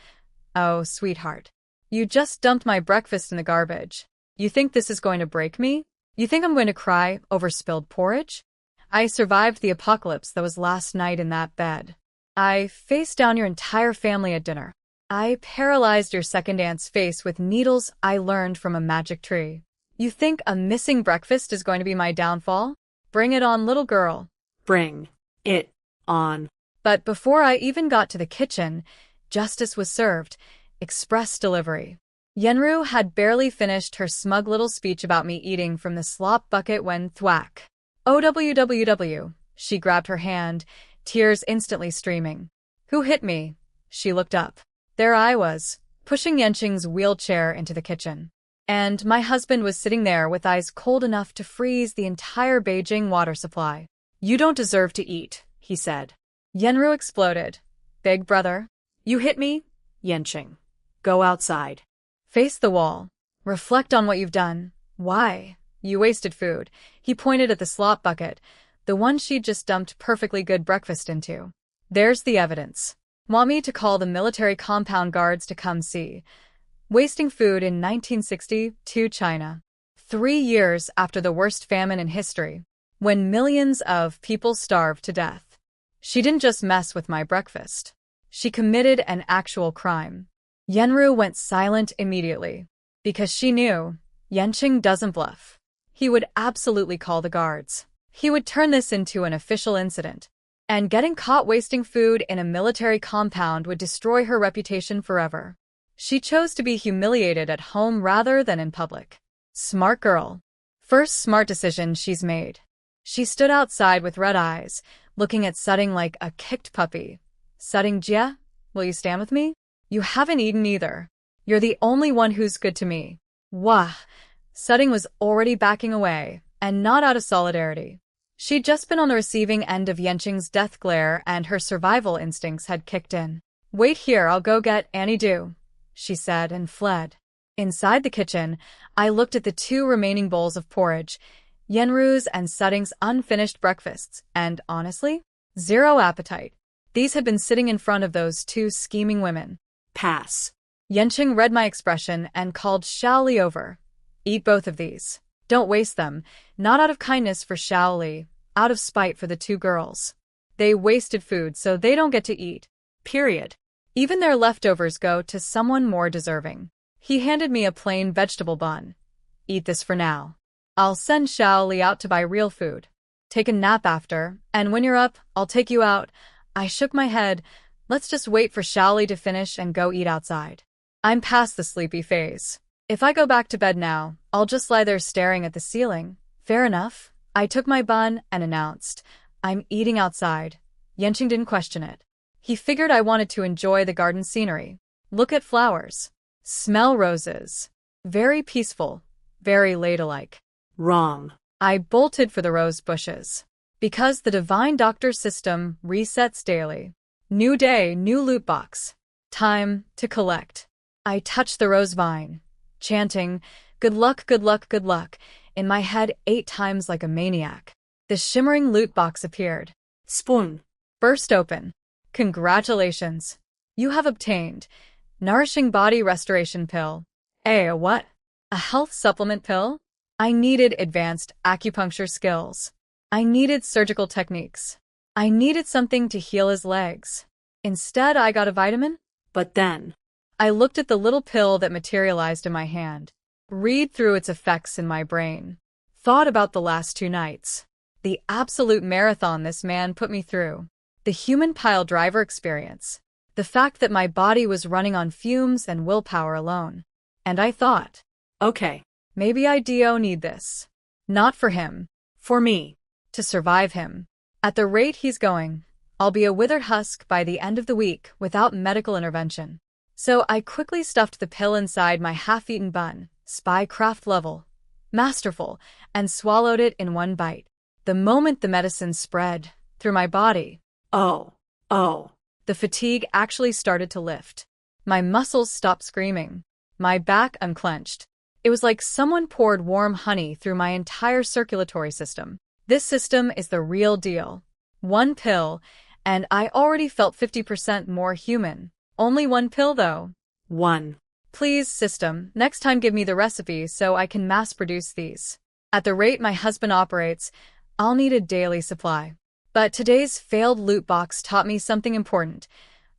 Oh, sweetheart. You just dumped my breakfast in the garbage. You think this is going to break me? You think I'm going to cry over spilled porridge? I survived the apocalypse that was last night in that bed. I faced down your entire family at dinner. I paralyzed your second aunt's face with needles I learned from a magic tree. You think a missing breakfast is going to be my downfall? Bring it on, little girl. Bring it on. But before I even got to the kitchen, justice was served. Express delivery. Yenru had barely finished her smug little speech about me eating from the slop bucket when thwack. OWWW. She grabbed her hand, tears instantly streaming. Who hit me? She looked up. There I was, pushing Yanqing's wheelchair into the kitchen. And my husband was sitting there with eyes cold enough to freeze the entire Beijing water supply. You don't deserve to eat, he said. Yenru exploded. Big brother. You hit me? Yanqing. Go outside. Face the wall. Reflect on what you've done. Why? You wasted food. He pointed at the slop bucket, the one she'd just dumped perfectly good breakfast into. There's the evidence. Want me to call the military compound guards to come see? Wasting food in 1960 to China. 3 years after the worst famine in history, when millions of people starved to death. She didn't just mess with my breakfast. She committed an actual crime. Yenru went silent immediately, because she knew Yanqing doesn't bluff. He would absolutely call the guards. He would turn this into an official incident. And getting caught wasting food in a military compound would destroy her reputation forever. She chose to be humiliated at home rather than in public. Smart girl. First smart decision she's made. She stood outside with red eyes, looking at Sutting like a kicked puppy. Sutting Jia, will you stand with me? You haven't eaten either. You're the only one who's good to me. Wah! Sutting was already backing away, and not out of solidarity. She'd just been on the receiving end of Yanqing's death glare and her survival instincts had kicked in. Wait here, I'll go get Annie Do. she said and fled. Inside the kitchen, I looked at the 2 remaining bowls of porridge, Yenru's and Sudding's unfinished breakfasts, and honestly, zero appetite. These had been sitting in front of those 2 scheming women. Pass. Yenqing read my expression and called Xiaoli over. Eat both of these. Don't waste them, not out of kindness for Xiaoli, out of spite for the 2 girls. They wasted food, so they don't get to eat. Period. Even their leftovers go to someone more deserving. He handed me a plain vegetable bun. Eat this for now. I'll send Xiaoli out to buy real food. Take a nap after, and when you're up, I'll take you out. I shook my head. Let's just wait for Xiaoli to finish and go eat outside. I'm past the sleepy phase. If I go back to bed now, I'll just lie there staring at the ceiling. Fair enough. I took my bun and announced, I'm eating outside. Yenqing didn't question it. He figured I wanted to enjoy the garden scenery. Look at flowers. Smell roses. Very peaceful. Very ladylike. Wrong. I bolted for the rose bushes. Because the divine doctor system resets daily. New day, new loot box. Time to collect. I touched the rose vine, chanting, good luck, good luck, good luck, in my head 8 times like a maniac. The shimmering loot box appeared. Spoon. Burst open. Congratulations. You have obtained Nourishing Body Restoration Pill. A what? A health supplement pill? I needed advanced acupuncture skills. I needed surgical techniques. I needed something to heal his legs. Instead, I got a vitamin. But then, I looked at the little pill that materialized in my hand, read through its effects in my brain, thought about the last 2 nights, the absolute marathon this man put me through, the human pile driver experience, the fact that my body was running on fumes and willpower alone. And I thought, okay, maybe I do need this. Not for him. for me. To survive him. At the rate he's going, I'll be a withered husk by the end of the week without medical intervention. So I quickly stuffed the pill inside my half-eaten bun, spy craft level, masterful, and swallowed it in 1 bite. The moment the medicine spread through my body, Oh. the fatigue actually started to lift. My muscles stopped screaming. My back unclenched. It was like someone poured warm honey through my entire circulatory system. This system is the real deal. 1 pill, and I already felt 50% more human. Only 1 pill, though. 1. Please, system, next time give me the recipe so I can mass-produce these. At the rate my husband operates, I'll need a daily supply. But today's failed loot box taught me something important.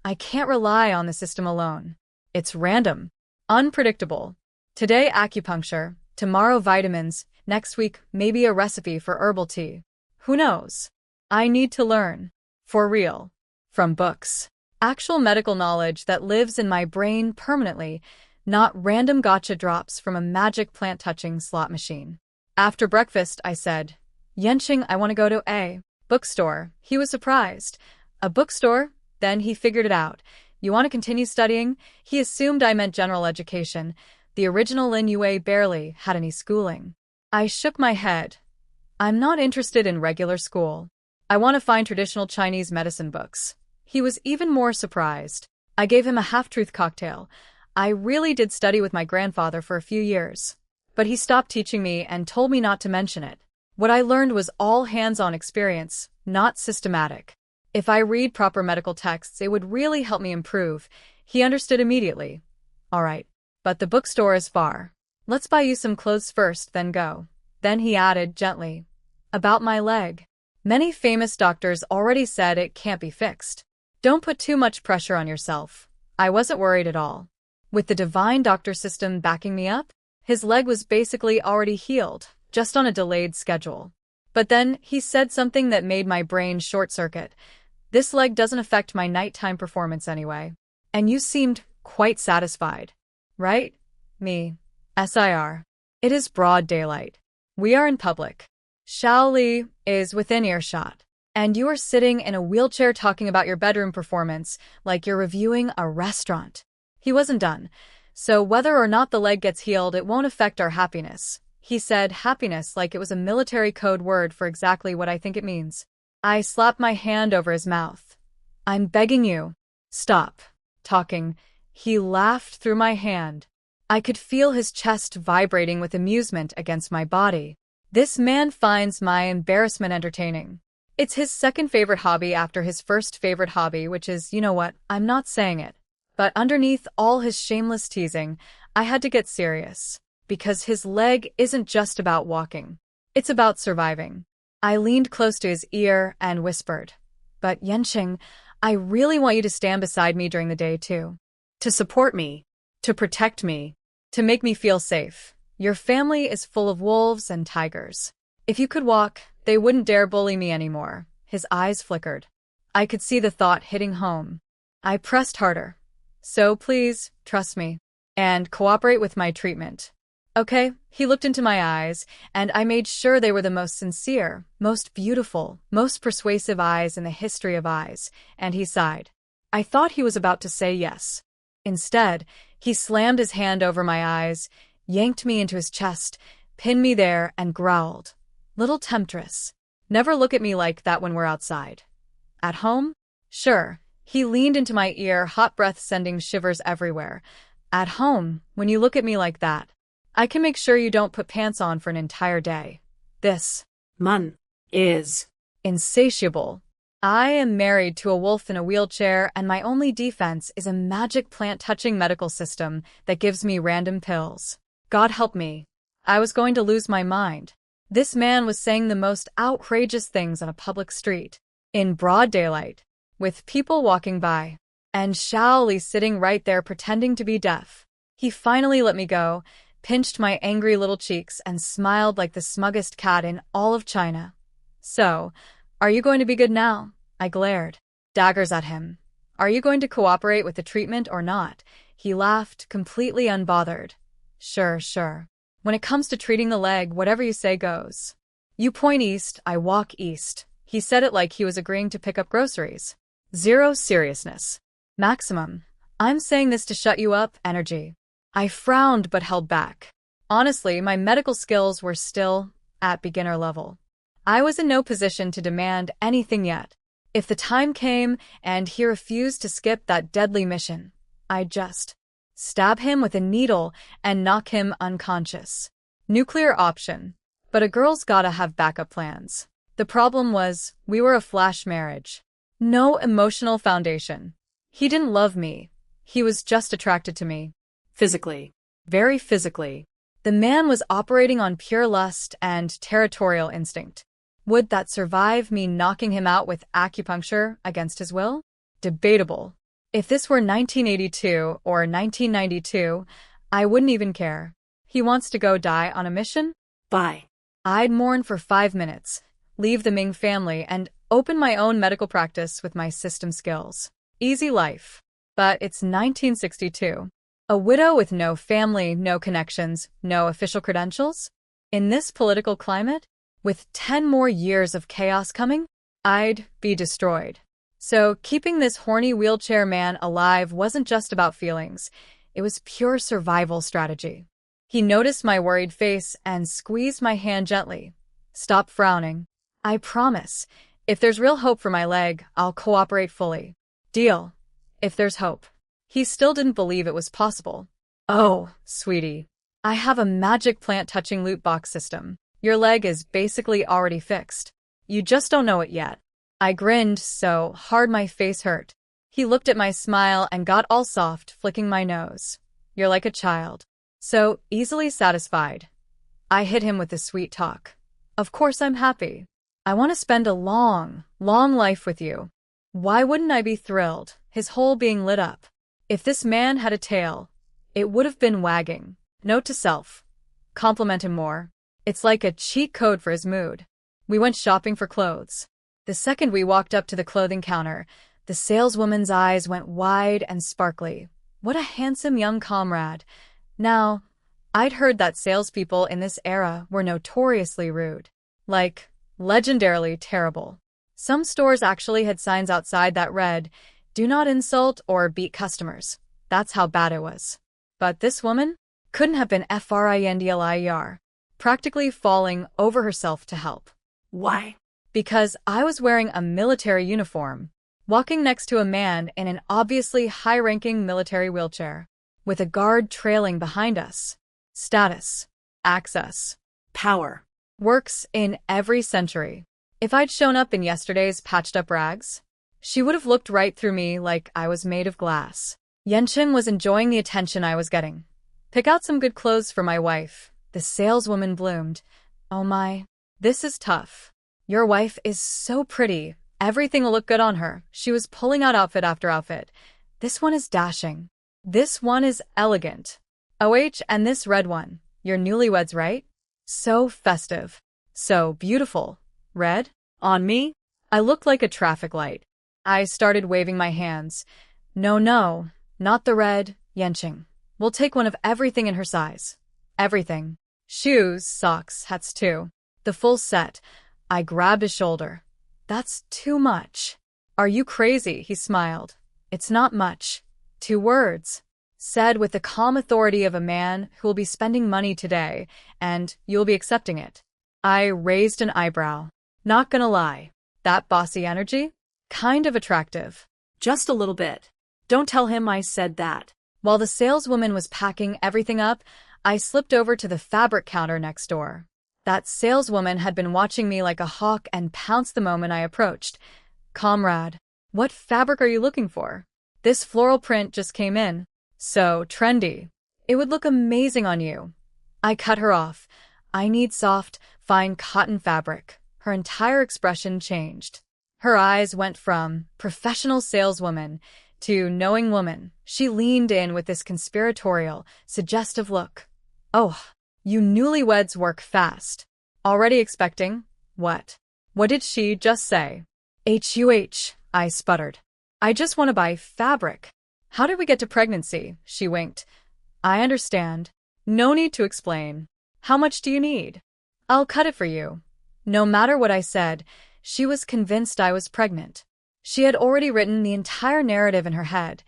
I can't rely on the system alone. It's random, unpredictable. Today, acupuncture, tomorrow vitamins, next week maybe a recipe for herbal tea. Who knows? I need to learn. For real. From books. Actual medical knowledge that lives in my brain permanently, not random gotcha drops from a magic plant-touching slot machine. After breakfast, I said, Yenqing, I want to go to a bookstore. He was surprised. A bookstore? Then he figured it out. You want to continue studying? He assumed I meant general education. The original Lin Yue barely had any schooling. I shook my head. I'm not interested in regular school. I want to find traditional Chinese medicine books. He was even more surprised. I gave him a half-truth cocktail. I really did study with my grandfather for a few years. But he stopped teaching me and told me not to mention it. What I learned was all hands-on experience, not systematic. If I read proper medical texts, it would really help me improve. He understood immediately. All right, but the bookstore is far. Let's buy you some clothes first, then go. Then he added gently, about my leg. Many famous doctors already said it can't be fixed. Don't put too much pressure on yourself. I wasn't worried at all. With the divine doctor system backing me up, his leg was basically already healed, just on a delayed schedule. But then he said something that made my brain short-circuit. This leg doesn't affect my nighttime performance anyway. And you seemed quite satisfied. Right? Me. SIR. It is broad daylight. We are in public. Xiaoli is within earshot. And you are sitting in a wheelchair talking about your bedroom performance like you're reviewing a restaurant. He wasn't done. So whether or not the leg gets healed, it won't affect our happiness. He said happiness like it was a military code word for exactly what I think it means. I slapped my hand over his mouth. I'm begging you. Stop talking. He laughed through my hand. I could feel his chest vibrating with amusement against my body. This man finds my embarrassment entertaining. It's his second favorite hobby after his first favorite hobby, which is, you know what, I'm not saying it. But underneath all his shameless teasing, I had to get serious. Because his leg isn't just about walking. It's about surviving. I leaned close to his ear and whispered, "But Yenqing, I really want you to stand beside me during the day too. To support me. To protect me. To make me feel safe. Your family is full of wolves and tigers. If you could walk, they wouldn't dare bully me anymore." His eyes flickered. I could see the thought hitting home. I pressed harder. "So please, trust me. And cooperate with my treatment. Okay?" He looked into my eyes, and I made sure they were the most sincere, most beautiful, most persuasive eyes in the history of eyes, and he sighed. I thought he was about to say yes. Instead, he slammed his hand over my eyes, yanked me into his chest, pinned me there, and growled. "Little temptress. Never look at me like that when we're outside. At home? Sure." He leaned into my ear, hot breath sending shivers everywhere. "At home, when you look at me like that, I can make sure you don't put pants on for an entire day. This man is insatiable. I am married to a wolf in a wheelchair, and my only defense is a magic plant-touching medical system that gives me random pills. God help me. I was going to lose my mind. This man was saying the most outrageous things on a public street, in broad daylight, with people walking by, and Shaoli sitting right there pretending to be deaf. He finally let me go, pinched my angry little cheeks, and smiled like the smuggest cat in all of China. "So, are you going to be good now?" I glared, daggers at him. "Are you going to cooperate with the treatment or not?" He laughed, completely unbothered. Sure. When it comes to treating the leg, whatever you say goes. You point east, I walk east." He said it like he was agreeing to pick up groceries. Zero seriousness. Maximum, "I'm saying this to shut you up," energy. I frowned but held back. Honestly, my medical skills were still at beginner level. I was in no position to demand anything yet. If the time came and he refused to skip that deadly mission, I'd just stab him with a needle and knock him unconscious. Nuclear option. But a girl's gotta have backup plans. The problem was, we were a flash marriage. No emotional foundation. He didn't love me. He was just attracted to me. physically. Very physically. The man was operating on pure lust and territorial instinct. Would that survive me knocking him out with acupuncture against his will? Debatable. If this were 1982 or 1992, I wouldn't even care. He wants to go die on a mission? Bye. I'd mourn for 5 minutes, leave the Ming family, and open my own medical practice with my system skills. Easy life. But it's 1962. A widow with no family, no connections, no official credentials? In this political climate? With 10 more years of chaos coming? I'd be destroyed. So keeping this horny wheelchair man alive wasn't just about feelings. It was pure survival strategy. He noticed my worried face and squeezed my hand gently. "Stop frowning. I promise. If there's real hope for my leg, I'll cooperate fully. Deal. If there's hope." He still didn't believe it was possible. "Oh, sweetie. I have a magic plant-touching loot box system. Your leg is basically already fixed. You just don't know it yet." I grinned so hard my face hurt. He looked at my smile and got all soft, flicking my nose. "You're like a child. So easily satisfied." I hit him with the sweet talk. "Of course I'm happy. I want to spend a long, long life with you." Why wouldn't I be thrilled, his whole being lit up? If this man had a tail, it would have been wagging. Note to self. Compliment him more. It's like a cheat code for his mood. We went shopping for clothes. The second we walked up to the clothing counter, the saleswoman's eyes went wide and sparkly. What a handsome young comrade. Now, I'd heard that salespeople in this era were notoriously rude. Like, legendarily terrible. Some stores actually had signs outside that read, "Do not insult or beat customers." That's how bad it was. But this woman couldn't have been friendlier, practically falling over herself to help. Why? Because I was wearing a military uniform. walking next to a man in an obviously high-ranking military wheelchair, with a guard trailing behind us. Status, access, Power. works in every century. If I'd shown up in yesterday's patched-up rags, she would have looked right through me like I was made of glass. Yencheng was enjoying the attention I was getting. Pick out some good clothes for my wife. The saleswoman bloomed. Oh my, this is tough. Your wife is so pretty. Everything will look good on her. She was pulling out outfit after outfit. This one is dashing. This one is elegant. OH, and this red one. Your newlyweds, right? So festive. So beautiful. Red? On me? I looked like a traffic light. I started waving my hands. No, no, not the red, Yencheng. We'll take one of everything in her size. Everything. Shoes, socks, hats too. The full set. I grabbed his shoulder. That's too much. Are you crazy? He smiled. It's not much. 2 words. Said with the calm authority of a man who will be spending money today, and you'll be accepting it. I raised an eyebrow. Not gonna lie. That bossy energy? Kind of attractive. Just a little bit. Don't tell him I said that. While the saleswoman was packing everything up, I slipped over to the fabric counter next door. That saleswoman had been watching me like a hawk and pounced the moment I approached. Comrade, what fabric are you looking for? This floral print just came in. So trendy. It would look amazing on you. I cut her off. I need soft, fine cotton fabric. Her entire expression changed. Her eyes went from professional saleswoman to knowing woman. She leaned in with this conspiratorial, suggestive look. Oh, you newlyweds work fast. Already expecting? What? What did she just say? HUH, I sputtered. I just want to buy fabric. How did we get to pregnancy? She winked. I understand. No need to explain. How much do you need? I'll cut it for you. No matter what I said, she was convinced I was pregnant. She had already written the entire narrative in her head.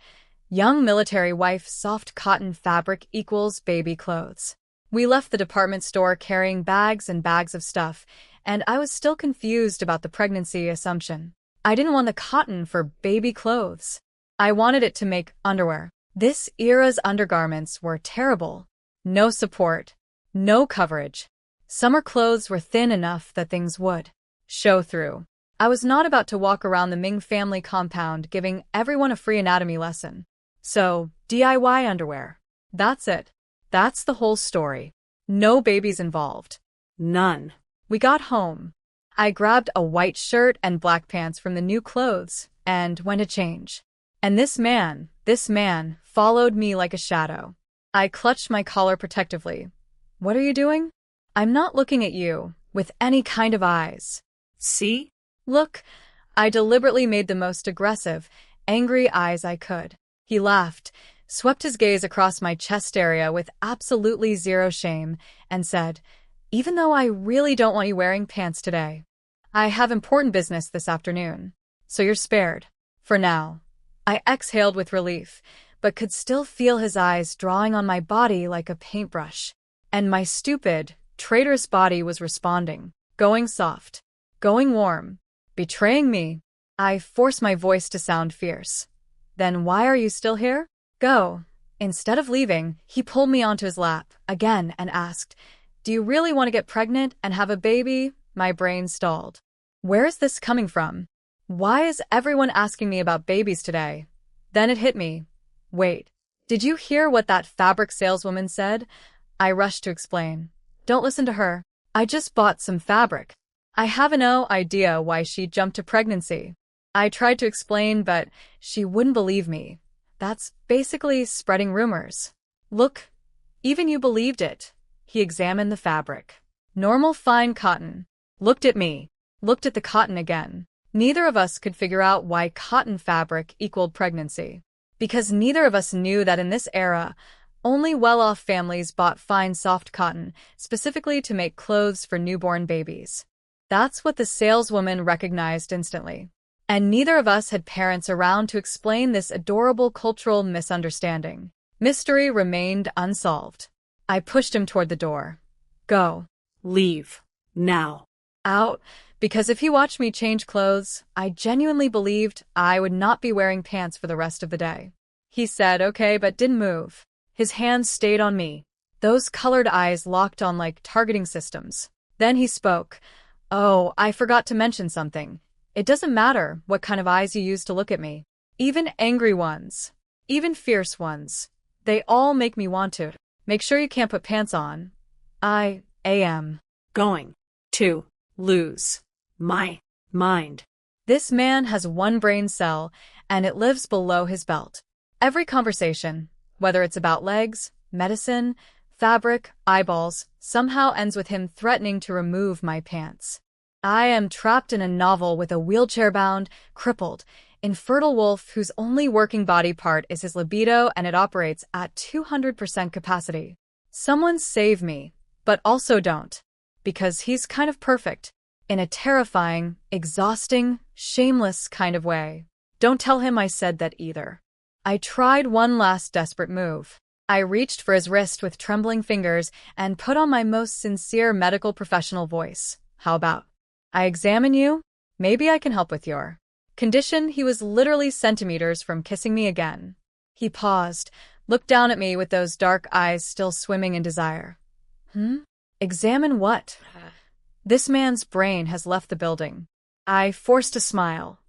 Young military wife, soft cotton fabric equals baby clothes. We left the department store carrying bags and bags of stuff, and I was still confused about the pregnancy assumption. I didn't want the cotton for baby clothes. I wanted it to make underwear. This era's undergarments were terrible. No support. No coverage. Summer clothes were thin enough that things would show through. I was not about to walk around the Ming family compound giving everyone a free anatomy lesson. So, DIY underwear. That's it. That's the whole story. No babies involved. None. We got home. I grabbed a white shirt and black pants from the new clothes and went to change. And this man, followed me like a shadow. I clutched my collar protectively. What are you doing? I'm not looking at you with any kind of eyes. See? Look, I deliberately made the most aggressive, angry eyes I could. He laughed, swept his gaze across my chest area with absolutely zero shame, and said, even though I really don't want you wearing pants today, I have important business this afternoon, so you're spared. For now. I exhaled with relief, but could still feel his eyes drawing on my body like a paintbrush. And my stupid, traitorous body was responding, going soft, going warm, betraying me. I forced my voice to sound fierce. Then why are you still here? Go. Instead of leaving, he pulled me onto his lap again and asked, do you really want to get pregnant and have a baby? My brain stalled. Where is this coming from? Why is everyone asking me about babies today? Then it hit me. Wait, did you hear what that fabric saleswoman said? I rushed to explain. Don't listen to her. I just bought some fabric. I have no idea why she jumped to pregnancy. I tried to explain, but she wouldn't believe me. That's basically spreading rumors. Look, even you believed it. He examined the fabric. Normal fine cotton. Looked at me. Looked at the cotton again. Neither of us could figure out why cotton fabric equaled pregnancy. Because neither of us knew that in this era, only well-off families bought fine soft cotton, specifically to make clothes for newborn babies. That's what the saleswoman recognized instantly. And neither of us had parents around to explain this adorable cultural misunderstanding. Mystery remained unsolved. I pushed him toward the door. Go. Leave. Now. out, because if he watched me change clothes, I genuinely believed I would not be wearing pants for the rest of the day. He said, okay, but didn't move. His hands stayed on me. Those colored eyes locked on like targeting systems. Then he spoke. Oh, I forgot to mention something. It doesn't matter what kind of eyes you use to look at me. Even angry ones. Even fierce ones. They all make me want to. Make sure you can't put pants on. I am going to lose my mind. This man has one brain cell, and it lives below his belt. Every conversation, whether it's about legs, medicine, fabric, eyeballs, somehow ends with him threatening to remove my pants. I am trapped in a novel with a wheelchair-bound, crippled, infertile wolf whose only working body part is his libido, and it operates at 200% capacity. Someone save me, but also don't, because he's kind of perfect, in a terrifying, exhausting, shameless kind of way. Don't tell him I said that either. I tried one last desperate move. I reached for his wrist with trembling fingers and put on my most sincere medical professional voice. How about I examine you? Maybe I can help with your condition. He was literally centimeters from kissing me again. He paused, looked down at me with those dark eyes still swimming in desire. Examine what? This man's brain has left the building. I forced a smile.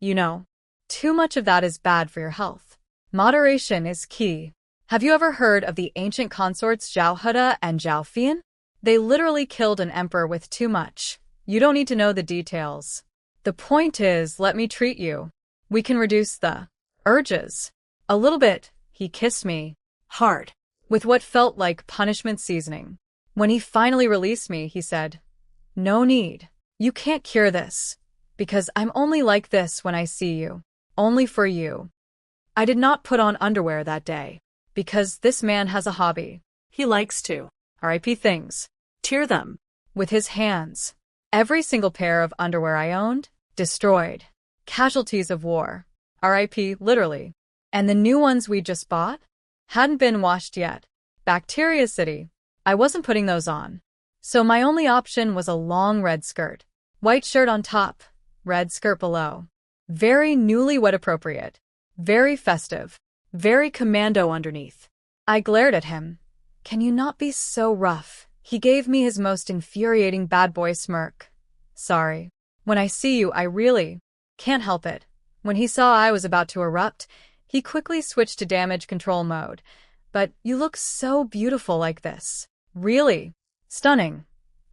You know, too much of that is bad for your health. Moderation is key. Have you ever heard of the ancient consorts Zhao Huda and Zhao Fian? They literally killed an emperor with too much. You don't need to know the details. The point is, let me treat you. We can reduce the urges. A little bit. He kissed me hard, with what felt like punishment seasoning. When he finally released me, he said, no need. You can't cure this, because I'm only like this when I see you. Only for you. I did not put on underwear that day, because this man has a hobby. He likes to RIP things. tear them With his hands. Every single pair of underwear I owned, destroyed. Casualties of war. RIP, literally. And the new ones we just bought? Hadn't been washed yet. Bacteria City. I wasn't putting those on. So my only option was a long red skirt. White shirt on top, red skirt below. Very newlywed appropriate. Very festive. Very commando underneath. I glared at him. Can you not be so rough? He gave me his most infuriating bad boy smirk. Sorry. When I see you, I really can't help it. When he saw I was about to erupt, he quickly switched to damage control mode. But you look so beautiful like this. Really? Stunning.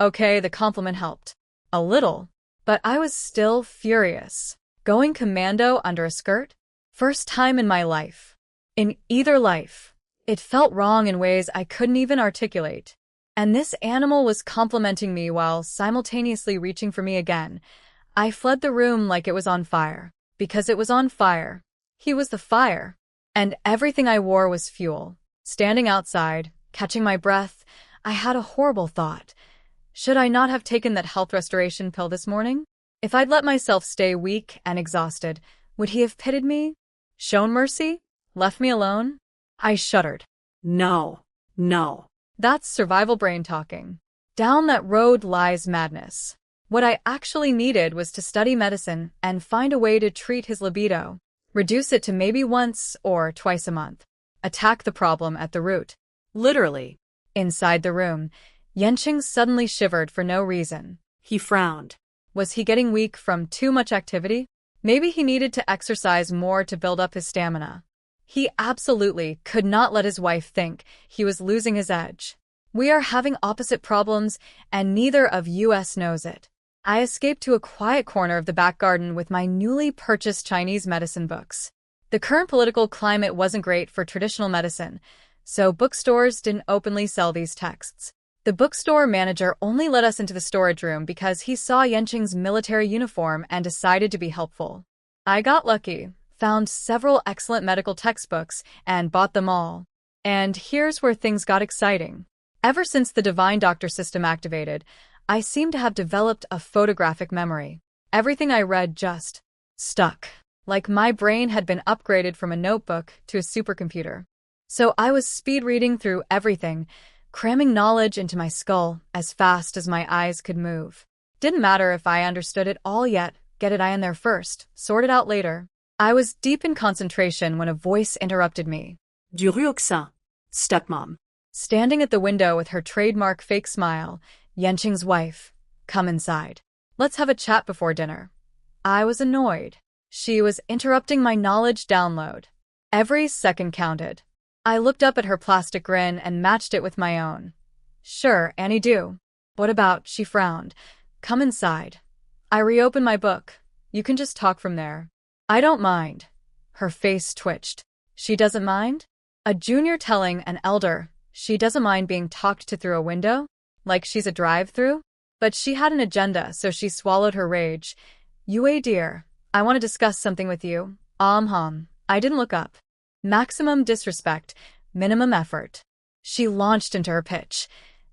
Okay, the compliment helped. A little. But I was still furious. Going commando under a skirt? First time in my life. In either life. It felt wrong in ways I couldn't even articulate. And this animal was complimenting me while simultaneously reaching for me again. I fled the room like it was on fire. Because it was on fire. He was the fire. And everything I wore was fuel. Standing outside, catching my breath, I had a horrible thought. Should I not have taken that health restoration pill this morning? If I'd let myself stay weak and exhausted, would he have pitied me? Shown mercy? Left me alone? I shuddered. No. That's survival brain talking. Down that road lies madness. What I actually needed was to study medicine and find a way to treat his libido. Reduce it to maybe once or twice a month. Attack the problem at the root. Literally. Inside the room, Yenqing suddenly shivered for no reason. He frowned. Was he getting weak from too much activity? Maybe he needed to exercise more to build up his stamina. He absolutely could not let his wife think he was losing his edge. We are having opposite problems, and neither of us knows it. I escaped to a quiet corner of the back garden with my newly purchased Chinese medicine books. The current political climate wasn't great for traditional medicine, so bookstores didn't openly sell these texts. The bookstore manager only let us into the storage room because he saw Yenqing's military uniform and decided to be helpful. I got lucky, found several excellent medical textbooks, and bought them all. And here's where things got exciting. Ever since the Divine Doctor system activated, I seem to have developed a photographic memory. Everything I read just stuck, like my brain had been upgraded from a notebook to a supercomputer. So I was speed reading through everything, cramming knowledge into my skull as fast as my eyes could move. Didn't matter if I understood it all yet. Get it I in there first, sort it out later. I was deep in concentration when a voice interrupted me. Du Ruoxin, stepmom. Standing at the window with her trademark fake smile, Yanqing's wife. Come inside. Let's have a chat before dinner. I was annoyed. She was interrupting my knowledge download. Every second counted. I looked up at her plastic grin and matched it with my own. Sure, Annie do. What about? She frowned. Come inside. I reopened my book. You can just talk from there. I don't mind. Her face twitched. She doesn't mind? A junior telling an elder she doesn't mind being talked to through a window? Like she's a drive-through? But she had an agenda, so she swallowed her rage. Yue dear, I want to discuss something with you. I didn't look up. Maximum disrespect, minimum effort. She launched into her pitch.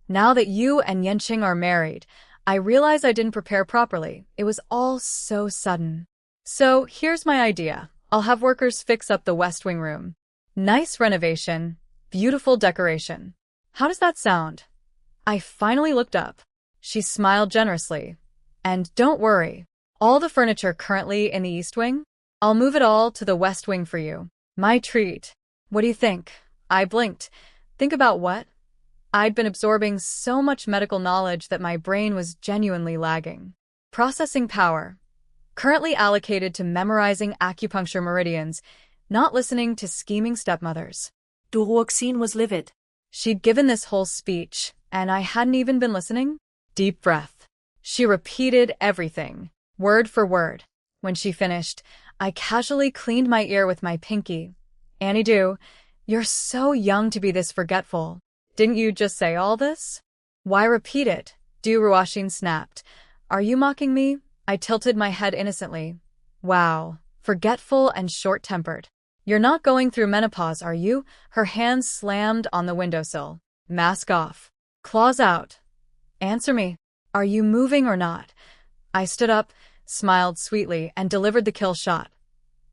Now that you and Yanqing are married, I realize I didn't prepare properly. It was all so sudden. So here's my idea. I'll have workers fix up the West Wing room. Nice renovation, beautiful decoration. How does that sound? I finally looked up. She smiled generously. And don't worry, all the furniture currently in the East Wing, I'll move it all to the West Wing for you. My treat. What do you think? I blinked. Think about what? I'd been absorbing so much medical knowledge that my brain was genuinely lagging. Processing power. Currently allocated to memorizing acupuncture meridians, not listening to scheming stepmothers. Du Ruoxin was livid. She'd given this whole speech, and I hadn't even been listening? Deep breath. She repeated everything, word for word. When she finished, I casually cleaned my ear with my pinky. Annie do, you're so young to be this forgetful. Didn't you just say all this? Why repeat it? Du Ruoxin snapped. Are you mocking me? I tilted my head innocently. Wow, forgetful and short-tempered. You're not going through menopause, are you? Her hands slammed on the windowsill. Mask off. Claws out. Answer me. Are you moving or not? I stood up, smiled sweetly, and delivered the kill shot.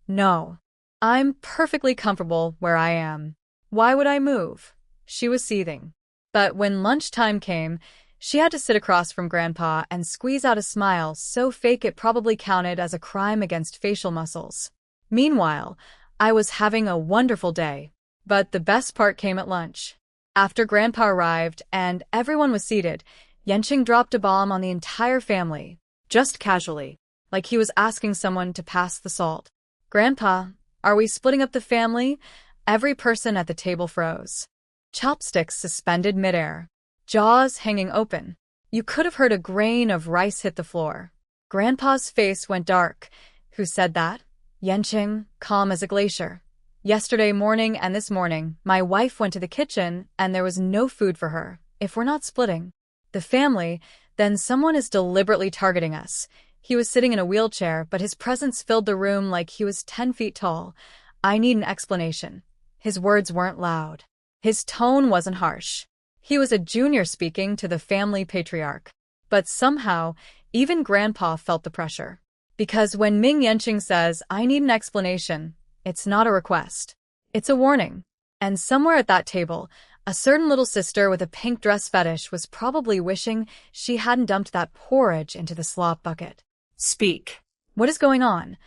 No. I'm perfectly comfortable where I am. Why would I move? She was seething. But when lunchtime came, she had to sit across from Grandpa and squeeze out a smile so fake it probably counted as a crime against facial muscles. Meanwhile, I was having a wonderful day. But the best part came at lunch. After Grandpa arrived and everyone was seated, Yanqing dropped a bomb on the entire family, just casually, like he was asking someone to pass the salt. Grandpa, are we splitting up the family? Every person at the table froze. Chopsticks suspended midair, jaws hanging open. You could have heard a grain of rice hit the floor. Grandpa's face went dark. Who said that? Yanqing, calm as a glacier. Yesterday morning and this morning, my wife went to the kitchen and there was no food for her. If we're not splitting the family, then someone is deliberately targeting us. He was sitting in a wheelchair, but his presence filled the room like he was 10 feet tall. I need an explanation. His words weren't loud. His tone wasn't harsh. He was a junior speaking to the family patriarch. But somehow, even Grandpa felt the pressure. Because when Ming Yanqing says, I need an explanation, it's not a request. It's a warning. And somewhere at that table, a certain little sister with a pink dress fetish was probably wishing she hadn't dumped that porridge into the slop bucket. Speak. What is going on?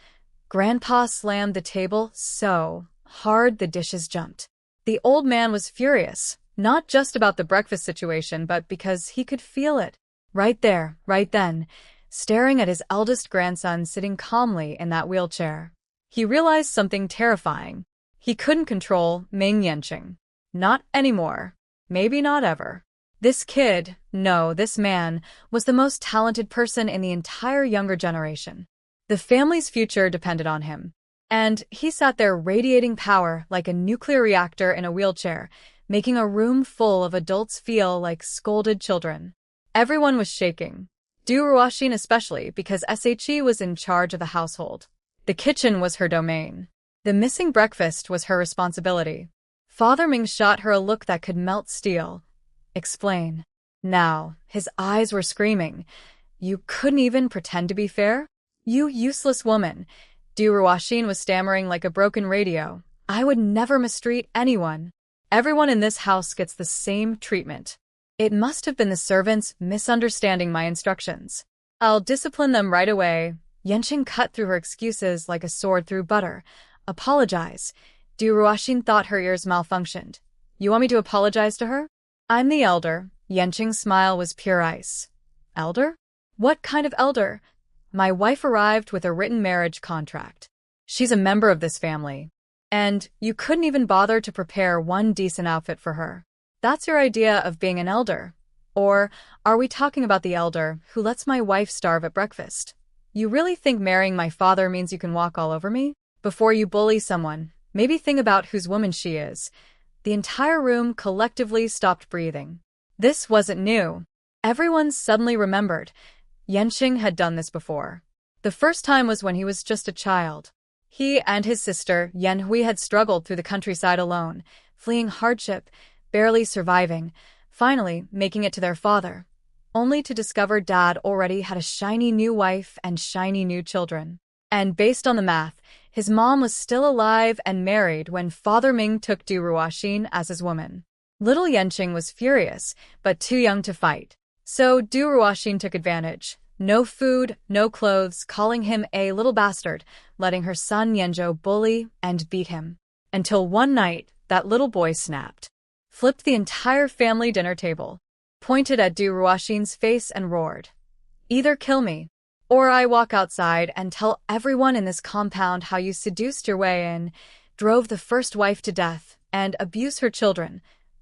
Grandpa slammed the table so hard the dishes jumped. The old man was furious, not just about the breakfast situation, but because he could feel it. Right there, right then, staring at his eldest grandson sitting calmly in that wheelchair. He realized something terrifying. He couldn't control Ming Yanqing. Not anymore. Maybe not ever. This kid, no, this man, was the most talented person in the entire younger generation. The family's future depended on him. And he sat there radiating power like a nuclear reactor in a wheelchair, making a room full of adults feel like scolded children. Everyone was shaking. Du Ruoxin especially, because SHE was in charge of the household. The kitchen was her domain. The missing breakfast was her responsibility. Father Ming shot her a look that could melt steel. Explain. Now, his eyes were screaming. You couldn't even pretend to be fair? You useless woman. Du Ruoxin was stammering like a broken radio. I would never mistreat anyone. Everyone in this house gets the same treatment. It must have been the servants misunderstanding my instructions. I'll discipline them right away. Yenching cut through her excuses like a sword through butter. Apologize. Ruoxin thought her ears malfunctioned. You want me to apologize to her? I'm the elder. Yenching's smile was pure ice. Elder? What kind of elder? My wife arrived with a written marriage contract. She's a member of this family. And you couldn't even bother to prepare one decent outfit for her. That's your idea of being an elder? Or are we talking about the elder who lets my wife starve at breakfast? You really think marrying my father means you can walk all over me? Before you bully someone, maybe think about whose woman she is. The entire room collectively stopped breathing. This wasn't new. Everyone suddenly remembered. Yenching had done this before. The first time was when he was just a child. He and his sister, Yenhui, had struggled through the countryside alone, fleeing hardship, barely surviving, finally making it to their father, only to discover Dad already had a shiny new wife and shiny new children. And based on the math, his mom was still alive and married when Father Ming took Du Ruoxin as his woman. Little Yenching was furious, but too young to fight. So Du Ruoxin took advantage. No food, no clothes, calling him a little bastard, letting her son Yanzhou bully and beat him. Until one night, that little boy snapped. Flipped the entire family dinner table, pointed at Du Ruoxin's face and roared. Either kill me, or I walk outside and tell everyone in this compound how you seduced your way in, drove the first wife to death, and abused her children.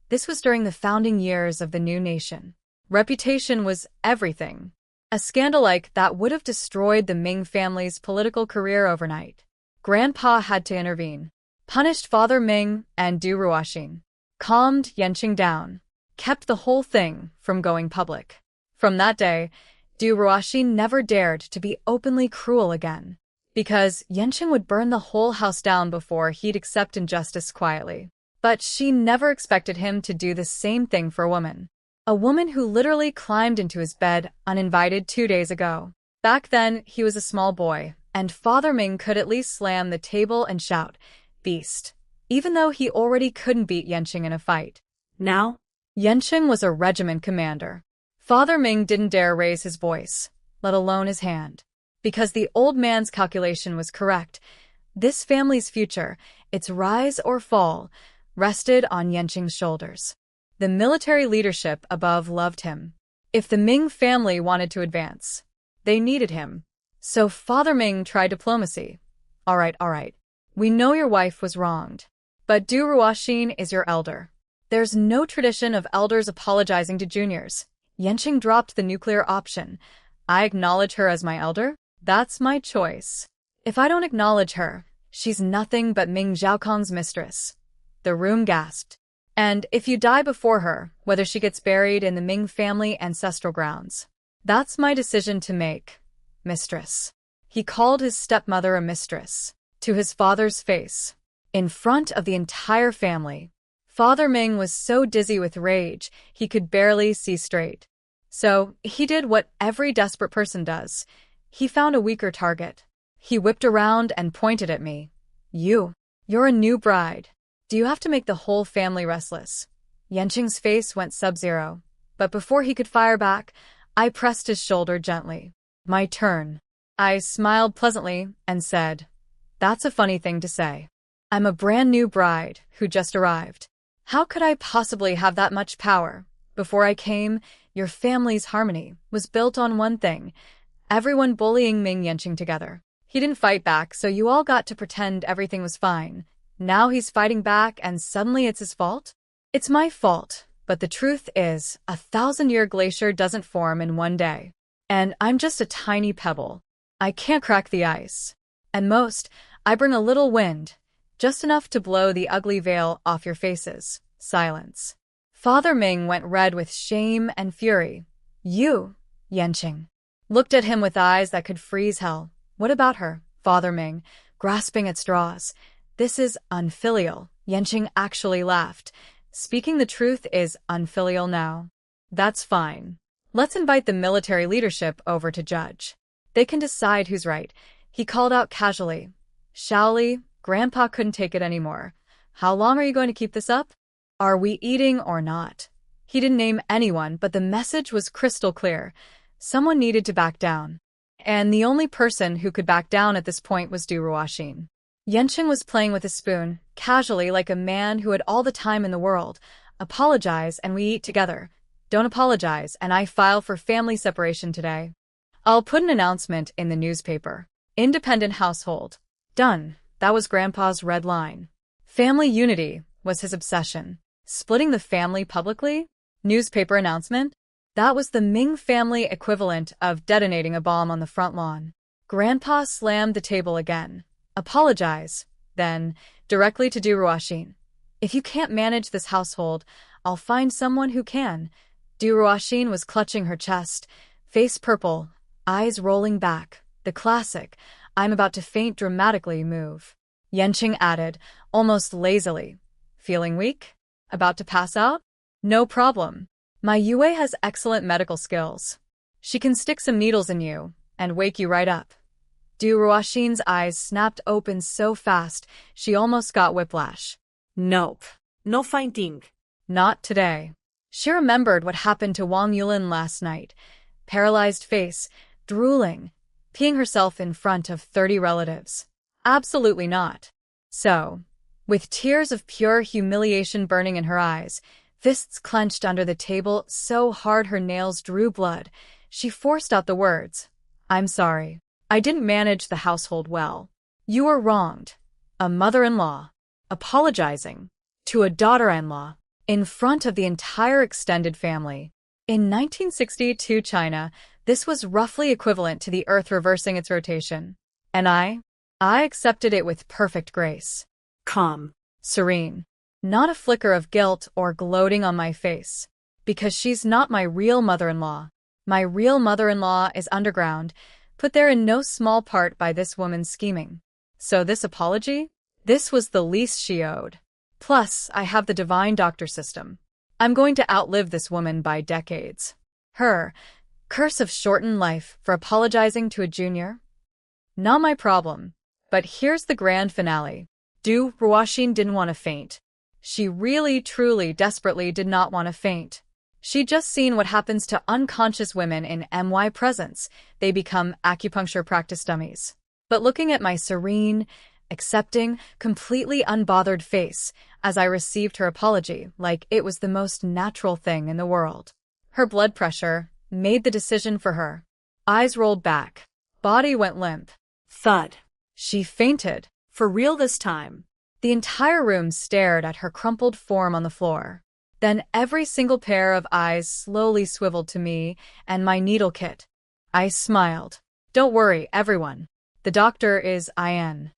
This was during the founding years of the new nation. Reputation was everything. A scandal like that would have destroyed the Ming family's political career overnight. Grandpa had to intervene, punished Father Ming and Du Ruoxin, calmed Yenching down, kept the whole thing from going public. From that day, Du Ruoxin never dared to be openly cruel again, because Yenching would burn the whole house down before he'd accept injustice quietly. But she never expected him to do the same thing for a woman. A woman who literally climbed into his bed uninvited 2 days ago. Back then, he was a small boy, and Father Ming could at least slam the table and shout, "Beast," even though he already couldn't beat Yenching in a fight. Now? Yenching was a regiment commander. Father Ming didn't dare raise his voice, let alone his hand. Because the old man's calculation was correct. This family's future, its rise or fall, rested on Yenching's shoulders. The military leadership above loved him. If the Ming family wanted to advance, they needed him. So Father Ming tried diplomacy. All right. We know your wife was wronged. But Du Ruoxin is your elder. There's no tradition of elders apologizing to juniors. Yenching dropped the nuclear option. I acknowledge her as my elder? That's my choice. If I don't acknowledge her, she's nothing but Ming Zhaokong's mistress. The room gasped. And if you die before her, whether she gets buried in the Ming family ancestral grounds, that's my decision to make, mistress. He called his stepmother a mistress, to his father's face, in front of the entire family. Father Ming was so dizzy with rage, he could barely see straight. So, he did what every desperate person does. He found a weaker target. He whipped around and pointed at me. You're a new bride. Do you have to make the whole family restless? Yenching's face went sub-zero, but before he could fire back, I pressed his shoulder gently. My turn. I smiled pleasantly and said, "That's a funny thing to say. I'm a brand new bride who just arrived. How could I possibly have that much power? Before I came, your family's harmony was built on one thing, everyone bullying Ming Yenching together. He didn't fight back, so you all got to pretend everything was fine. Now he's fighting back and suddenly it's his fault? It's my fault, but the truth is, 1,000-year glacier doesn't form in one day. And I'm just a tiny pebble. I can't crack the ice. At most, I bring a little wind, just enough to blow the ugly veil off your faces." Silence. Father Ming went red with shame and fury. You, Yenching, looked at him with eyes that could freeze hell. What about her? Father Ming, grasping at straws. This is unfilial. Yenching actually laughed. Speaking the truth is unfilial now. That's fine. Let's invite the military leadership over to judge. They can decide who's right. He called out casually. Shaoli, Grandpa couldn't take it anymore. How long are you going to keep this up? Are we eating or not? He didn't name anyone, but the message was crystal clear. Someone needed to back down. And the only person who could back down at this point was Du Ruoxin. Yanqing was playing with a spoon, casually like a man who had all the time in the world. Apologize and we eat together. Don't apologize and I file for family separation today. I'll put an announcement in the newspaper. Independent household. Done. That was Grandpa's red line. Family unity was his obsession. Splitting the family publicly? Newspaper announcement? That was the Ming family equivalent of detonating a bomb on the front lawn. Grandpa slammed the table again. Apologize, then, directly to Du Ruoxin. If you can't manage this household, I'll find someone who can. Du Ruoxin was clutching her chest, face purple, eyes rolling back. The classic, I'm about to faint dramatically move. Yanqing added, almost lazily. Feeling weak? About to pass out? No problem. My Yue has excellent medical skills. She can stick some needles in you and wake you right up. Du Ruoxin's eyes snapped open so fast, she almost got whiplash. Nope. No fainting. Not today. She remembered what happened to Wang Yulin last night. Paralyzed face, drooling, peeing herself in front of 30 relatives. Absolutely not. So, with tears of pure humiliation burning in her eyes, fists clenched under the table so hard her nails drew blood, she forced out the words, I'm sorry. I didn't manage the household well. You were wronged. A mother-in-law. Apologizing. To a daughter-in-law. In front of the entire extended family. In 1962 China, this was roughly equivalent to the Earth reversing its rotation. And I accepted it with perfect grace. Calm. Serene. Not a flicker of guilt or gloating on my face. Because she's not my real mother-in-law. My real mother-in-law is underground, put there in no small part by this woman's scheming. So this apology? This was the least she owed. Plus, I have the divine doctor system. I'm going to outlive this woman by decades. Her curse of shortened life for apologizing to a junior? Not my problem. But here's the grand finale. Du Ruoxin didn't want to faint. She really, truly, desperately did not want to faint. She'd just seen what happens to unconscious women in MY presence. They become acupuncture practice dummies. But looking at my serene, accepting, completely unbothered face as I received her apology like it was the most natural thing in the world. Her blood pressure made the decision for her. Eyes rolled back. Body went limp. Thud. She fainted. For real this time. The entire room stared at her crumpled form on the floor. Then every single pair of eyes slowly swiveled to me and my needle kit. I smiled. Don't worry, everyone. The doctor is IN.